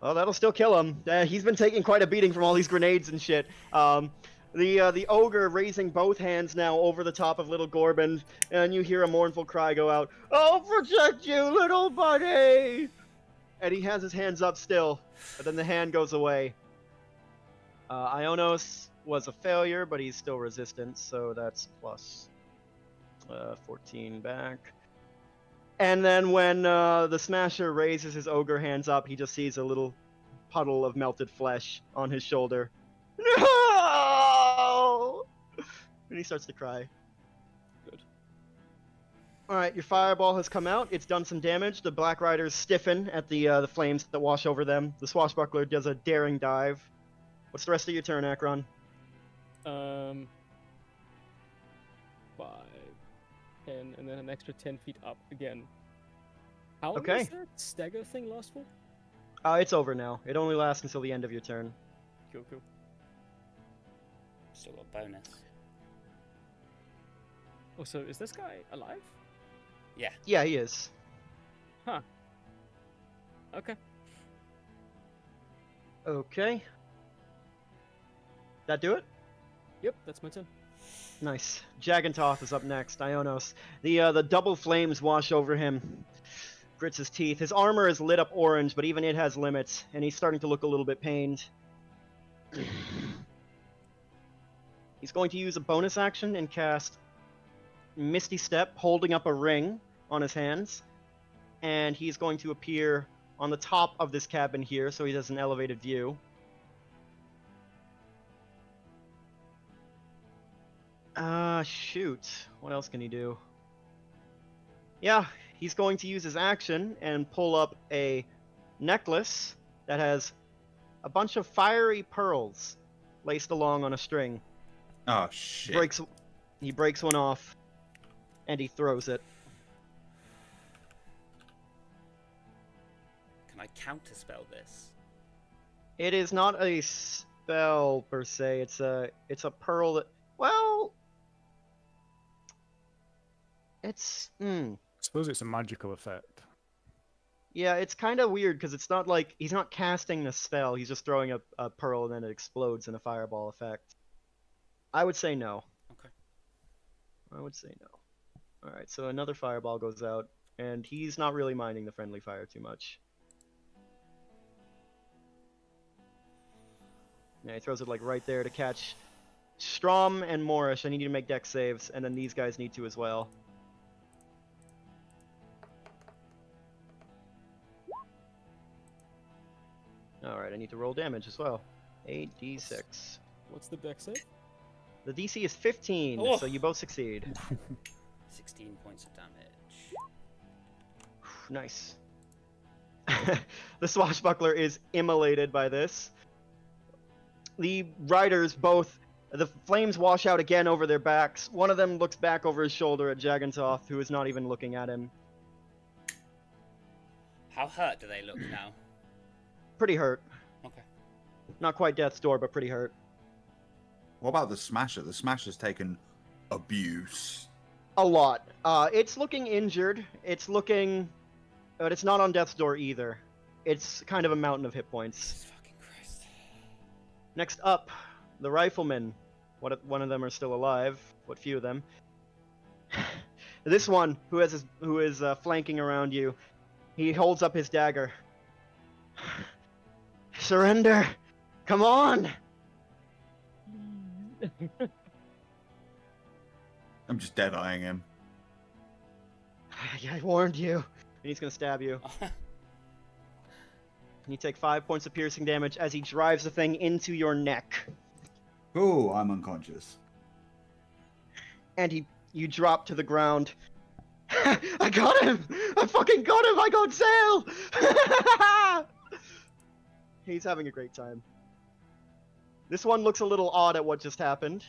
A: Well, that'll still kill him. He's been taking quite a beating from all these grenades and shit. The ogre raising both hands now over the top of little Gorbin, and you hear a mournful cry go out. I'll protect you, little buddy! And he has his hands up still, but then the hand goes away. Ionos was a failure, but he's still resistant, so that's plus 14 back. And then when the Smasher raises his ogre hands up, he just sees a little puddle of melted flesh on his shoulder. No! And he starts to cry.
D: Good.
A: Alright, your fireball has come out. It's done some damage. The Black Riders stiffen at the flames that wash over them. The Swashbuckler does a daring dive. What's the rest of your turn, Akron?
D: 5, 10, and then an extra 10 feet up again. How long
A: Okay.
D: does that stagger thing last for?
A: It's over now. It only lasts until the end of your turn.
D: Cool.
B: Still got bonus.
D: Oh, so is this guy alive?
B: Yeah.
A: Yeah, he is.
D: Huh. Okay.
A: Okay. That do it?
D: Yep, that's my turn.
A: Nice. Jagantoth is up next. Ionos. The double flames wash over him. Grits his teeth. His armor is lit up orange, but even it has limits, and he's starting to look a little bit pained. He's going to use a bonus action and cast Misty Step, holding up a ring on his hands, and he's going to appear on the top of this cabin here, so he has an elevated view. Shoot. What else can he do? Yeah, he's going to use his action and pull up a necklace that has a bunch of fiery pearls laced along on a string.
C: Oh shit.
A: He breaks one off, and he throws it.
B: Can I counterspell this?
A: It is not a spell per se. It's a pearl that, well, it's
E: I suppose it's a magical effect.
A: yeah, it's kind of weird because it's not like he's not casting the spell. He's just throwing a pearl and then it explodes in a fireball effect. I would say no.
B: Okay.
A: I would say no. All right, so another fireball goes out, and he's not really minding the friendly fire too much. Yeah, he throws it like right there to catch Strom and Morish. I need you to make dex saves, and then these guys need to as well. Alright, I need to roll damage as well. 8d6.
D: What's the dex save?
A: The DC is 15,
B: Oh.
A: so you both succeed.
B: 16 points of damage.
A: Nice. The swashbuckler is immolated by this. The riders both, the flames wash out again over their backs. One of them looks back over his shoulder at Jagantoth, who is not even looking at him.
B: How hurt do they look now?
A: Pretty hurt.
B: Okay.
A: Not quite death's door, but pretty hurt.
C: What about the Smasher? The Smasher's taken abuse.
A: A lot. It's looking injured. It's looking, but it's not on death's door either. It's kind of a mountain of hit points.
B: Jesus fucking Christ.
A: Next up, the riflemen. One of them are still alive. What few of them? This one, who is flanking around you, he holds up his dagger. Surrender! Come on!
C: I'm just dead-eyeing him.
A: I warned you. And he's gonna stab you. And you take 5 points of piercing damage as he drives the thing into your neck.
C: Oh, I'm unconscious.
A: And you drop to the ground. I got him! I fucking got him! I got Zale! He's having a great time. This one looks a little odd at what just happened.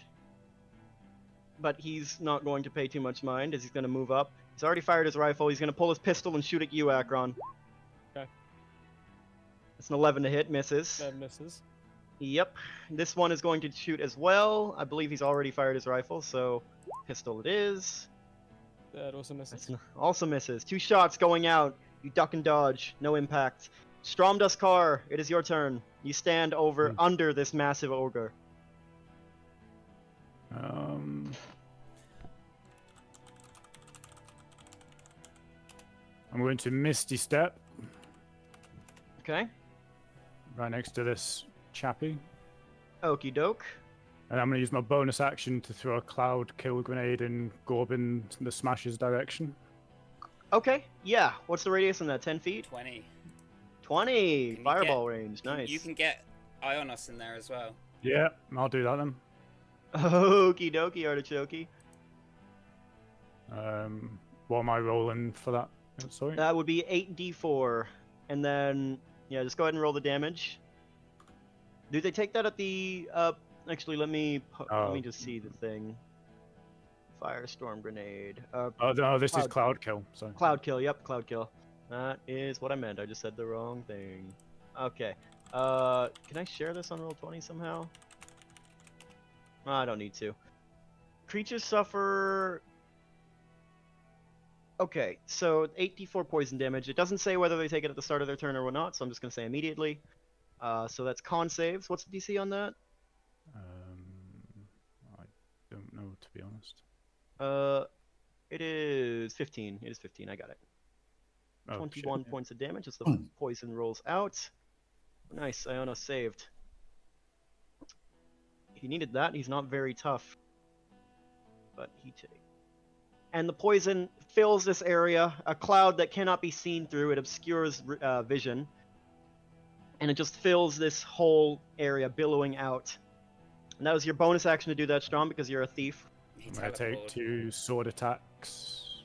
A: But he's not going to pay too much mind as he's going to move up. He's already fired his rifle. He's going to pull his pistol and shoot at you, Akron.
D: Okay.
A: That's an 11 to hit, misses.
D: That misses.
A: Yep. This one is going to shoot as well. I believe he's already fired his rifle, so pistol it is.
D: That also misses.
A: That's also misses. 2 shots going out. You duck and dodge. No impact. Stromduskar, it is your turn. You stand under this massive ogre.
E: I'm going to Misty Step
A: Okay.
E: right next to this chappie.
A: Okie doke.
E: And I'm going to use my bonus action to throw a cloud kill grenade in Gorbin the Smasher's direction.
A: Okay, yeah. What's the radius on that? 10 feet?
B: 20.
A: 20!
B: Can you
A: Fireball range.
B: You-
A: Nice.
B: You can get Ionos in there as well.
E: Yeah, I'll do that then.
A: Okie dokie, artichoke.
E: What am I rolling for that? Sorry.
A: That would be 8d4. And then, yeah, just go ahead and roll the damage. Do they take that at the, actually, let me just see the thing. Firestorm grenade.
E: Oh no, this is
A: Cloud.
E: cloud kill. Sorry.
A: Cloud kill, yep, cloud kill. That is what I meant. I just said the wrong thing. Okay. Can I share this on Roll20 somehow? I don't need to. Creatures suffer... Okay, so 8d4 poison damage. It doesn't say whether they take it at the start of their turn or not, so I'm just going to say immediately. So that's con saves. What's the DC on that?
E: I don't know, to be honest.
A: It is 15. It is 15. I got it.
E: Oh,
A: 21
E: shit, yeah.
A: points of damage as the poison rolls out. Nice, Iona saved. He needed that. He's not very tough. But he takes. And the poison fills this area, a cloud that cannot be seen through. It obscures vision. And it just fills this whole area, billowing out. And that was your bonus action to do that, Strom, because you're a thief.
B: He
E: I'm gonna take
B: teleported.
E: 2 sword attacks.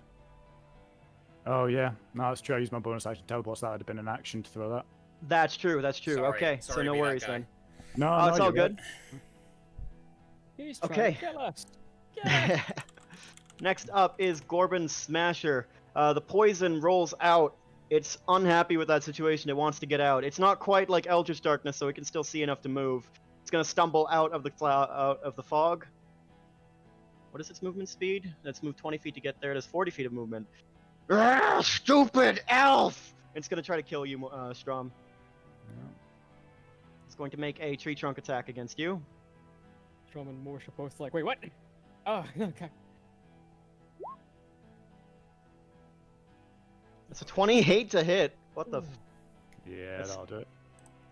E: Oh yeah, no, that's true. I used my bonus action teleports. That would have been an action to throw that.
A: That's true, that's true.
B: Sorry,
A: Okay,
B: sorry
A: so
B: to
A: no
B: be that
A: worries
B: guy.
A: then.
E: No,
A: Oh,
E: no,
A: it's all
E: you're
A: good.
E: right.
D: He's trying
A: Okay.
D: to kill us. Get us.
A: Next up is Gorbin Smasher. The poison rolls out. It's unhappy with that situation. It wants to get out. It's not quite like Eldritch Darkness, so it can still see enough to move. It's gonna stumble out of the out of the fog. What is its movement speed? Let's move 20 feet to get there. It has 40 feet of movement. Ah, stupid elf! It's gonna try to kill you, Strom.
E: Yeah.
A: It's going to make a tree trunk attack against you.
D: Strom and Morsh are both like, wait, what? Oh, okay.
A: It's a 28 to hit. What the?
E: Yeah,
A: That's-
E: that'll do it.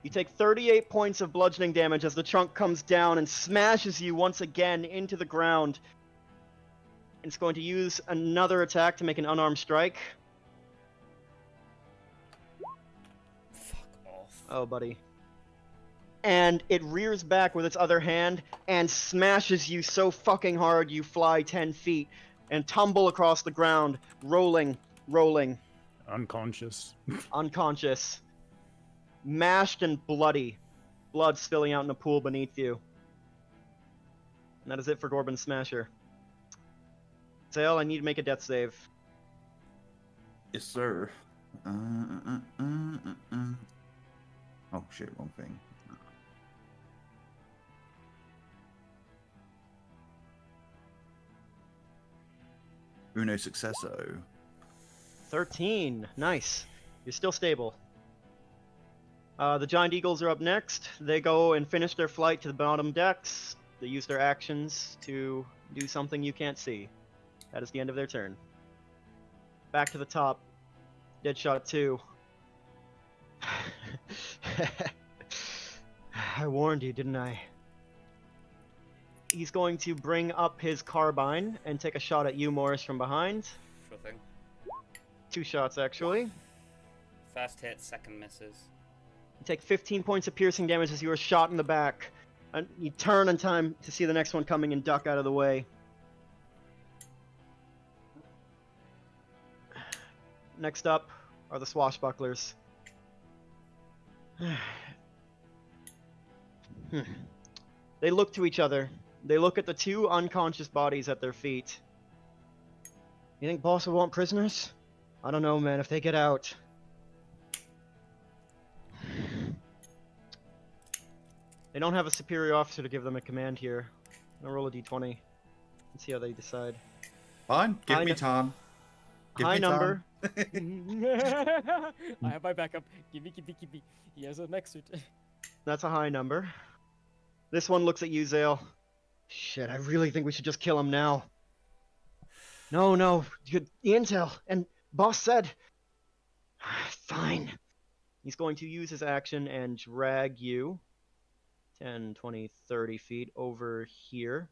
A: You take 38 points of bludgeoning damage as the trunk comes down and smashes you once again into the ground. It's going to use another attack to make an unarmed strike.
B: Fuck off.
A: Oh, buddy. And it rears back with its other hand and smashes you so fucking hard you fly 10 feet and tumble across the ground, rolling,
E: Unconscious.
A: unconscious, mashed and bloody, blood spilling out in a pool beneath you. And that is it for Gorbin Smasher. Zale, I need to make a death save.
C: Yes, sir. Oh shit, wrong thing. Uno successo.
A: 13. Nice. You're still stable. The Giant Eagles are up next. They go and finish their flight to the bottom decks. They use their actions to do something you can't see. That is the end of their turn. Back to the top. Deadshot 2. I warned you, didn't I? He's going to bring up his carbine and take a shot at you, Morris, from behind.
B: Sure thing.
A: 2 shots, actually.
B: First hit, second misses.
A: You take 15 points of piercing damage as you are shot in the back. And you turn in time to see the next one coming and duck out of the way. Next up are the swashbucklers. They look to each other. They look at the 2 unconscious bodies at their feet. You think boss will want prisoners? I don't know, man, if they get out. They don't have a superior officer to give them a command here. I'm gonna roll a d20 and see how they decide.
C: Fine, give
A: High
C: me
A: nu-
C: time. Give
A: High
C: me time.
A: number.
D: I have my backup. Gimme. He has a mech suit.
A: That's a high number. This one looks at you, Zale. Shit, I really think we should just kill him now. No, the intel, and boss said... Fine. He's going to use his action and drag you 10, 20, 30 feet over here.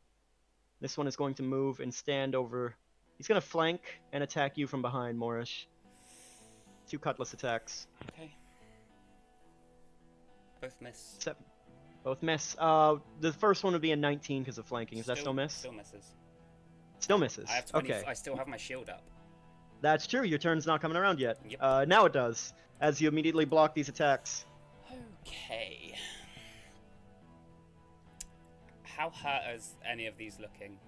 A: This one is going to move and stand over... He's going to flank and attack you from behind, Morish. 2 cutlass attacks.
B: Okay. Both miss.
A: Both miss. The first one would be a 19 because of flanking. Is that still miss?
B: Still misses.
A: Still misses.
B: I have 20.
A: Okay.
B: I still have my shield up.
A: That's true. Your turn's not coming around yet.
B: Yep.
A: Now it does, as you immediately block these attacks.
B: Okay. How hurt is any of these looking?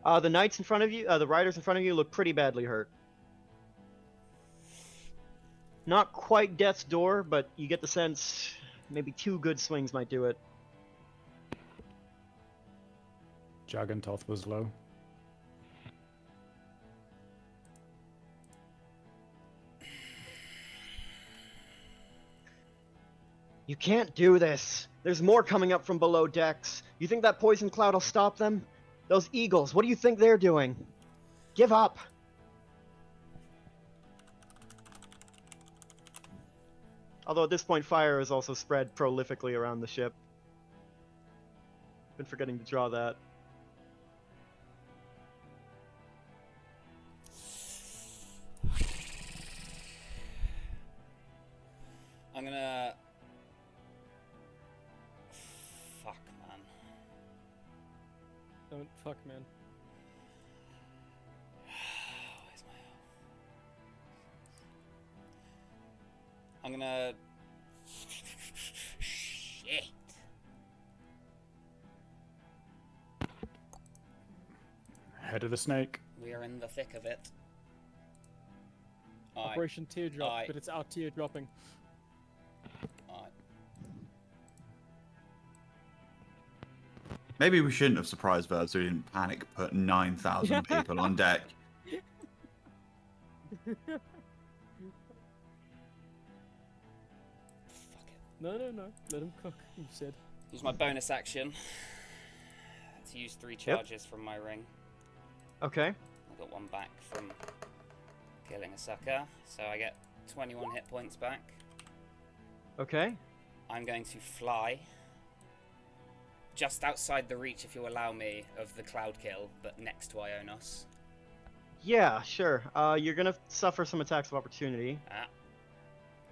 A: The knights in front of you, the riders in front of you look pretty badly hurt. Not quite death's door, but you get the sense maybe 2 good swings might do it.
E: Jagantoth was low.
A: You can't do this. There's more coming up from below decks. You think that poison cloud will stop them? Those eagles, what do you think they're doing? Give up. Although at this point, fire is also spread prolifically around the ship. Been forgetting to draw that.
B: I'm gonna... Fuck, man.
D: Don't fuck, man.
B: Where's my health? I'm gonna... Shit.
E: Head of the snake.
B: We are in the thick of it. Alright.
D: Operation Teardrop,
B: Aye.
D: but it's out teardropping.
B: Alright.
C: Maybe we shouldn't have surprised Verb so we didn't panic put 9,000 people on deck.
B: Fuck it.
D: No, let him cook, you said.
B: Use my bonus action to use 3 charges from my ring.
A: Okay.
B: I got 1 back from killing a sucker, so I get 21 hit points back.
A: Okay.
B: I'm going to fly just outside the reach, if you allow me, of the cloud kill, but next to Ionos.
A: Yeah, sure. You're gonna suffer some attacks of opportunity.
B: Ah,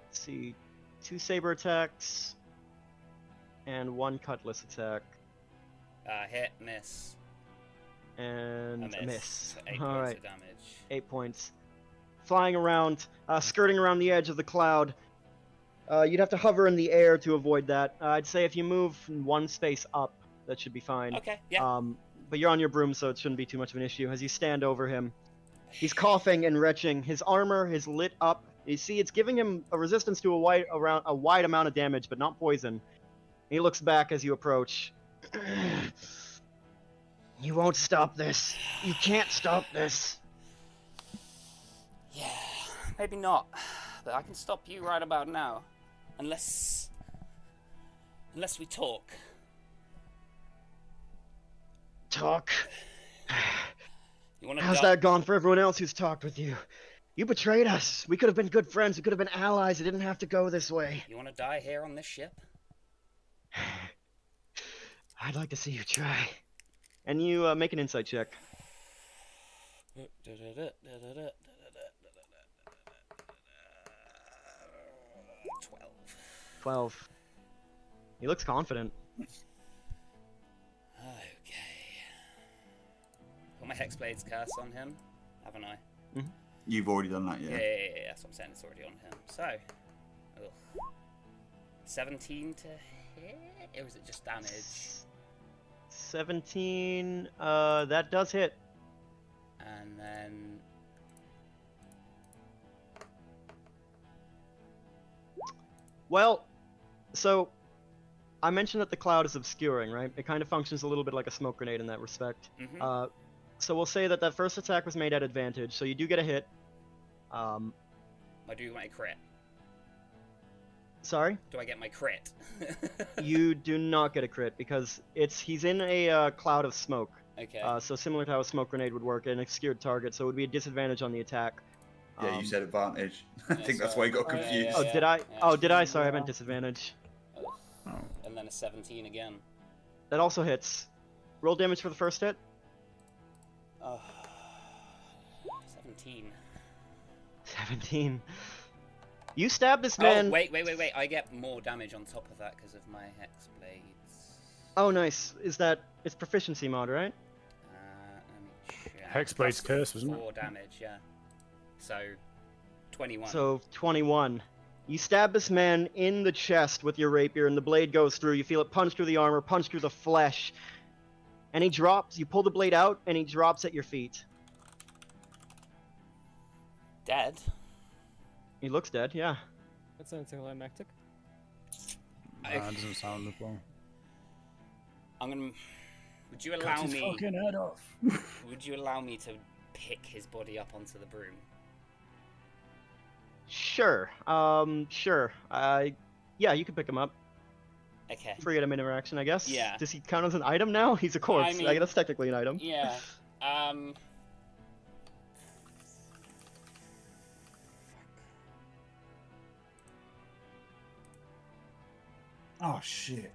A: Let's see. 2 saber attacks. And 1 cutlass attack.
B: hit, miss,
A: And
B: a miss. So 8 points
A: Alright.
B: of damage.
A: 8 points. Flying around, skirting around the edge of the cloud. You'd have to hover in the air to avoid that. I'd say if you move 1 space up, that should be fine.
B: Okay, yeah.
A: But you're on your broom, so it shouldn't be too much of an issue. As you stand over him, he's coughing and retching. His armor is lit up. You see, it's giving him a resistance to a wide amount of damage, but not poison. He looks back as you approach. You won't stop this. You can't stop this.
B: Yeah, maybe not, but I can stop you right about now, unless we talk.
A: Talk.
B: You want to?
A: How's that gone for everyone else who's talked with you? You betrayed us. We could have been good friends. We could have been allies. It didn't have to go this way.
B: You want to die here on this ship?
A: I'd like to see you try. And you make an insight check. 12. He looks confident.
B: Okay. Got my Hexblade's curse on him, haven't I?
C: You've already done that, yeah?
B: Yeah, that's what I'm saying, it's already on him. So, ugh. 17 to hit? Or is it just damage?
A: 17, that does hit.
B: And then...
A: Well, so, I mentioned that the cloud is obscuring, right? It kind of functions a little bit like a smoke grenade in that respect.
B: Mhm.
A: So we'll say that first attack was made at advantage, so you do get a hit.
B: I do get my crit.
A: Sorry?
B: Do I get my crit?
A: You do not get a crit, because he's in a cloud of smoke.
B: Okay.
A: So similar to how a smoke grenade would work, an obscured target, so it would be a disadvantage on the attack.
C: Yeah, you said advantage. I
B: Yeah,
C: think that's
B: so-
C: why you got
B: Oh, yeah,
C: confused.
A: Oh,
B: yeah.
A: did I?
B: Yeah.
A: Oh, did I? Sorry, I meant disadvantage.
B: Ugh.
C: Oh.
B: And then a 17 again.
A: That also hits. Roll damage for the first hit.
B: Oh. 17.
A: 17. You stab this man.
B: Oh, wait. I get more damage on top of that because of my Hex Blades.
A: Oh, nice. It's proficiency mod, right?
B: Let me check.
E: Hexblade's
B: Plus
E: curse, wasn't it?
B: 4 damage, yeah. So, 21.
A: So 21. You stab this man in the chest with your rapier, and the blade goes through. You feel it punch through the armor, punch through the flesh. And he drops. You pull the blade out, and he drops at your feet.
B: Dead?
A: He looks dead, yeah.
D: That sounds anticlimactic.
E: That doesn't sound as well.
B: I'm gonna... Would you allow me...
E: fucking head off.
B: Would you allow me to pick his body up onto the broom?
A: Sure. Sure. Yeah, you can pick him up.
B: Okay.
A: Free item interaction, I guess.
B: Yeah.
A: Does he count as an item now? He's a corpse.
B: I mean-
A: That's technically an item.
B: Yeah.
F: Oh shit.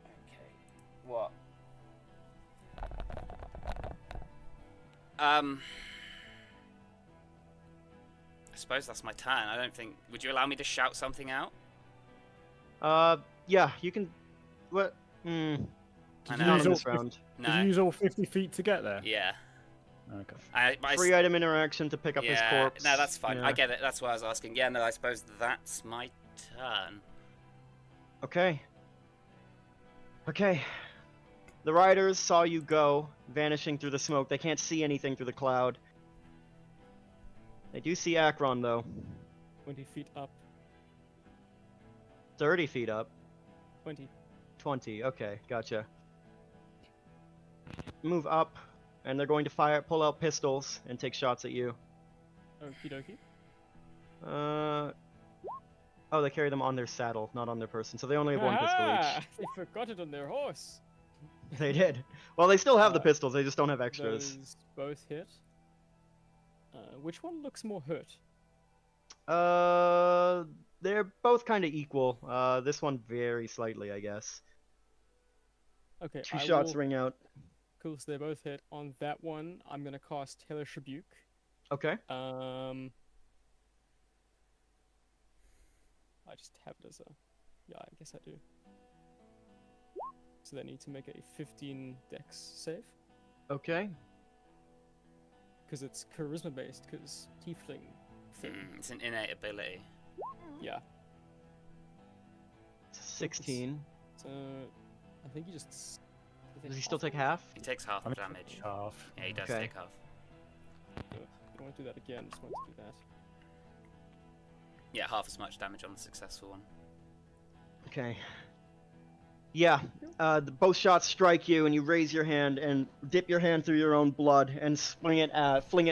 B: Okay. What? I suppose that's my turn. I don't think. Would you allow me to shout something out?
A: Yeah, you can. What?
B: I
E: Did
B: know.
E: you
A: Not
E: use
A: in
E: all
A: this round.
E: Did you
B: No.
E: use all 50 feet to get there?
B: Yeah.
E: Okay.
A: Free item interaction to pick up his
B: yeah.
A: corpse.
B: No, that's fine.
A: Yeah.
B: I get it. That's what I was asking. Yeah. No, I suppose that's my turn.
A: Okay. Okay. The riders saw you go, vanishing through the smoke. They can't see anything through the cloud. They do see Akron, though.
D: 20 feet up.
A: 30 feet up.
D: 20.
A: 20. Okay, gotcha. Move up, and they're going to pull out pistols and take shots at you.
D: Okie dokie.
A: Oh, they carry them on their saddle, not on their person, so they only have one pistol
D: Ah, they forgot it on their horse.
A: each. They did. Well, they still have the
D: Uh,
A: pistols, they just don't have extras.
D: Those both hit. Which one looks more hurt?
A: They're both kind of equal. This one very slightly, I guess.
D: Okay,
A: Two
D: I
A: shots
D: will...
A: ring out.
D: Cool, so they both hit. On that one, I'm gonna cast Hellish Rebuke.
A: Okay.
D: I just have it as a... Yeah, I guess I do. So they need to make a 15 dex save.
A: Okay.
D: Because it's charisma based, because tiefling thing.
B: It's an innate ability.
D: Yeah.
A: 16.
D: So I think he just...
A: Does he still take half?
B: He takes half
E: I
B: the
E: mean,
B: damage.
E: half.
B: Yeah, he does
A: Okay.
B: take half.
D: I don't want to do that again, just want to do that.
B: Yeah, half as much damage on the successful one.
A: Okay. Yeah, both shots strike you, and you raise your hand and dip your hand through your own blood and fling it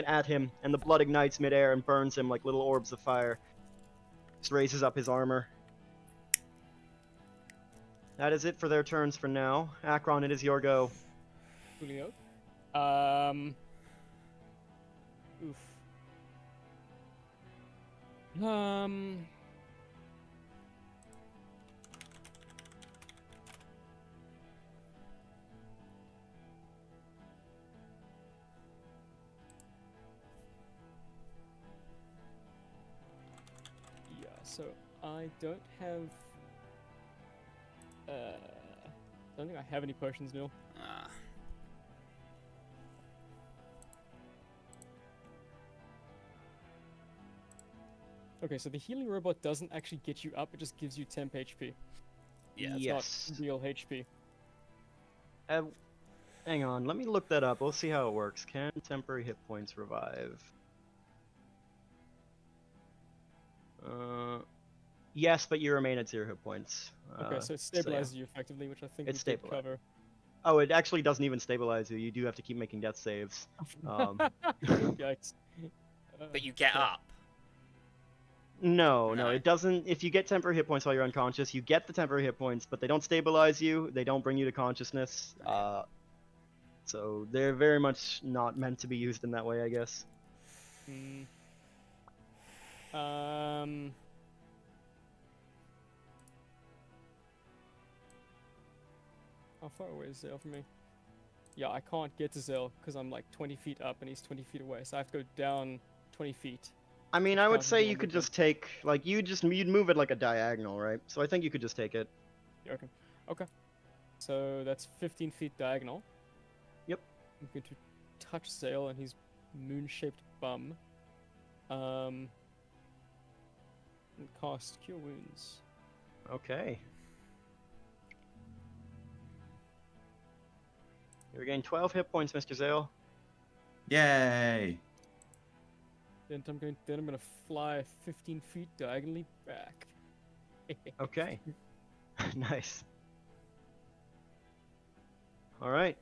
A: at him, and the blood ignites midair and burns him like little orbs of fire. Just raises up his armor. That is it for their turns for now. Akron, it is your go.
D: Julio. Oof. Yeah, so I don't have... I don't think I have any potions, Neil.
B: Ah.
D: Okay, so the healing robot doesn't actually get you up, it just gives you temp HP.
B: Yeah,
D: It's
A: Yes.
D: not real HP.
A: Hang on, let me look that up. We'll see how it works. Can temporary hit points revive? Yes, but you remain at 0 hit points.
D: Okay, so it
A: yeah.
D: stabilizes you effectively, which I think
A: It's
D: we did
A: stabilize-
D: cover.
A: Oh, it actually doesn't even stabilize you. You do have to keep making death saves.
D: Yikes.
B: But you get
D: okay.
B: up.
A: No,
B: No.
A: it doesn't. If you get temporary hit points while you're unconscious, you get the temporary hit points, but they don't stabilize you. They don't bring you to consciousness. So they're very much not meant to be used in that way, I guess.
D: How far away is Zale from me? Yeah, I can't get to Zale because I'm like 20 feet up and he's 20 feet away, so I have to go down 20 feet.
A: I mean, I would
D: Thousand
A: say you
D: kilometers.
A: could just take, like, you'd move it like a diagonal, right? So I think you could just take it.
D: Yeah, okay. Okay. So that's 15 feet diagonal.
A: Yep.
D: I'm going to touch Zale and his moon-shaped bum. And cast Cure Wounds.
A: Okay. You regain 12 hit points, Mr. Zale.
C: Yay!
D: Then I'm gonna fly 15 feet diagonally back.
A: Okay. Nice. All right.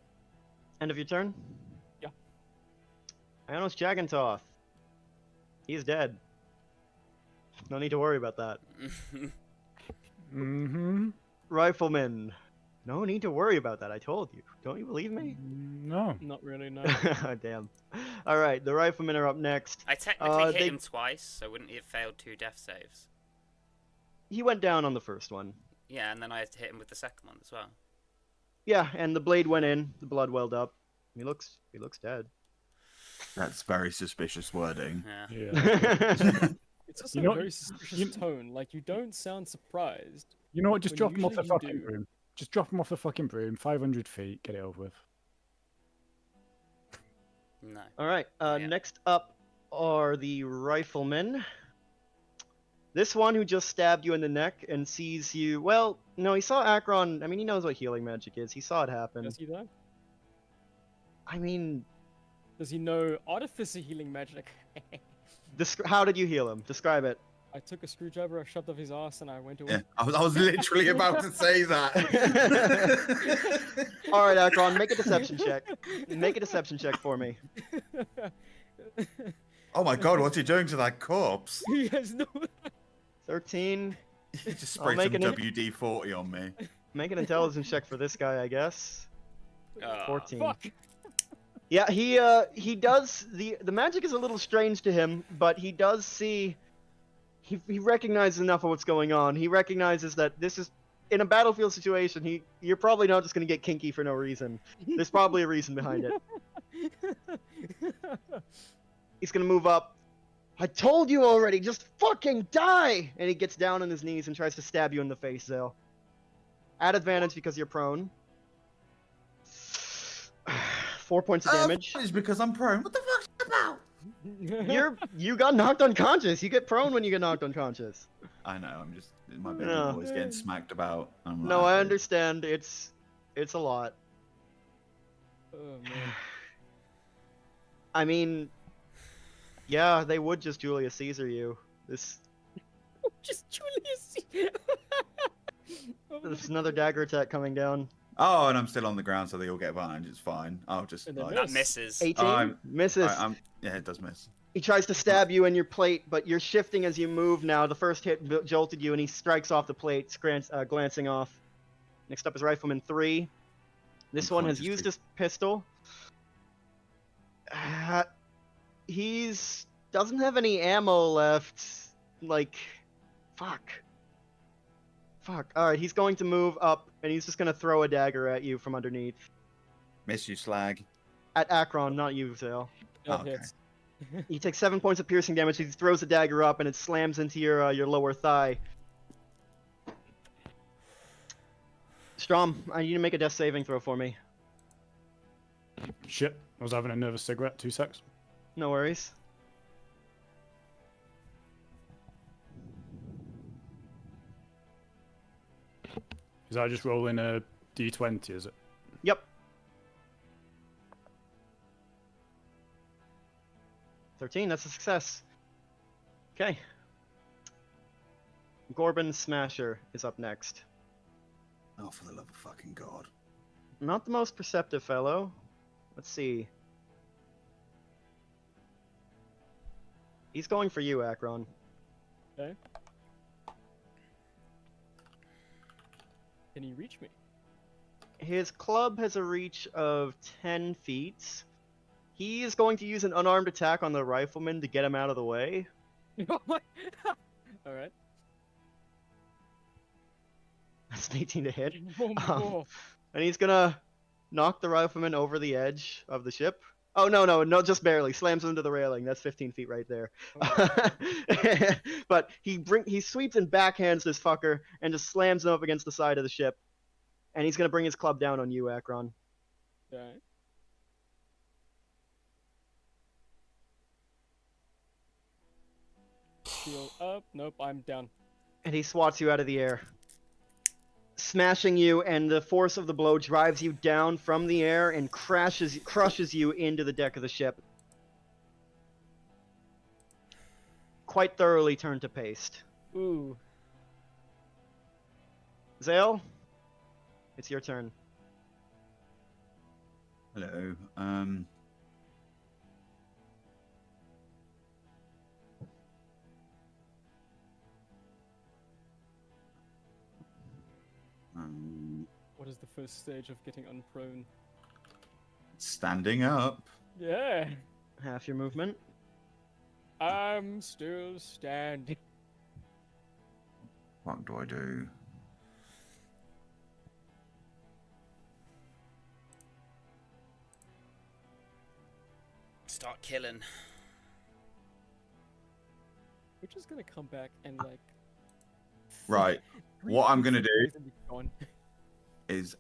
A: End of your turn?
D: Yeah.
A: Ionos Jagantoth. He's dead. No need to worry about that.
E: Mm-hmm.
A: Rifleman. No need to worry about that. I told you. Don't you believe me?
E: No.
D: Not really, no.
A: Damn. All right, the riflemen are up next.
B: I technically hit
A: they-
B: him twice, so wouldn't he have failed 2 death saves?
A: He went down on the first one.
B: Yeah, and then I had to hit him with the second one as well.
A: Yeah, and the blade went in. The blood welled up. He looks dead.
C: That's very suspicious wording.
B: Yeah.
E: Yeah.
D: It's also
E: You know-
D: a very suspicious tone. Like, you don't sound surprised.
E: You know what? Just
D: When
E: drop him off the
D: usually you
E: fucking
D: do.
E: broom. Just drop him off the fucking broom. 500 feet. Get it over with.
B: No.
A: All right.
B: Yeah.
A: Next up are the riflemen. This one who just stabbed you in the neck and sees you. Well, no, he saw Akron. I mean, he knows what healing magic is. He saw it happen.
D: Does he though?
A: I mean,
D: Does he know artificer healing magic?
A: how did you heal him? Describe it.
D: I took a screwdriver, I shoved up his ass, and I went away.
C: Yeah, I was literally about to say that.
A: All right, Akron, make a deception check. Make a deception check for me.
C: Oh my god, what's he doing to that corpse?
D: He has no.
A: 13.
C: He just
A: I'll
C: sprayed
A: make
C: some
A: an-
C: WD-40 on me.
A: Make an intelligence check for this guy, I guess.
B: Oh,
A: 14.
D: Fuck.
A: Yeah, he does. The magic is a little strange to him, but he does see. He recognizes enough of what's going on. He recognizes that this is in a battlefield situation. You're probably not just gonna get kinky for no reason. There's probably a reason behind it. He's gonna move up. I told you already. Just fucking die! And he gets down on his knees and tries to stab you in the face, Zale. At advantage because you're prone. 4 points of damage.
C: It's because I'm prone. What the fuck's that about?
A: You got knocked unconscious. You get prone when you get knocked unconscious.
C: I know. I'm just my baby
A: No.
C: boy's getting smacked about. I'm
A: No,
C: like,
A: I understand. It's a lot.
D: Oh man.
A: I mean, yeah, they would just Julius Caesar you.
D: Just Julius. Oh,
A: There's another dagger attack coming down.
C: Oh, and I'm still on the ground, so they all get advantage. It's fine. I'll just
D: And then
C: like.
D: miss.
B: that misses.
A: 18 misses.
C: Yeah, it does miss.
A: He tries to stab you in your plate, but you're shifting as you move now. The first hit jolted you, and he strikes off the plate, glancing off. Next up is Rifleman 3. This one has used his pistol. He's doesn't have any ammo left. Like, fuck. Alright, he's going to move up, and he's just going to throw a dagger at you from underneath.
C: Miss you, slag.
A: At Akron, not you, Zale.
D: that
C: Okay.
D: hits.
A: You take 7 points of piercing damage. He throws the dagger up, and it slams into your lower thigh. Strom, I need you to make a death saving throw for me.
E: Shit. I was having a nervous cigarette. 2 secs.
A: No worries.
E: Is that just rolling a d20, is it?
A: Yep. 13, that's a success. Okay. Gorbin Smasher is up next.
C: Oh, for the love of fucking god.
A: Not the most perceptive fellow. Let's see. He's going for you, Akron.
D: Okay. Can he reach me?
A: His club has a reach of 10 feet. He is going to use an unarmed attack on the rifleman to get him out of the way.
D: All right.
A: That's an 18 to hit.
D: Oh,
A: And he's gonna knock the rifleman over the edge of the ship. Oh, no, just barely. Slams him into the railing. That's 15 feet right there. But he sweeps and backhands this fucker and just slams him up against the side of the ship. And he's gonna bring his club down on you, Akron.
D: all right. Heal up. Nope, I'm down.
A: And he swats you out of the air, smashing you, and the force of the blow drives you down from the air and crushes you into the deck of the ship. Quite thoroughly turned to paste.
D: Ooh.
A: Zale, it's your turn.
C: Hello.
D: What is the first stage of getting unprone?
C: Standing up.
D: Yeah.
A: Half your movement.
D: I'm still standing.
C: What do I do?
B: Start killing.
D: We're just gonna come back and like.
C: Right. What I'm gonna do
D: Gone.
C: is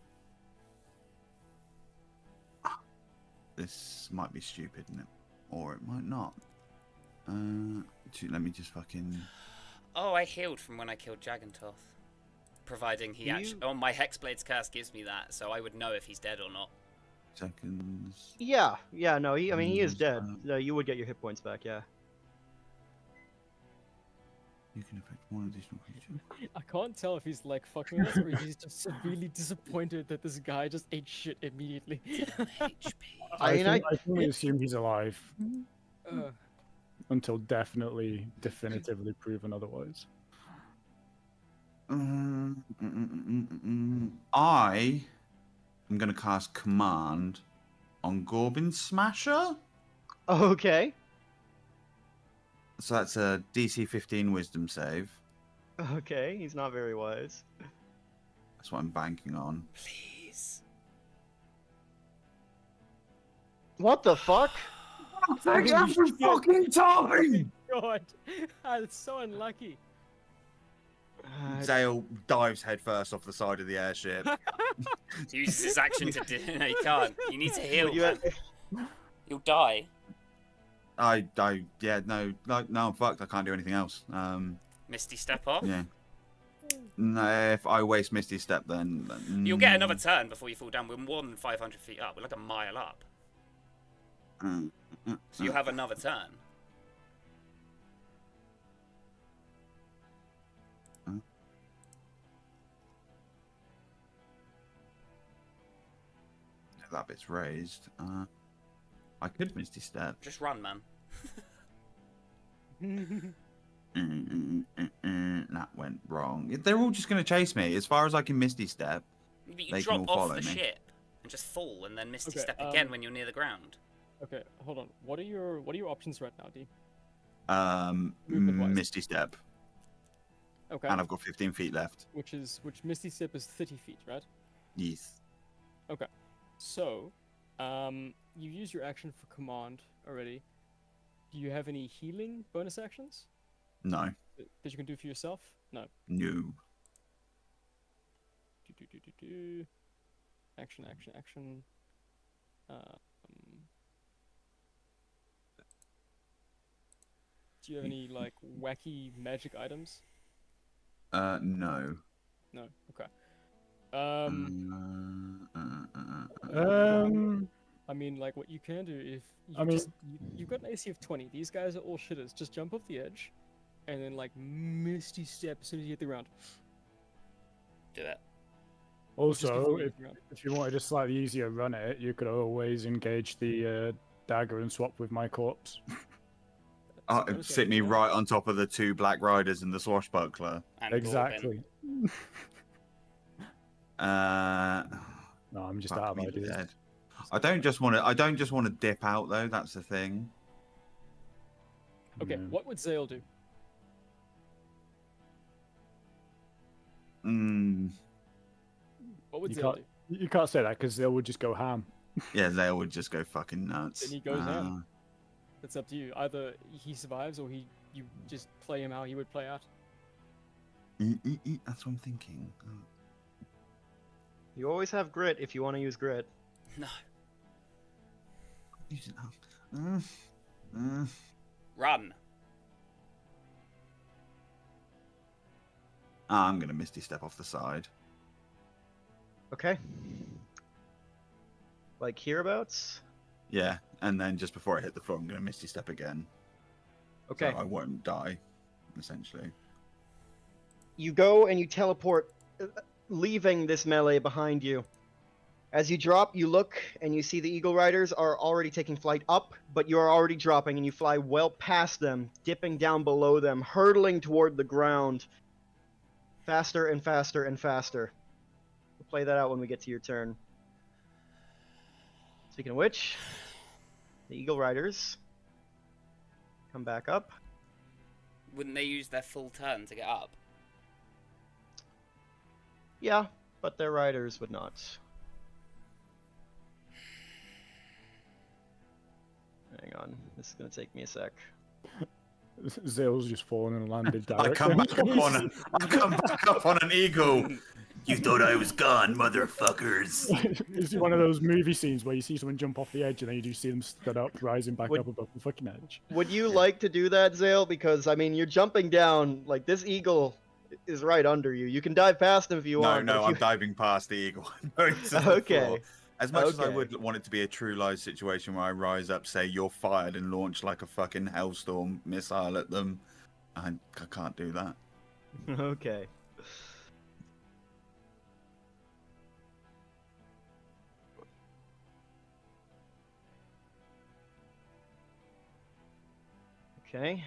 C: this might be stupid, isn't it? Or it might not. Let me just fucking.
B: Oh, I healed from when I killed Jagantoth. Providing he actually. Oh, my Hexblade's curse gives me that, so I would know if he's dead or not.
C: Seconds.
A: Yeah, no, I mean, he is dead. No, you would get your hit points back, yeah.
C: You can affect one additional creature.
D: I can't tell if he's like fucking us or he's just severely disappointed that this guy just ate shit immediately.
B: HP.
E: I think we assume he's alive
D: Uh,
E: until definitively proven otherwise.
C: I am going to cast Command on Gorbin Smasher.
A: Okay.
C: So that's a DC 15 Wisdom save.
A: Okay, he's not very wise.
C: That's what I'm banking on.
B: Please.
A: What the fuck?
C: Thanks every fucking time!
D: God, that's so unlucky.
C: Zale dives headfirst off the side of the airship.
B: He uses his action to do. No, you can't. You need to heal.
A: You
B: Man. You'll die.
C: Yeah, no, I'm fucked. I can't do anything else.
B: Misty step off.
C: Yeah. No, if I waste Misty Step, then
B: You'll get another turn before you fall down. We're more than 500 feet up. We're like a mile up. So you'll have another turn.
C: That bit's raised. I could Misty Step.
B: Just run, man.
C: That went wrong. They're all just going to chase me. As far as I can Misty Step,
B: But you
C: they
B: drop
C: can all
B: off
C: follow
B: the
C: me.
B: ship and just fall, and then Misty
D: Okay,
B: step again when you're near the ground.
D: Okay, hold on. What are your options right now, D? Movement-wise.
C: Misty Step.
D: Okay.
C: And I've got 15 feet left.
D: Which Misty Step is 30 feet, right?
C: Yes.
D: Okay. So, you used your action for command already. Do you have any healing bonus actions
C: No.
D: that you can do for yourself? No.
C: No.
D: Action. Do you have any like wacky magic items?
C: No.
D: No. Okay. I mean, like, what you can do if you've got an AC of 20. These guys are all shitters. Just jump off the edge, and then like Misty Step as soon as you hit the ground.
B: Do that.
E: Also, if you wanted a slightly easier run at it, you could always engage the dagger and swap with my corpse.
C: Sit me right on top of the two Black Riders and the swashbuckler.
B: And
E: Exactly. No, I'm just out of
C: me
E: ideas.
C: dead. I don't just want to dip out though. That's the thing.
D: Okay,
E: No.
D: what would Zale do? What would Zale do?
E: You can't say that because they would just go ham.
C: Yeah, they would just go fucking nuts.
D: Then he goes ham. It's up to you. Either he survives or you just play him how he would play out.
C: That's what I'm thinking.
A: You always have grit if you want to use grit.
B: No.
C: Use it now.
B: Run.
C: I'm gonna Misty Step off the side.
A: Okay. Like hereabouts?
C: Yeah, and then just before I hit the floor, I'm gonna Misty Step again.
A: Okay.
C: So I won't die, essentially.
A: You go and you teleport, leaving this melee behind you. As you drop, you look and you see the Eagle Riders are already taking flight up, but you are already dropping and you fly well past them, dipping down below them, hurtling toward the ground. Faster and faster and faster. play that out when we get to your turn. Speaking of which, the Eagle Riders come back up.
B: Wouldn't they use their full turn to get up?
A: Yeah, but their riders would not. Hang on, this is gonna take me a sec.
E: Zale's just fallen and landed
C: I
E: directly.
C: come back up on an eagle. You thought I was gone, motherfuckers.
E: It's one of those movie scenes where you see someone jump off the edge and then you do see them stood up, rising back
A: Would-
E: up above the fucking edge.
A: Would you like to do that, Zale? Because I mean, you're jumping down. Like this eagle is right under you. You can dive past him if you want.
C: No,
A: but
C: I'm
A: if
C: diving past the eagle. Going to the
A: Okay.
C: floor. As much as I
A: Okay.
C: would want it to be a true live situation where I rise up, say you're fired, and launch like a fucking hellstorm missile at them, I can't do that.
A: you... Okay. Okay.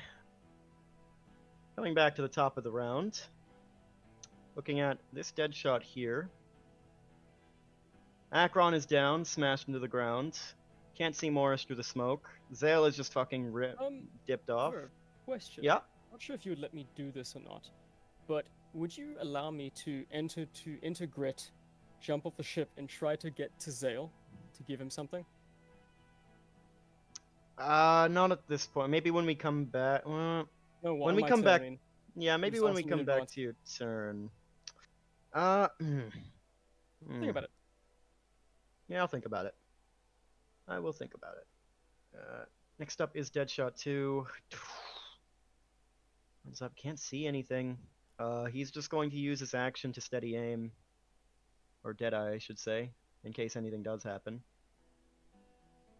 A: Coming back to the top of the round. Looking at this dead shot here. Akron is down, smashed into the ground. Can't see Morris through the smoke. Zale is just fucking dipped off.
D: Sure. Question.
A: Yeah.
D: Not sure if you would let me do this or not, but would you allow me to enter Grit, jump off the ship, and try to get to Zale to give him something?
A: Not at this point. Maybe when we come back.
D: No,
A: When we
D: my
A: come
D: turn,
A: back-
D: I mean.
A: Yeah, maybe
D: Just
A: when we
D: asking
A: come
D: in
A: back
D: advance.
A: to your turn.
D: Think about it.
A: Yeah, I'll think about it. I will think about it. Next up is Deadshot 2. Runs up, can't see anything. He's just going to use his action to steady aim. Or Deadeye, I should say, in case anything does happen.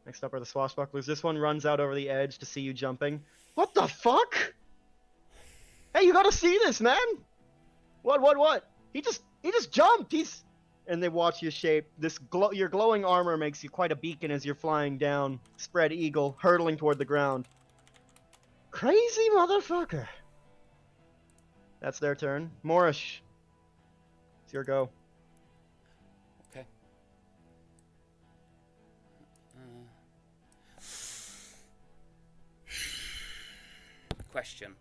A: Next up are the Swashbucklers. This one runs out over the edge to see you jumping. What the fuck? Hey, you gotta see this, man! What? He just jumped! And they watch you shape. Your glowing armor makes you quite a beacon as you're flying down. Spread eagle, hurtling toward the ground. Crazy motherfucker. That's their turn. Moorish. It's your go.
B: Okay. Question.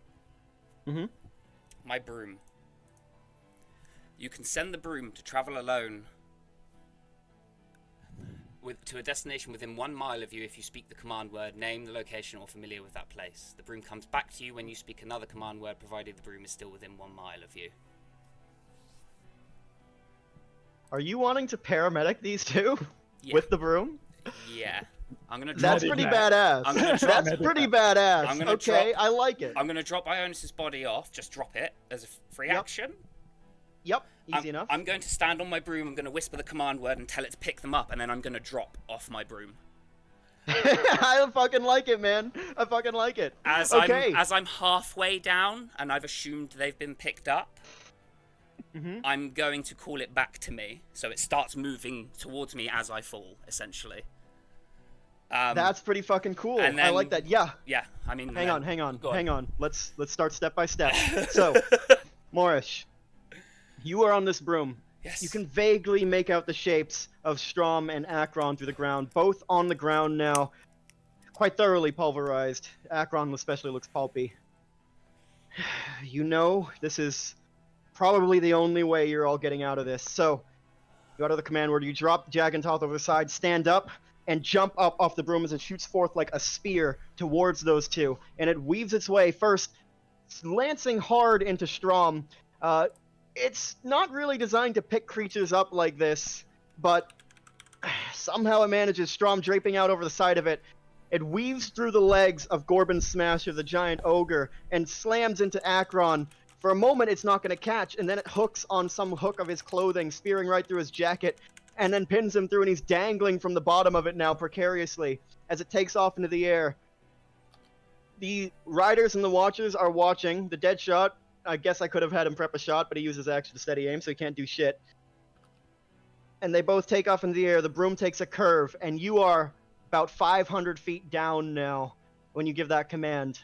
A: Mm-hmm.
B: My broom. You can send the broom to travel alone to a destination within 1 mile of you if you speak the command word, name the location, or familiar with that place. The broom comes back to you when you speak another command word, provided the broom is still within 1 mile of you.
A: Are you wanting to paramedic these two?
B: Yeah.
A: With the broom?
B: Yeah. I'm gonna drop.
A: That's
E: Medic
A: pretty
E: that.
A: badass.
B: I'm gonna drop
A: That's
E: medic
A: pretty
E: that.
A: badass.
B: I'm gonna
A: Okay,
B: drop-
A: I like it.
B: I'm gonna drop Ionis's body off. Just drop it as a free
A: Yep.
B: action.
A: Yep, easy enough.
B: I'm going to stand on my broom. I'm going to whisper the command word and tell it to pick them up, and then I'm going to drop off my broom.
A: I fucking like it, man. I fucking like it.
B: As
A: Okay.
B: I'm halfway down, and I've assumed they've been picked up,
A: Mhm.
B: I'm going to call it back to me, so it starts moving towards me as I fall, essentially.
A: That's pretty fucking cool.
B: and
A: I
B: then-
A: like that. Yeah.
B: Yeah, I mean.
A: Hang on.
B: Go on.
A: Hang on. Let's start step by step. So, Morish, you are on this broom.
B: Yes.
A: You can vaguely make out the shapes of Strom and Akron through the ground, both on the ground now, quite thoroughly pulverized. Akron especially looks pulpy. You know, this is probably the only way you're all getting out of this. So, you utter the command word, you drop Jagantoth over the side, stand up, and jump up off the broom as it shoots forth like a spear towards those two. And it weaves its way first, lancing hard into Strom. It's not really designed to pick creatures up like this, but somehow it manages. Strom draping out over the side of it. It weaves through the legs of Gorbin Smasher, the giant ogre, and slams into Akron. For a moment, it's not going to catch, and then it hooks on some hook of his clothing, spearing right through his jacket, and then pins him through, and he's dangling from the bottom of it now precariously as it takes off into the air. The riders and the watchers are watching. The dead shot, I guess I could have had him prep a shot, but he uses action to steady aim, so he can't do shit. And they both take off in the air. The broom takes a curve, and you are about 500 feet down now when you give that command.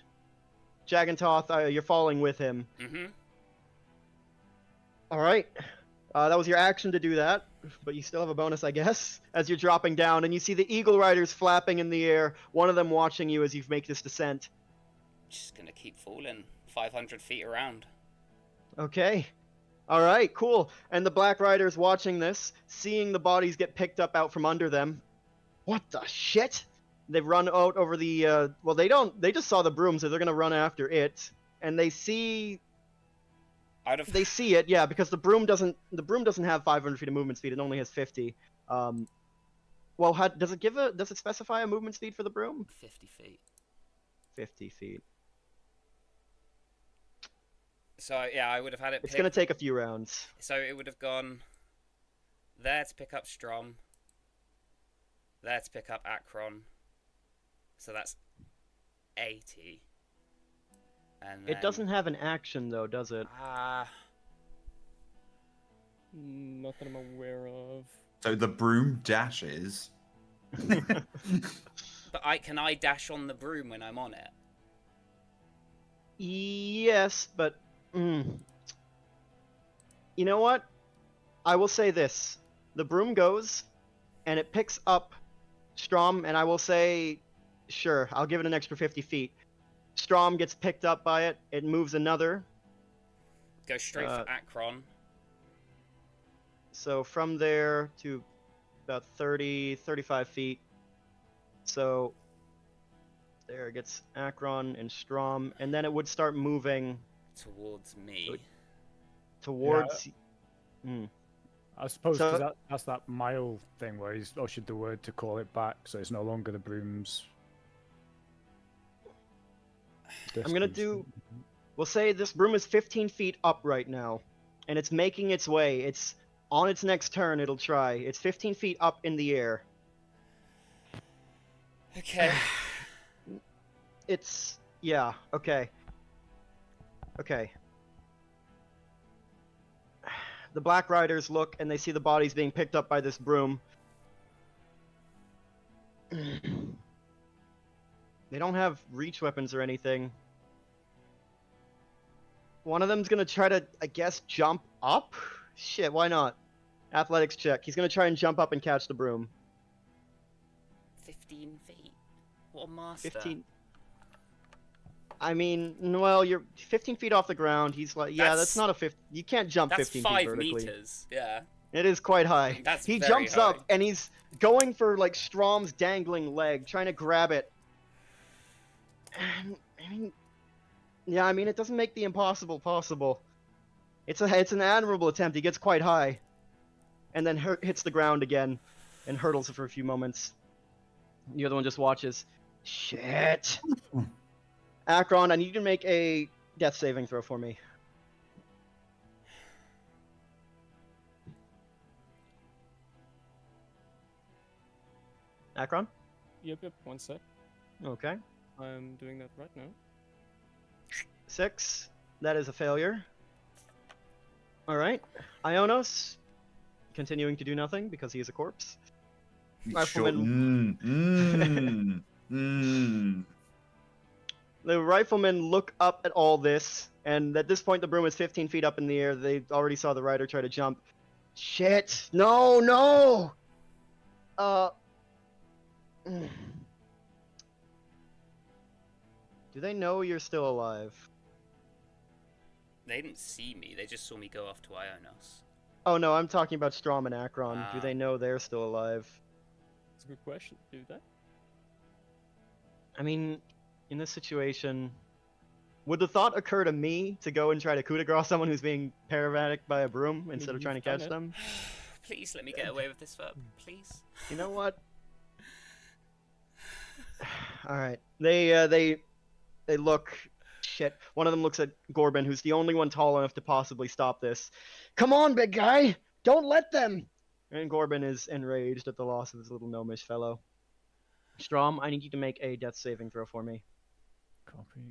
A: Jagantoth, you're falling with him.
B: Mm-hmm.
A: All right. That was your action to do that, but you still have a bonus, I guess, as you're dropping down, and you see the eagle riders flapping in the air, one of them watching you as you make this descent.
B: Just gonna keep falling 500 feet around.
A: Okay. Alright, cool. And the black riders watching this, seeing the bodies get picked up out from under them. What the shit? They run out over the, well, they just saw the broom, so they're gonna run after it. And they see They see it, yeah, because the broom doesn't have 500 feet of movement speed. It only has 50. Well, does it specify a movement speed for the broom?
B: 50 feet.
A: 50 feet.
B: So yeah, I would have had it.
A: It's gonna take a few rounds.
B: So it would have gone there to pick up Strom. There to pick up Akron. So that's 80. And then...
A: It doesn't have an action though, does it?
D: Not that I'm aware of.
C: So the broom dashes.
B: But can I dash on the broom when I'm on it?
A: Yes, but you know what? I will say this: the broom goes, and it picks up Strom, and I will say, sure, I'll give it an extra 50 feet. Strom gets picked up by it. It moves another.
B: Go straight for Akron.
A: So from there to about 35 feet. So there gets Akron and Strom, and then it would start moving
B: towards me.
A: Towards.
E: Yeah. I suppose because that's that mile thing where he's ushered the word to call it back, so it's no longer the broom's.
A: I'm gonna do. We'll say this broom is 15 feet up right now, and it's making its way. It's on its next turn. It'll try. It's 15 feet up in the air.
B: Okay.
A: It's yeah. Okay. Okay. The Black Riders look and they see the bodies being picked up by this broom. They don't have reach weapons or anything. One of them's gonna try to, I guess, jump up? Shit, why not? Athletics check. He's gonna try and jump up and catch the broom.
B: 15 feet. What a master.
A: 15. I mean, well, you're 15 feet off the ground. He's like, yeah, that's not a 50. You can't jump 15 feet vertically.
B: That's 5 meters, yeah.
A: It is quite high. He jumps
B: high.
A: up and he's going for like Strom's dangling leg, trying to grab it. And, I mean, it doesn't make the impossible possible. It's an admirable attempt. He gets quite high, and then hits the ground again, and hurdles for a few moments. The other one just watches. Shit. Akron, I need you to make a death saving throw for me. Akron?
D: Yep, one sec.
A: Okay.
D: I'm doing that right now.
A: 6. That is a failure. Alright. Ionos, continuing to do nothing because he is a corpse. Rifleman. The riflemen look up at all this, and at this point the broom is 15 feet up in the air. They already saw the rider try to jump. Shit! No, no! Do they know you're still alive?
B: They didn't see me, they just saw me go off to Ionos.
A: Oh no, I'm talking about Strom and Akron. Do they know they're still alive?
D: It's a good question. Do that?
A: I mean, in this situation, would the thought occur to me to go and try to coup de grace someone who's being paramedic by a broom instead of trying to catch them?
B: Please let me get away with this, Verb. Please.
A: You know what? Alright. They look. Shit. One of them looks at Gorbin, who's the only one tall enough to possibly stop this. Come on, big guy! Don't let them! And Gorbin is enraged at the loss of his little gnomish fellow. Strom, I need you to make a death saving throw for me.
E: Copy.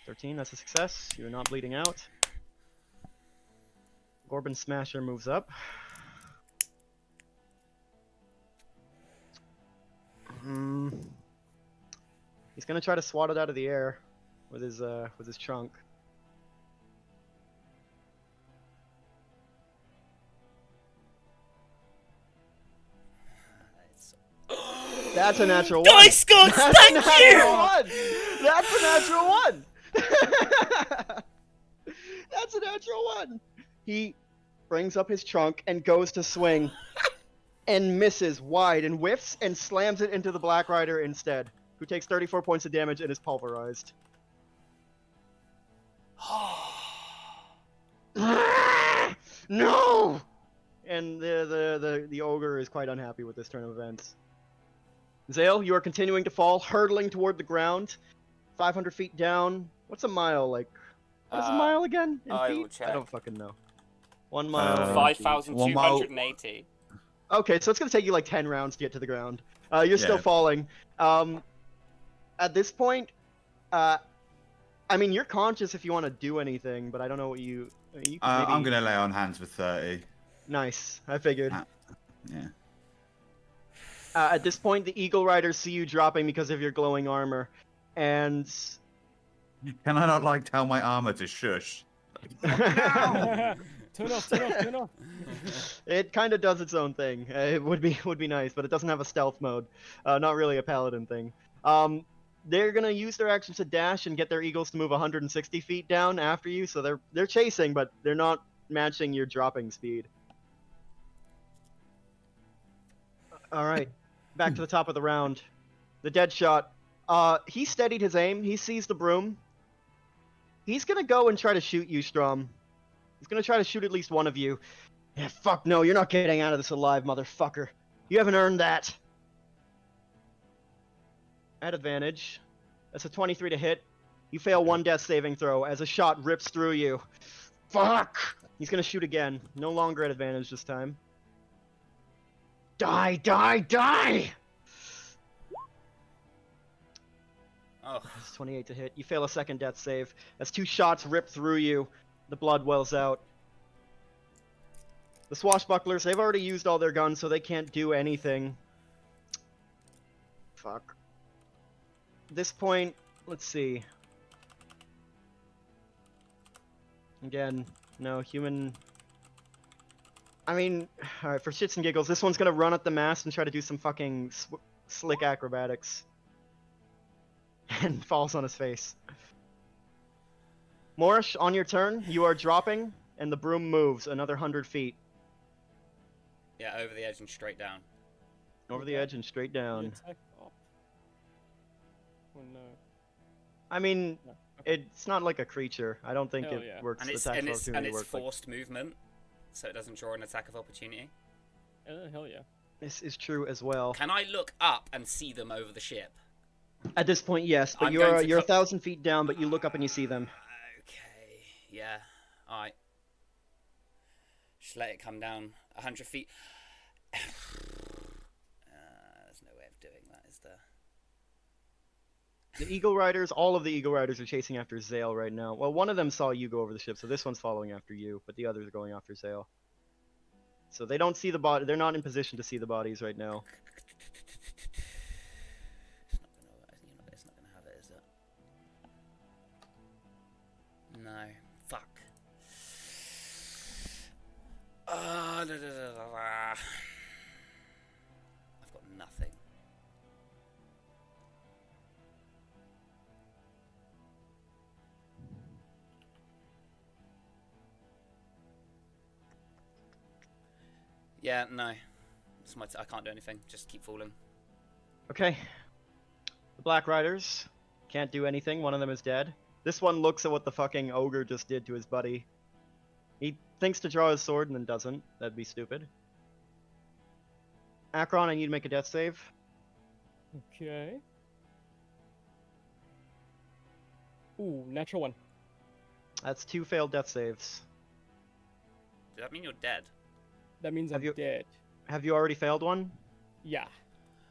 A: 13, that's a success. You're not bleeding out. Gorbin Smasher moves up. He's gonna try to swat it out of the air with his trunk. That's a natural one.
B: Dice gods,
A: That's
B: thank
A: a natural
B: you!
A: one. That's a natural one. That's a natural one. He brings up his trunk and goes to swing and misses wide and whiffs and slams it into the Black Rider instead, who takes 34 points of damage and is pulverized. No! And the ogre is quite unhappy with this turn of events. Zale, you are continuing to fall, hurtling toward the ground, 500 feet down. What's a mile like? What is a mile again? In
B: I
A: feet?
B: will check.
A: I don't fucking know. 1 mile. in feet.
B: 5,280.
A: Okay, so it's gonna take you like 10 rounds to get to the ground. You're still falling. At this point, I mean, you're conscious if you want to do anything, but I don't know what you. You could maybe...
C: I'm gonna lay on hands for 30.
A: Nice. I figured.
C: Yeah.
A: At this point, the Eagle Riders see you dropping because of your glowing armor, and.
C: Can I not like tell my armor to shush?
D: Turn off.
A: It kind of does its own thing. It would be nice, but it doesn't have a stealth mode. Not really a paladin thing. They're gonna use their actions to dash and get their eagles to move 160 feet down after you. So they're chasing, but they're not matching your dropping speed. All right, back to the top of the round. The dead shot. He steadied his aim. He sees the broom. He's gonna go and try to shoot you, Strom. He's gonna try to shoot at least one of you. Yeah, fuck no, you're not getting out of this alive, motherfucker. You haven't earned that. At advantage. That's a 23 to hit. You fail 1 death saving throw as a shot rips through you. Fuck! He's gonna shoot again. No longer at advantage this time. Die!
B: Oh.
A: That's 28 to hit. You fail a second death save. As 2 shots rip through you, the blood wells out. The swashbucklers, they've already used all their guns, so they can't do anything. Fuck. At this point, let's see. Again, no, human... I mean, alright, for shits and giggles, this one's gonna run at the mast and try to do some fucking slick acrobatics. And falls on his face. Morish, on your turn, you are dropping, and the broom moves another 100 feet.
B: Yeah, over the edge and straight down.
A: Over the edge and straight down.
D: Attack up. Oh no.
A: I mean,
D: No. Okay.
A: it's not like a creature. I don't think
D: Hell
A: it
D: yeah.
A: works.
B: And
A: the
B: it's,
A: attack
B: and
A: of
B: it's,
A: opportunity
B: and it's
A: works like-
B: forced movement, so it doesn't draw an attack of opportunity.
D: Hell yeah.
A: This is true as well.
B: Can I look up and see them over the ship?
A: At this point, yes, but
B: I'm going to
A: you're
B: co-
A: 1,000 feet down, but you look up and you see them.
B: Okay, yeah, alright. Just let it come down 100 feet. There's no way of doing that, is there?
A: The Eagle Riders, all of the Eagle Riders are chasing after Zale right now. Well, one of them saw you go over the ship, so this one's following after you, but the others are going after Zale. So they don't see the body. They're not in position to see the bodies right now.
B: It's not gonna have it, is it? No. Fuck. I've got nothing. Yeah, no. It's I can't do anything. Just keep falling.
A: Okay. The Black Riders can't do anything. One of them is dead. This one looks at what the fucking ogre just did to his buddy. He thinks to draw his sword and then doesn't. That'd be stupid. Akron, I need to make a death save.
D: Okay. Ooh, natural 1.
A: That's 2 failed death saves.
B: Does that mean you're dead?
D: That means
A: Have
D: I'm
A: you-
D: dead.
A: Have you already failed one?
D: Yeah.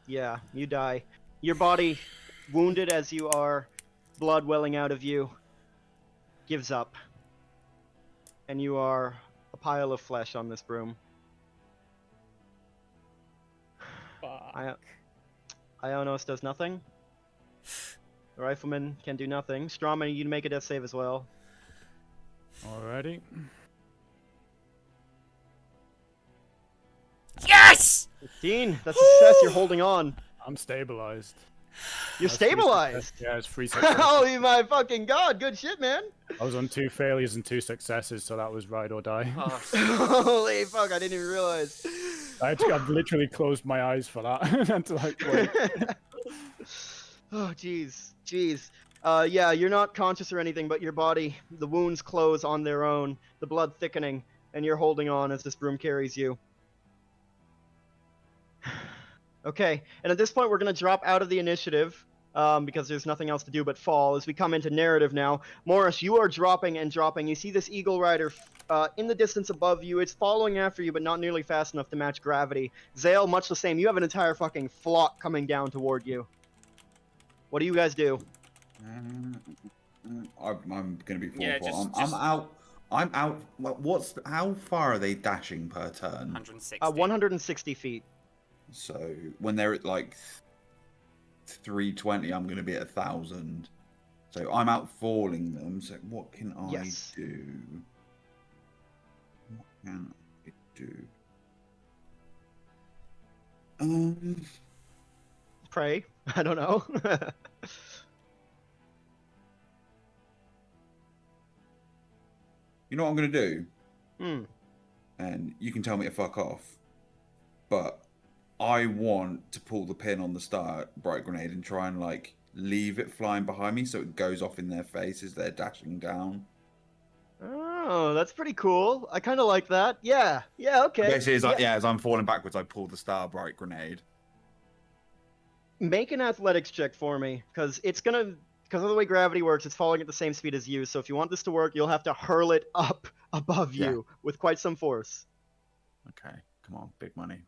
A: Yeah, you die. Your body, wounded as you are, blood welling out of you, gives up. And you are a pile of flesh on this broom.
D: Fuck.
A: Ionos does nothing. The rifleman can do nothing. Strawman, you make a death save as well.
E: Alrighty.
B: Yes!
A: 15, that's a success, you're holding on.
E: I'm stabilized.
A: You're
E: That's 3
A: stabilized.
E: success- Yeah, it's 3 successes.
A: Holy my fucking god! Good shit, man.
E: I was on 2 failures and 2 successes, so that was ride or die.
B: Oh,
A: Holy fuck! I didn't even realize.
E: I've literally closed my eyes for that. And to, like, wait.
A: Oh jeez, jeez. Yeah, you're not conscious or anything, but your body, the wounds close on their own, the blood thickening, and you're holding on as this broom carries you. Okay, and at this point we're gonna drop out of the initiative, because there's nothing else to do but fall as we come into narrative now. Morris, you are dropping and dropping. You see this eagle rider in the distance above you. It's following after you, but not nearly fast enough to match gravity. Zale, much the same. You have an entire fucking flock coming down toward you. What do you guys do?
C: I'm gonna be full.
B: Yeah,
C: I'm out. I'm out. How far are they dashing per turn?
B: 160.
A: 160 feet.
C: So when they're at like 320, I'm gonna be at 1,000. So I'm outfalling them. So what can I
A: Yes.
C: do? What can I do?
A: Pray. I don't know.
C: You know what I'm gonna do?
A: Hmm.
C: And you can tell me to fuck off, but I want to pull the pin on the bright grenade and try and like leave it flying behind me so it goes off in their face as they're dashing down.
A: Oh, that's pretty cool. I kind of like that. Yeah. Yeah. Okay.
C: Basically, as I'm falling backwards, I pull the bright grenade.
A: Make an athletics check for me, because because of the way gravity works, it's falling at the same speed as you. So if you want this to work, you'll have to hurl it up above you with quite some force.
C: Okay, come on, big money,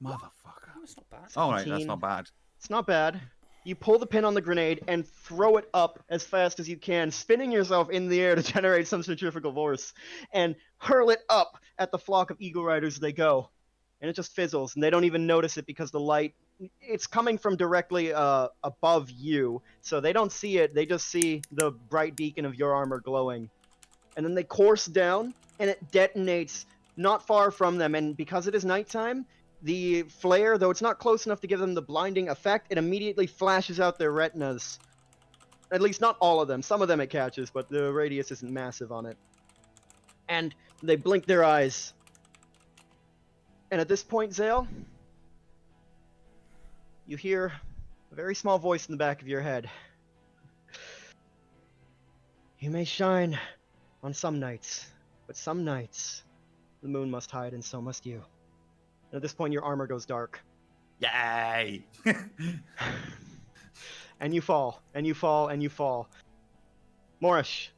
C: motherfucker.
B: Oh, it's not bad.
C: Oh, right,
A: 17.
C: that's not bad.
A: It's not bad. You pull the pin on the grenade and throw it up as fast as you can, spinning yourself in the air to generate some centrifugal force, and hurl it up at the flock of eagle riders as they go. And it just fizzles, and they don't even notice it because the light, it's coming from directly above you, so they don't see it. They just see the bright beacon of your armor glowing. And then they course down, and it detonates not far from them, and because it is nighttime, the flare, though it's not close enough to give them the blinding effect, it immediately flashes out their retinas. At least not all of them. Some of them it catches, but the radius isn't massive on it. And they blink their eyes. And at this point, Zale, you hear a very small voice in the back of your head. You may shine on some nights, but some nights the moon must hide, and so must you. And at this point, your armor goes dark.
C: Yay!
A: And you fall, and you fall, and you fall. Morish,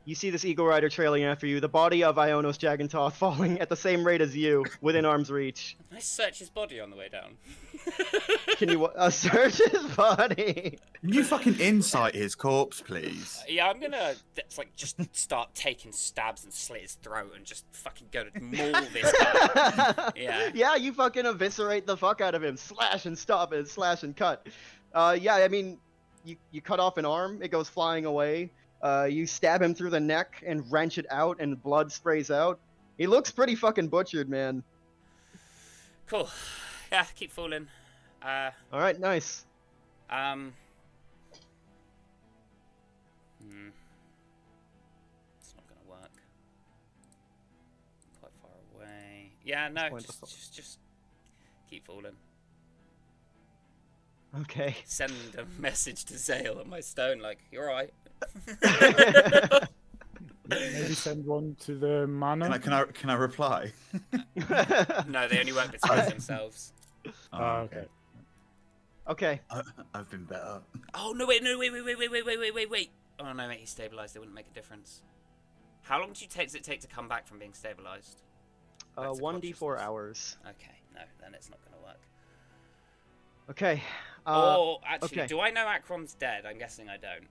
A: you see this eagle rider trailing after you, the body of Ionos Jagantoth falling at the same rate as you, within arm's reach.
B: Can I search his body on the way down?
A: Can you search his body?
C: Can you fucking insight his corpse, please?
B: Yeah, I'm gonna just start taking stabs and slit his throat and just fucking go to maul this guy. Yeah.
A: Yeah, you fucking eviscerate the fuck out of him. Slash and stop and slash and cut. Yeah, I mean, you cut off an arm, it goes flying away. You stab him through the neck and wrench it out, and blood sprays out. He looks pretty fucking butchered, man.
B: Cool. Yeah, keep falling.
A: Alright, nice.
B: It's not gonna work. Quite far away. Yeah, no, just keep falling.
A: Okay.
B: Send a message to Zale on my stone, like, you're right.
E: Maybe send one to the manor.
C: Can I reply?
B: No, they only work between themselves.
C: Oh,
E: okay.
A: Okay.
C: I've been better.
B: Oh no! Wait! Oh no, mate, he's stabilized. It wouldn't make a difference. How long does it take to come back from being stabilized?
A: 1d4 hours.
B: Okay, no, then it's not gonna work.
A: Okay.
B: Actually,
A: okay.
B: do I know Akron's dead? I'm guessing I don't.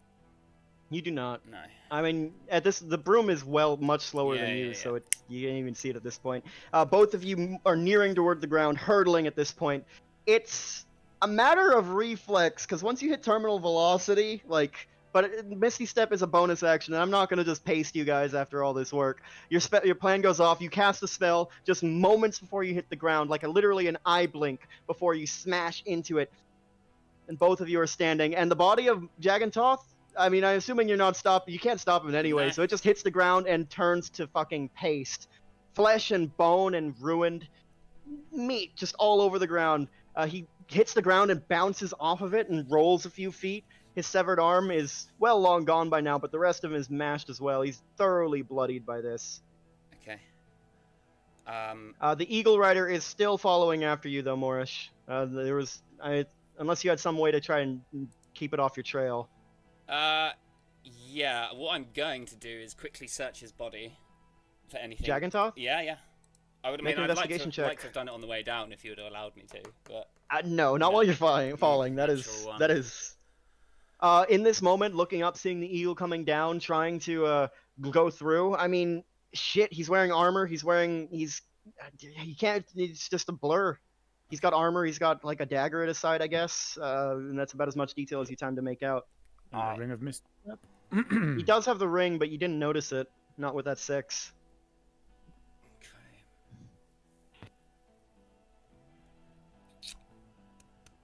A: You do not.
B: No.
A: I mean, the broom is much slower than you, so you can't even see it at this point. Both of you are nearing toward the ground, hurtling at this point. It's a matter of reflex, because once you hit terminal velocity, like, but Misty Step is a bonus action, and I'm not gonna just paste you guys after all this work. Your plan goes off. You cast a spell just moments before you hit the ground, like literally an eye blink before you smash into it. And both of you are standing, and the body of Jagantoth. I mean, I'm assuming you're not stopping. You can't stop him anyway,
B: Nah.
A: so it just hits the ground and turns to fucking paste, flesh and bone and ruined meat just all over the ground. He hits the ground and bounces off of it and rolls a few feet. His severed arm is well long gone by now, but the rest of him is mashed as well. He's thoroughly bloodied by this.
B: Okay.
A: The Eagle Rider is still following after you, though, Morish. Unless you had some way to try and keep it off your trail.
B: Yeah, what I'm going to do is quickly search his body for anything.
A: Jagantoth?
B: Yeah. I would
A: Make an
B: I'd
A: investigation check.
B: like to have done it on the way down if you would have allowed me to, but...
A: No, not while you're falling. That
B: natural
A: is... in this moment, looking up, seeing the eagle coming down, trying to go through. I mean, shit, he's wearing armor. He can't... It's just a blur. He's got armor. He's got, like, a dagger at his side, I guess. And that's about as much detail as you time to make out.
E: And the ring of mist.
A: He does have the ring, but you didn't notice it. Not with that 6.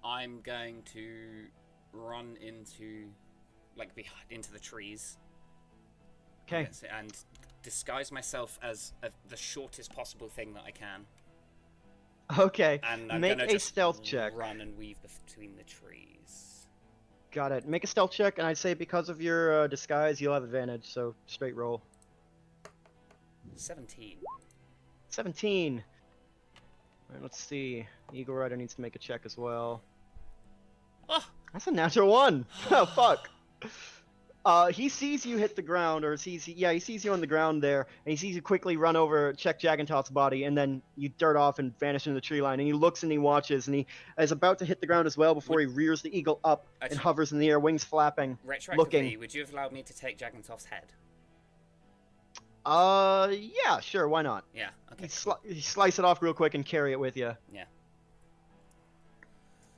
B: I'm going to run into, into the trees.
A: Okay.
B: And disguise myself as the shortest possible thing that I can.
A: Okay.
B: And I'm
A: Make
B: gonna
A: a
B: just
A: stealth check.
B: Run and weave between the trees.
A: Got it. Make a stealth check, and I'd say because of your disguise, you'll have advantage, so straight roll.
B: 17.
A: 17. Alright, let's see. Eagle Rider needs to make a check as well.
B: Oh!
A: That's a natural 1! Oh, fuck! He sees you hit the ground, or he sees you on the ground there, and he sees you quickly run over, check Jagantoth's body, and then you dart off and vanish into the tree line, and he looks and he watches, and he is about to hit the ground as well before he rears the eagle up and hovers in the air, wings flapping, looking.
B: Would you have allowed me to take Jagantoth's head?
A: Yeah, sure, why not?
B: Yeah, okay.
A: You slice it off real quick and carry it with you.
B: Yeah.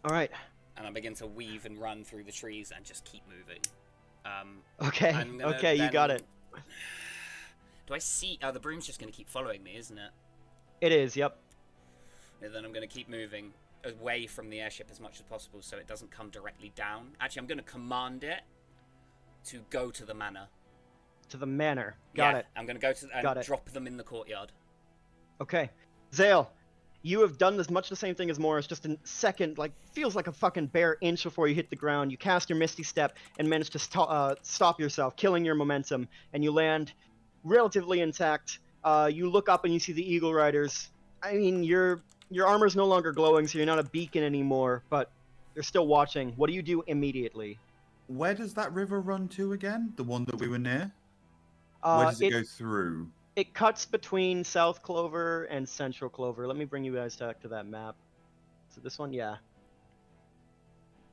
A: Alright.
B: And I begin to weave and run through the trees and just keep moving.
A: Okay, you got it.
B: Do I see... Oh, the broom's just going to keep following me, isn't it?
A: It is, yep.
B: And then I'm going to keep moving away from the airship as much as possible so it doesn't come directly down. Actually, I'm going to command it to go to the manor.
A: To the manor. Got it.
B: I'm going to go to and drop them in the courtyard.
A: Okay. Zale, you have done much the same thing as Morris, just in second, feels like a fucking bare inch before you hit the ground. You cast your Misty Step and manage to stop yourself, killing your momentum, and you land relatively intact. You look up and you see the Eagle Riders. I mean, your armor's no longer glowing, so you're not a beacon anymore, but they're still watching. What do you do immediately?
C: Where does that river run to again? The one that we were near? Where does it go through?
A: It cuts between South Clover and Central Clover. Let me bring you guys back to that map. So this one, yeah.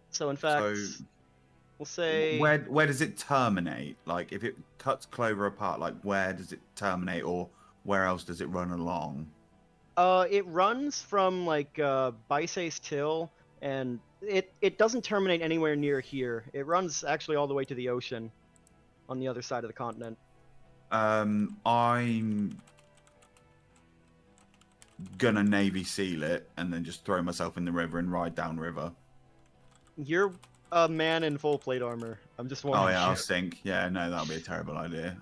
A: So in fact, we'll say...
C: Where does it terminate? Like, if it cuts Clover apart, where does it terminate, or where else does it run along?
A: It runs from, Bice's Till, and it doesn't terminate anywhere near here. It runs actually all the way to the ocean on the other side of the continent.
C: I'm gonna Navy SEAL it and then just throw myself in the river and ride down river.
A: You're a man in full plate armor. I'm just warning you.
C: Oh yeah, I'll sink. Yeah, no, that'll be a terrible idea.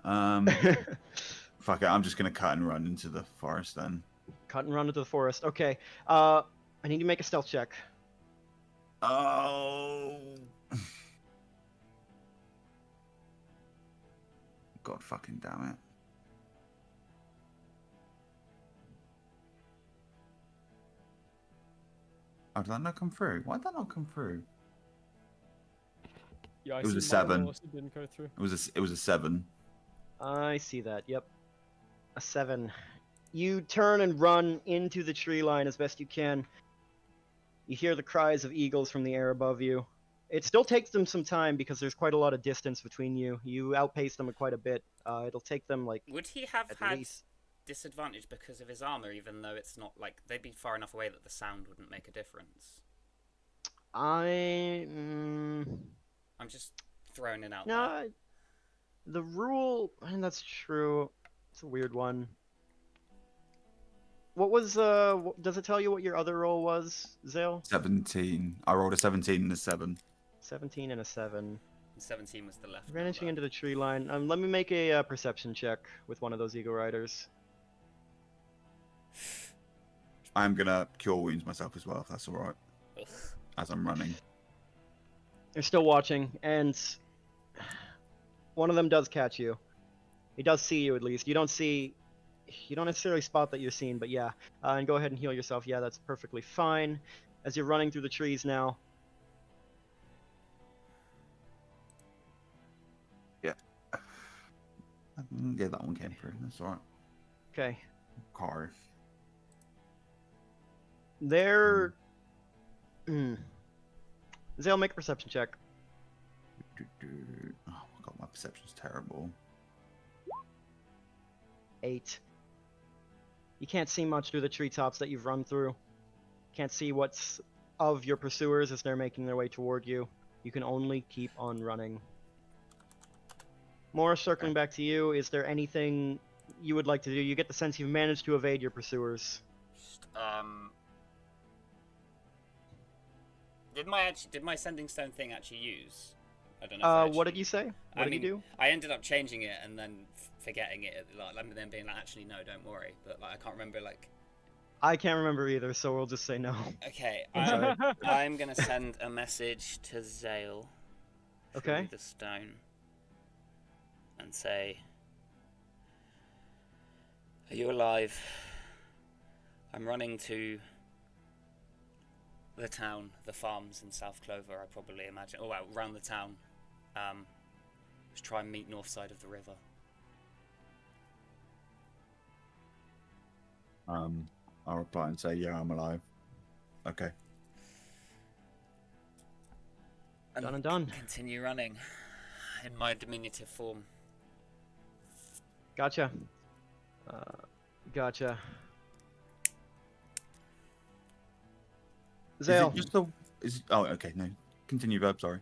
C: Fuck it, I'm just gonna cut and run into the forest then.
A: Cut and run into the forest. Okay. I need to make a stealth check.
C: Oh. God fucking damn it. Oh, did that not come through? Why did that not come through?
D: Yeah,
C: it was a 7.
D: Didn't go through.
C: It was a 7.
A: I see that. Yep. A 7. You turn and run into the tree line as best you can. You hear the cries of eagles from the air above you. It still takes them some time because there's quite a lot of distance between you. You outpace them quite a bit. It'll take them
B: Would he have had
A: least...
B: disadvantage because of his armor, even though it's not they'd be far enough away that the sound wouldn't make a difference?
A: I'm
B: just throwing it out there.
A: No, the rule, and that's true. It's a weird one. What was does it tell you what your other roll was, Zale?
C: 17. I rolled a 17 and a 7.
A: 17 and a 7.
B: 17 was the left.
A: Vanishing
B: number.
A: into the tree line. Let me make a perception check with one of those Eagle Riders.
C: I'm gonna cure wounds myself as well, if that's alright.
B: Ugh.
C: As I'm running.
A: They're still watching, and one of them does catch you. He does see you at least. You don't necessarily spot that you're seen, but yeah. And go ahead and heal yourself. Yeah, that's perfectly fine. As you're running through the trees now.
C: Yeah, that one came through. That's alright.
A: Okay.
C: Car.
A: They're... Zale, make a perception check.
C: Oh my god, my perception's terrible.
A: 8. You can't see much through the treetops that you've run through. Can't see what's of your pursuers as they're making their way toward you. You can only keep on running. Morris, circling back to you, is there anything you would like to do? You get the sense you've managed to evade your pursuers.
B: Did my sending stone thing actually use? I don't know.
A: What did you say? What did you do?
B: I ended up changing it and then forgetting it, and then being like, actually no, don't worry. But like, I can't remember like.
A: I can't remember either, so we'll just say no.
B: Okay,
A: sorry.
B: I'm gonna send a message to Zale.
A: Okay.
B: Through the stone. And say, "Are you alive? I'm running to the town, the farms in South Clover, I probably imagine. Oh, well, around the town. Let's try and meet north side of the river."
C: I'll reply and say, yeah, I'm alive. Okay.
B: And
A: Done and done.
B: Continue running in my diminutive form.
A: Gotcha. Gotcha. Zale,
C: Oh, okay, no. Continue, Verb, sorry.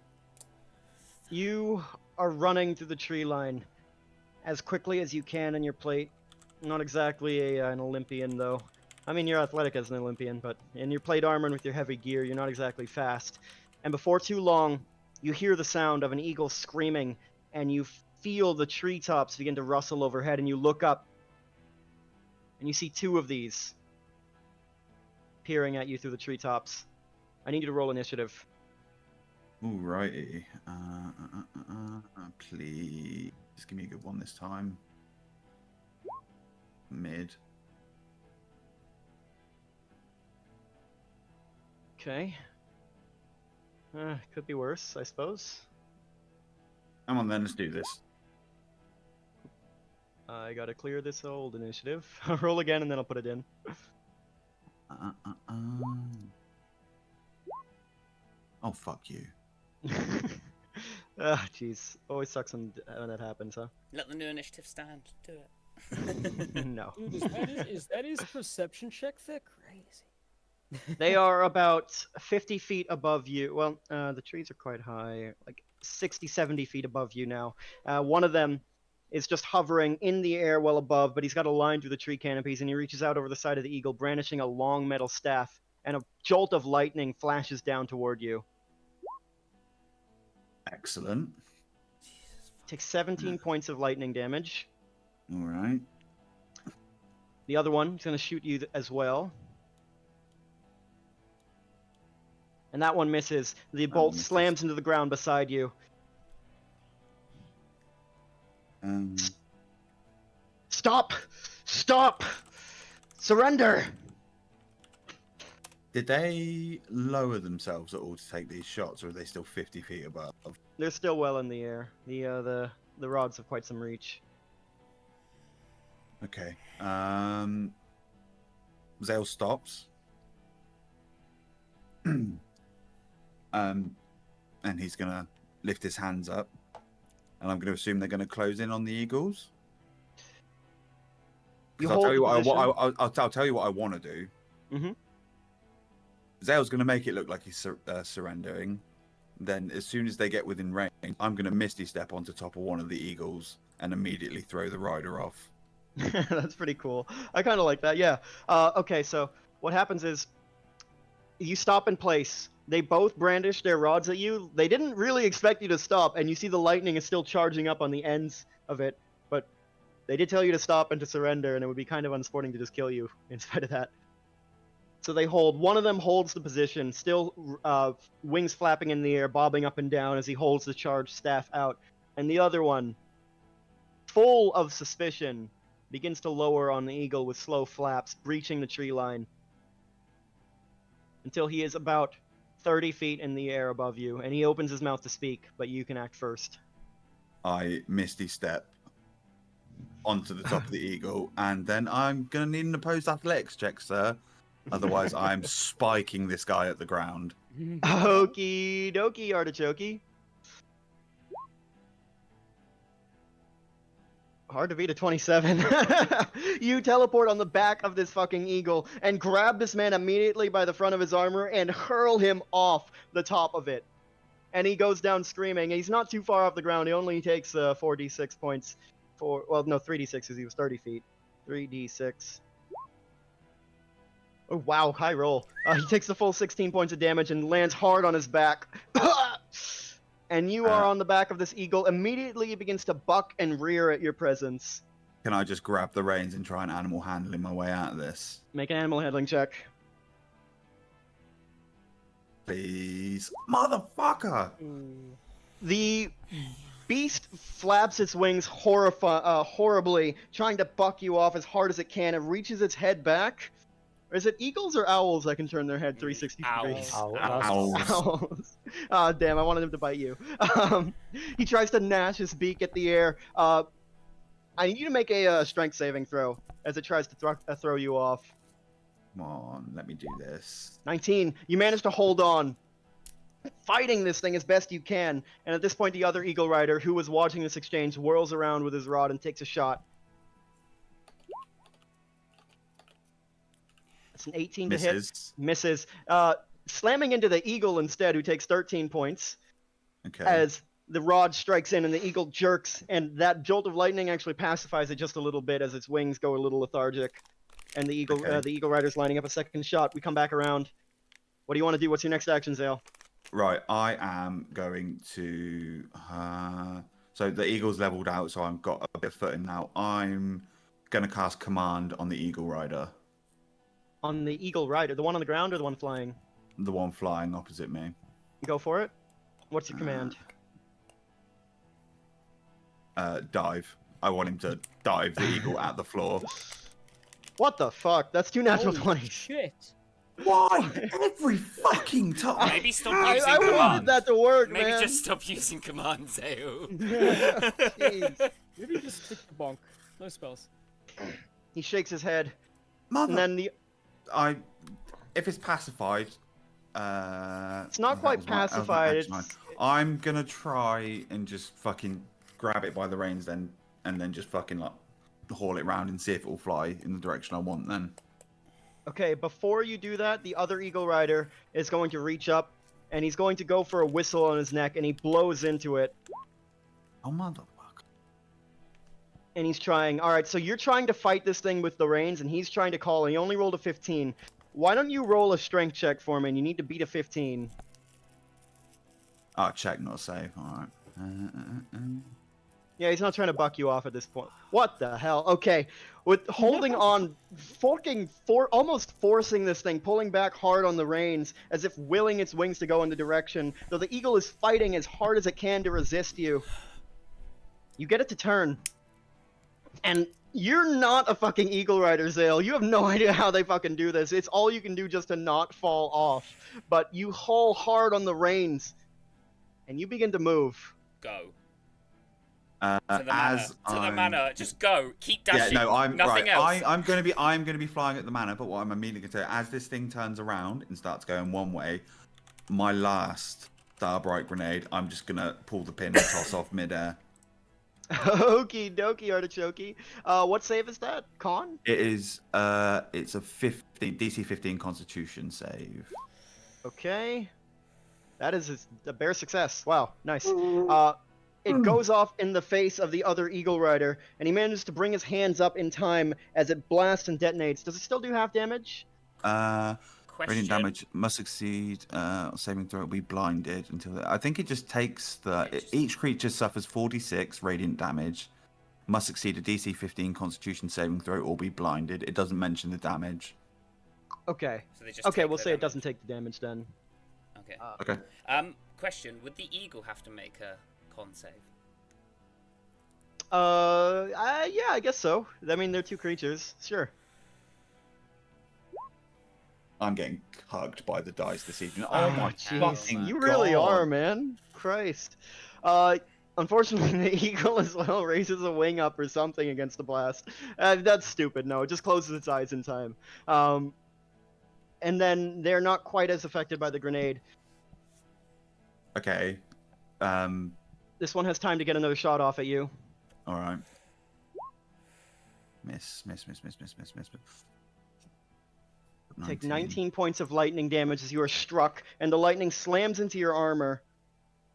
A: you are running through the tree line as quickly as you can in your plate. Not exactly an Olympian, though. I mean, you're athletic as an Olympian, but in your plate armor and with your heavy gear, you're not exactly fast. And before too long, you hear the sound of an eagle screaming, and you feel the treetops begin to rustle overhead, and you look up, and you see 2 of these peering at you through the treetops. I need you to roll initiative.
C: Alrighty. Please give me a good one this time. Mid.
A: Okay. Could be worse, I suppose.
C: Come on then, let's do this.
A: I gotta clear this old initiative. I'll roll again and then I'll put it in.
C: Oh, fuck you.
A: Ah, jeez. Always sucks when that happens, huh?
B: Let the new initiative stand. Do it.
A: No.
D: Dude, is that his perception check? They're crazy.
A: They are about 50 feet above you. Well, the trees are quite high, like 60, 70 feet above you now. One of them is just hovering in the air well above, but he's got a line through the tree canopies, and he reaches out over the side of the eagle, brandishing a long metal staff, and a jolt of lightning flashes down toward you.
C: Excellent.
A: Takes 17 points of lightning damage.
C: Alright.
A: The other one is going to shoot you as well. And that one misses. The bolt slams into the ground beside you. Stop! Stop! Surrender!
C: Did they lower themselves at all to take these shots, or are they still 50 feet above?
A: They're still well in the air. The rods have quite some reach.
C: Okay. Zale stops. And he's gonna lift his hands up, and I'm gonna assume they're gonna close in on the eagles. I'll tell you what I'll tell you what I want to do.
A: Mm-hmm.
C: Zale's gonna make it look like he's surrendering. then as soon as they get within range, I'm going to Misty Step onto top of one of the eagles and immediately throw the rider off.
A: That's pretty cool. I kind of like that, yeah. Okay, so what happens is you stop in place. They both brandish their rods at you. They didn't really expect you to stop, and you see the lightning is still charging up on the ends of it, but they did tell you to stop and to surrender, and it would be kind of unsporting to just kill you in spite of that. So they hold. One of them holds the position, still wings flapping in the air, bobbing up and down as he holds the charged staff out. And the other one, full of suspicion, begins to lower on the eagle with slow flaps, breaching the tree line until he is about 30 feet in the air above you, and he opens his mouth to speak, but you can act first.
C: I Misty Step onto the top of the eagle, and then I'm going to need an opposed athletics check, sir. Otherwise, I'm spiking this guy at the ground.
A: Okie dokie, artichoke. Hard to beat a 27. You teleport on the back of this fucking eagle and grab this man immediately by the front of his armor and hurl him off the top of it. And he goes down screaming. He's not too far off the ground. He only takes 4d6 points for... Well, no, 3d6 because he was 30 feet. 3d6. Oh, wow, high roll. He takes the full 16 points of damage and lands hard on his back. And you are on the back of this eagle. Immediately he begins to buck and rear at your presence.
C: Can I just grab the reins and try and animal handling my way out of this?
A: Make an animal handling check.
C: Please. Motherfucker!
A: The beast flaps its wings horribly, trying to buck you off as hard as it can. It reaches its head back. Or is it eagles or owls that can turn their head 360 degrees?
C: Owls.
A: Owls. Damn, I wanted him to bite you. He tries to gnash his beak at the air. I need you to make a strength saving throw as it tries to throw you off.
C: Come on, let me do this.
A: 19. You manage to hold on, fighting this thing as best you can. And at this point, the other eagle rider, who was watching this exchange, whirls around with his rod and takes a shot. It's an 18 to hit. Misses. Slamming into the eagle instead, who takes 13 points.
C: Okay.
A: As the rod strikes in and the eagle jerks, and that jolt of lightning actually pacifies it just a little bit as its wings go a little lethargic. And the eagle rider's lining up a second shot. We come back around. What do you want to do? What's your next action, Zale?
C: Right, I am going to... so the eagle's leveled out, so I've got a bit of footing now. I'm going to cast Command on the eagle rider.
A: On the eagle rider? The one on the ground or the one flying?
C: The one flying opposite me.
A: You go for it. What's your command?
C: Dive. I want him to dive the eagle at the floor.
A: What the fuck? That's 2 natural 20s.
D: Shit.
C: Why? Every fucking time.
B: Maybe stop using
A: I
B: command.
A: wanted that to work,
B: Maybe
A: man.
B: just stop using command, Zeo.
A: Jeez.
D: Maybe just stick to bonk. No spells.
A: He shakes his head.
C: Mother.
A: And then the...
C: If it's pacified...
A: It's not quite pacified.
C: I'm gonna try and just fucking grab it by the reins then, and then just fucking like haul it round and see if it will fly in the direction I want then.
A: Okay, before you do that, the other eagle rider is going to reach up, and he's going to go for a whistle on his neck, and he blows into it.
C: Oh, motherfucker.
A: And he's trying... Alright, so you're trying to fight this thing with the reins, and he's trying to call, and he only rolled a 15. Why don't you roll a strength check for me, and you need to beat a 15.
C: Oh, check, not save. Alright.
A: Yeah, he's not trying to buck you off at this point. What the hell? Okay, with holding on, almost forcing this thing, pulling back hard on the reins, as if willing its wings to go in the direction, though the eagle is fighting as hard as it can to resist you. You get it to turn. And you're not a fucking eagle rider, Zale. You have no idea how they fucking do this. It's all you can do just to not fall off. But you haul hard on the reins, and you begin to move.
B: Go.
C: To
B: the manor. Just go. Keep dashing.
C: Yeah, no, I'm
B: Nothing
C: right.
B: else.
C: I'm gonna be flying at the manor, but what I'm immediately gonna do, as this thing turns around and starts going one way, my last Starbright grenade, I'm just gonna pull the pin and toss off midair.
A: Okie dokie, artichoke. What save is that? Con?
C: It is it's a DC 15 Constitution save.
A: Okay. That is a bare success. Wow, nice. It goes off in the face of the other Eagle Rider, and he manages to bring his hands up in time as it blasts and detonates. Does it still do half damage?
C: Radiant
B: Question.
C: damage must succeed. Saving throw will be blinded until. I think it just takes each creature suffers 46 radiant damage. Must succeed a DC 15 Constitution saving throw or be blinded. It doesn't mention the damage.
A: Okay.
B: So they just
A: Okay,
B: take
A: we'll
B: the
A: say it
B: damage.
A: doesn't take the damage then.
B: Okay.
C: Okay.
B: Question: would the eagle have to make a con save?
A: Yeah, I guess so. I mean, they're two creatures. Sure.
C: I'm getting hugged by the dice this evening.
A: Oh,
C: Oh my
A: jeez.
C: fucking
A: You really
C: God.
A: are, man. Christ. Unfortunately, the eagle as well raises a wing up or something against the blast. That's stupid. No, it just closes its eyes in time. And then they're not quite as affected by the grenade.
C: Okay.
A: This one has time to get another shot off at you.
C: All right. Miss.
A: Take 19 points of lightning damage as you are struck, and the lightning slams into your armor.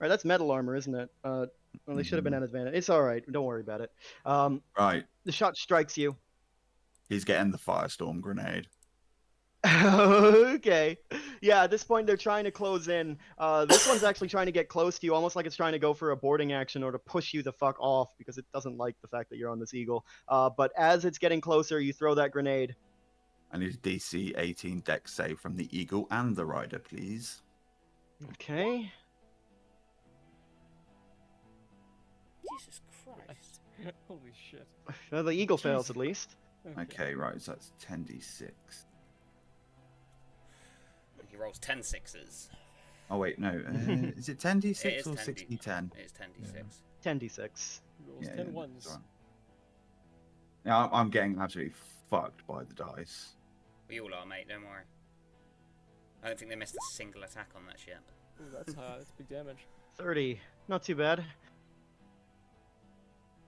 A: Right, that's metal armor, isn't it? Well, they should have been at advantage. It's all right. Don't worry about it.
C: Right.
A: The shot strikes you.
C: He's getting the firestorm grenade.
A: Okay. Yeah, at this point they're trying to close in. This one's actually trying to get close to you, almost like it's trying to go for a boarding action or to push you the fuck off because it doesn't like the fact that you're on this eagle. But as it's getting closer, you throw that grenade.
C: I need a DC 18 dex save from the eagle and the rider, please.
A: Okay.
B: Jesus Christ!
D: Holy shit.
A: Well, the eagle fails at least.
C: Okay, right, so that's 10d6.
B: He rolls 10 sixes.
C: Oh, wait, no. Is it 10d6
B: It is
C: or
B: 10d.
C: 60-10?
B: It is 10d6.
A: 10d6.
D: Rolls
C: Yeah,
D: 10
C: yeah,
D: ones.
C: that's right. Yeah, I'm getting absolutely fucked by the dice.
B: We all are, mate. Don't worry. I don't think they missed a single attack on that ship.
D: Ooh, that's that's big damage.
A: 30. Not too bad.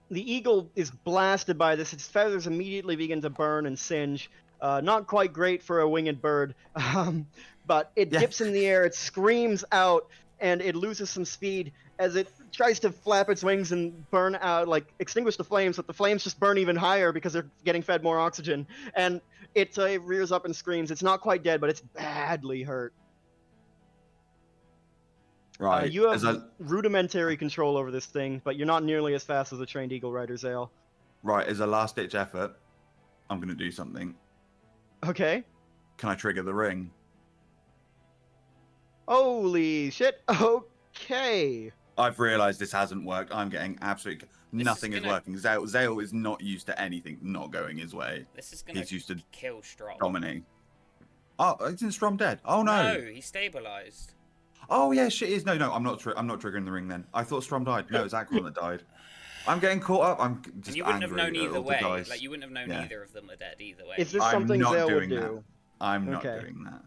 A: The eagle is blasted by this. Its feathers immediately begin to burn and singe. Not quite great for a winged bird, but it dips in the air, it screams out, and it loses some speed as it tries to flap its wings and burn out, like extinguish the flames, but the flames just burn even higher because they're getting fed more oxygen. And it rears up and screams. It's not quite dead, but it's badly hurt.
C: Right.
A: You have rudimentary control over this thing, but you're not nearly as fast as a trained eagle rider, Zale.
C: Right, as a last-ditch effort, I'm going to do something.
A: Okay.
C: Can I trigger the ring?
A: Holy shit. Okay.
C: I've realised this hasn't worked. I'm getting absolutely... Nothing is
B: gonna-
C: working. Zale is not used to anything not going his way.
B: This is gonna
C: He's used to
B: kill Strom.
C: dominating. Oh, isn't Strom dead? Oh, no.
B: No, he stabilized.
C: Oh, yeah, shit is. No, I'm not triggering the ring then. I thought Strom died. No, it's Akron that died. I'm getting caught up. I'm just
B: And you wouldn't have
C: angry
B: known
C: at
B: either
C: all the
B: way.
C: dice.
B: Like you wouldn't have known
C: Yeah.
B: either of them are dead either way.
A: Is this
C: I'm
A: something
C: not
A: Zale would
C: doing
A: do?
C: that. I'm not
A: Okay.
C: doing that.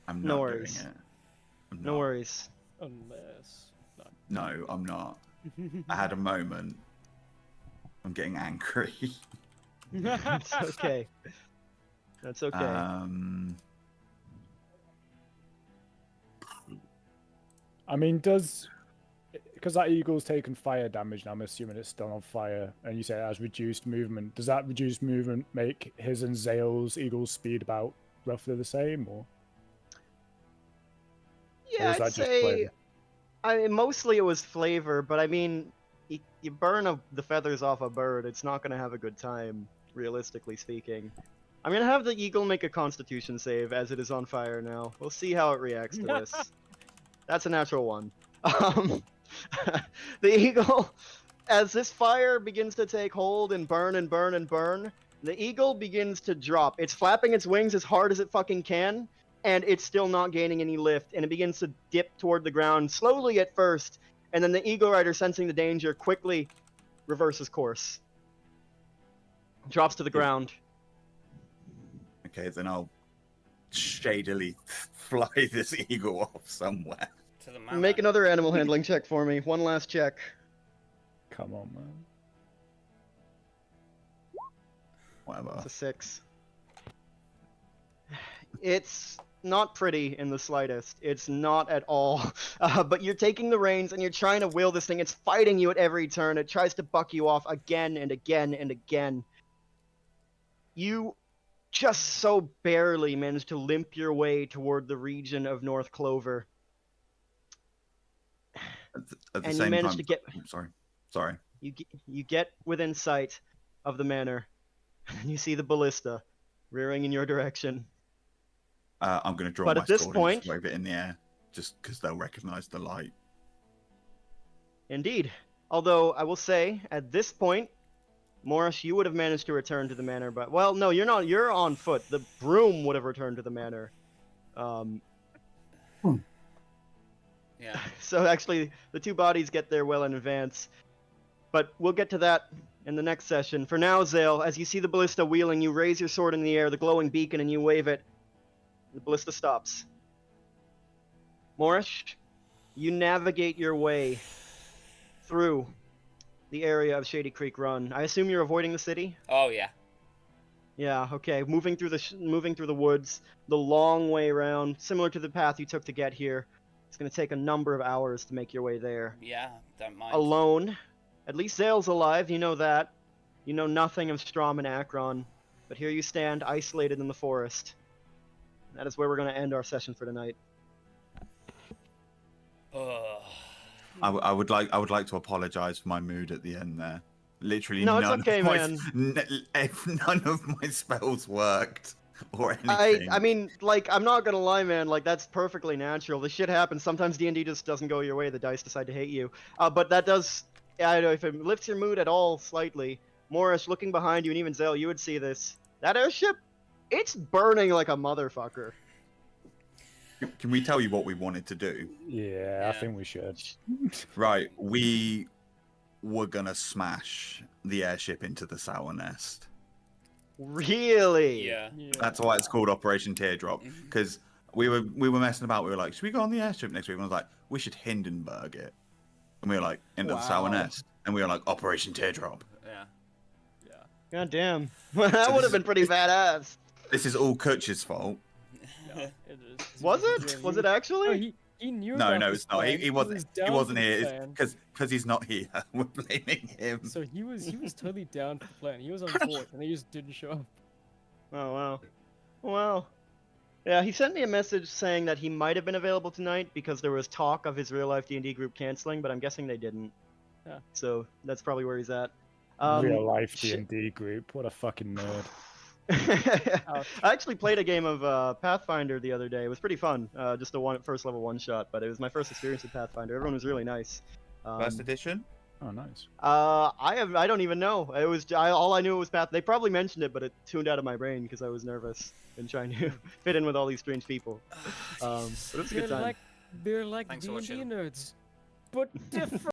C: I'm
A: No
C: not
A: worries.
C: doing it. I'm
A: No
C: not.
A: worries.
D: Unless.
C: No, I'm not. I had a moment. I'm getting angry.
A: It's okay. That's okay.
E: I mean, because that eagle's taken fire damage, and I'm assuming it's still on fire, and you say it has reduced movement. Does that reduced movement make his and Zale's eagle's speed about roughly the same, or?
A: Yeah,
E: is that
A: I'd
E: just
A: say.
E: flavor?
A: I mean, mostly it was flavor, but I mean, you burn the feathers off a bird, it's not gonna have a good time, realistically speaking. I'm gonna have the eagle make a Constitution save as it is on fire now. We'll see how it reacts to this. That's a natural one. The eagle, as this fire begins to take hold and burn and burn and burn, the eagle begins to drop. It's flapping its wings as hard as it fucking can, and it's still not gaining any lift, and it begins to dip toward the ground, slowly at first, and then the eagle rider, sensing the danger, quickly reverses course. Drops to the ground.
C: Okay, then I'll shadily fly this eagle off somewhere.
B: To the manor.
A: Make another animal handling check for me. One last check.
E: Come on, man.
C: Whatever.
A: It's a 6. It's not pretty in the slightest. It's not at all. But you're taking the reins and you're trying to will this thing. It's fighting you at every turn. It tries to buck you off again and again and again. You just so barely manage to limp your way toward the region of North Clover.
C: At the
A: And
C: same
A: you manage
C: time,
A: to get
C: sorry.
A: you get within sight of the manor, and you see the ballista rearing in your direction.
C: I'm going to draw
A: But
C: my
A: at this
C: sword
A: point-
C: and just wave it in the air, just because they'll recognize the light.
A: Indeed. Although I will say, at this point, Morris, you would have managed to return to the manor, but well, no, you're not. You're on foot. The broom would have returned to the manor.
B: Yeah.
A: So actually, the two bodies get there well in advance. But we'll get to that in the next session. For now, Zale, as you see the ballista wheeling, you raise your sword in the air, the glowing beacon, and you wave it. The ballista stops. Morris, you navigate your way through the area of Shady Creek Run. I assume you're avoiding the city?
B: Oh yeah.
A: Yeah, okay. Moving through the woods, the long way around, similar to the path you took to get here. It's going to take a number of hours to make your way there.
B: Yeah. Don't mind.
A: Alone. At least Zale's alive, you know that. You know nothing of Strom and Akron. But here you stand, isolated in the forest. That is where we're going to end our session for tonight.
B: Ugh.
C: I would like to apologize for my mood at the end there. Literally,
A: No, it's
C: none
A: okay,
C: of my,
A: man.
C: none of my spells worked or anything.
A: I mean, like, I'm not gonna lie, man. Like, that's perfectly natural. This shit happens. Sometimes D&D just doesn't go your way. The dice decide to hate you. But that does, I don't know, if it lifts your mood at all slightly. Morris, looking behind you, and even Zale, you would see this. That airship, it's burning like a motherfucker.
C: Can we tell you what we wanted to do?
E: Yeah, I think we should.
C: Right, we were gonna smash the airship into the sour nest.
A: Really?
B: Yeah.
C: That's why it's called Operation Teardrop. Because we were messing about. We were like, should we go on the airship next week? And I was like, we should Hindenburg it. And we were like, into the sour nest. And we were like, Operation Teardrop.
B: Yeah.
A: God damn. That would have been pretty badass.
C: This is all Kutch's fault.
D: Yeah, it is.
A: Was it? Was it actually?
D: No, he knew.
C: No,
D: about
C: no,
D: this
C: it's not.
D: plan.
C: He wasn't. He
D: down
C: wasn't
D: for the
C: here.
D: plan.
C: Because he's not here. We're blaming him.
D: So he was totally down for the plan. He was on board, and he just didn't show up.
A: Oh, wow. Well, yeah, he sent me a message saying that he might have been available tonight because there was talk of his real-life D&D group canceling, but I'm guessing they didn't.
D: Yeah.
A: So that's probably where he's at.
E: Real life
A: shit.
E: D&D group. What a fucking nerd.
A: I actually played a game of Pathfinder the other day. It was pretty fun. Just a first level one-shot, but it was my first experience with Pathfinder. Everyone was really nice.
C: First edition?
E: Oh, nice.
A: I don't even know. It was all I knew was Path. They probably mentioned it, but it tuned out of my brain because I was nervous and trying to fit in with all these strange people. But it was a good time.
D: They're like
B: Thanks for
D: D&D
B: watching.
D: nerds, but different.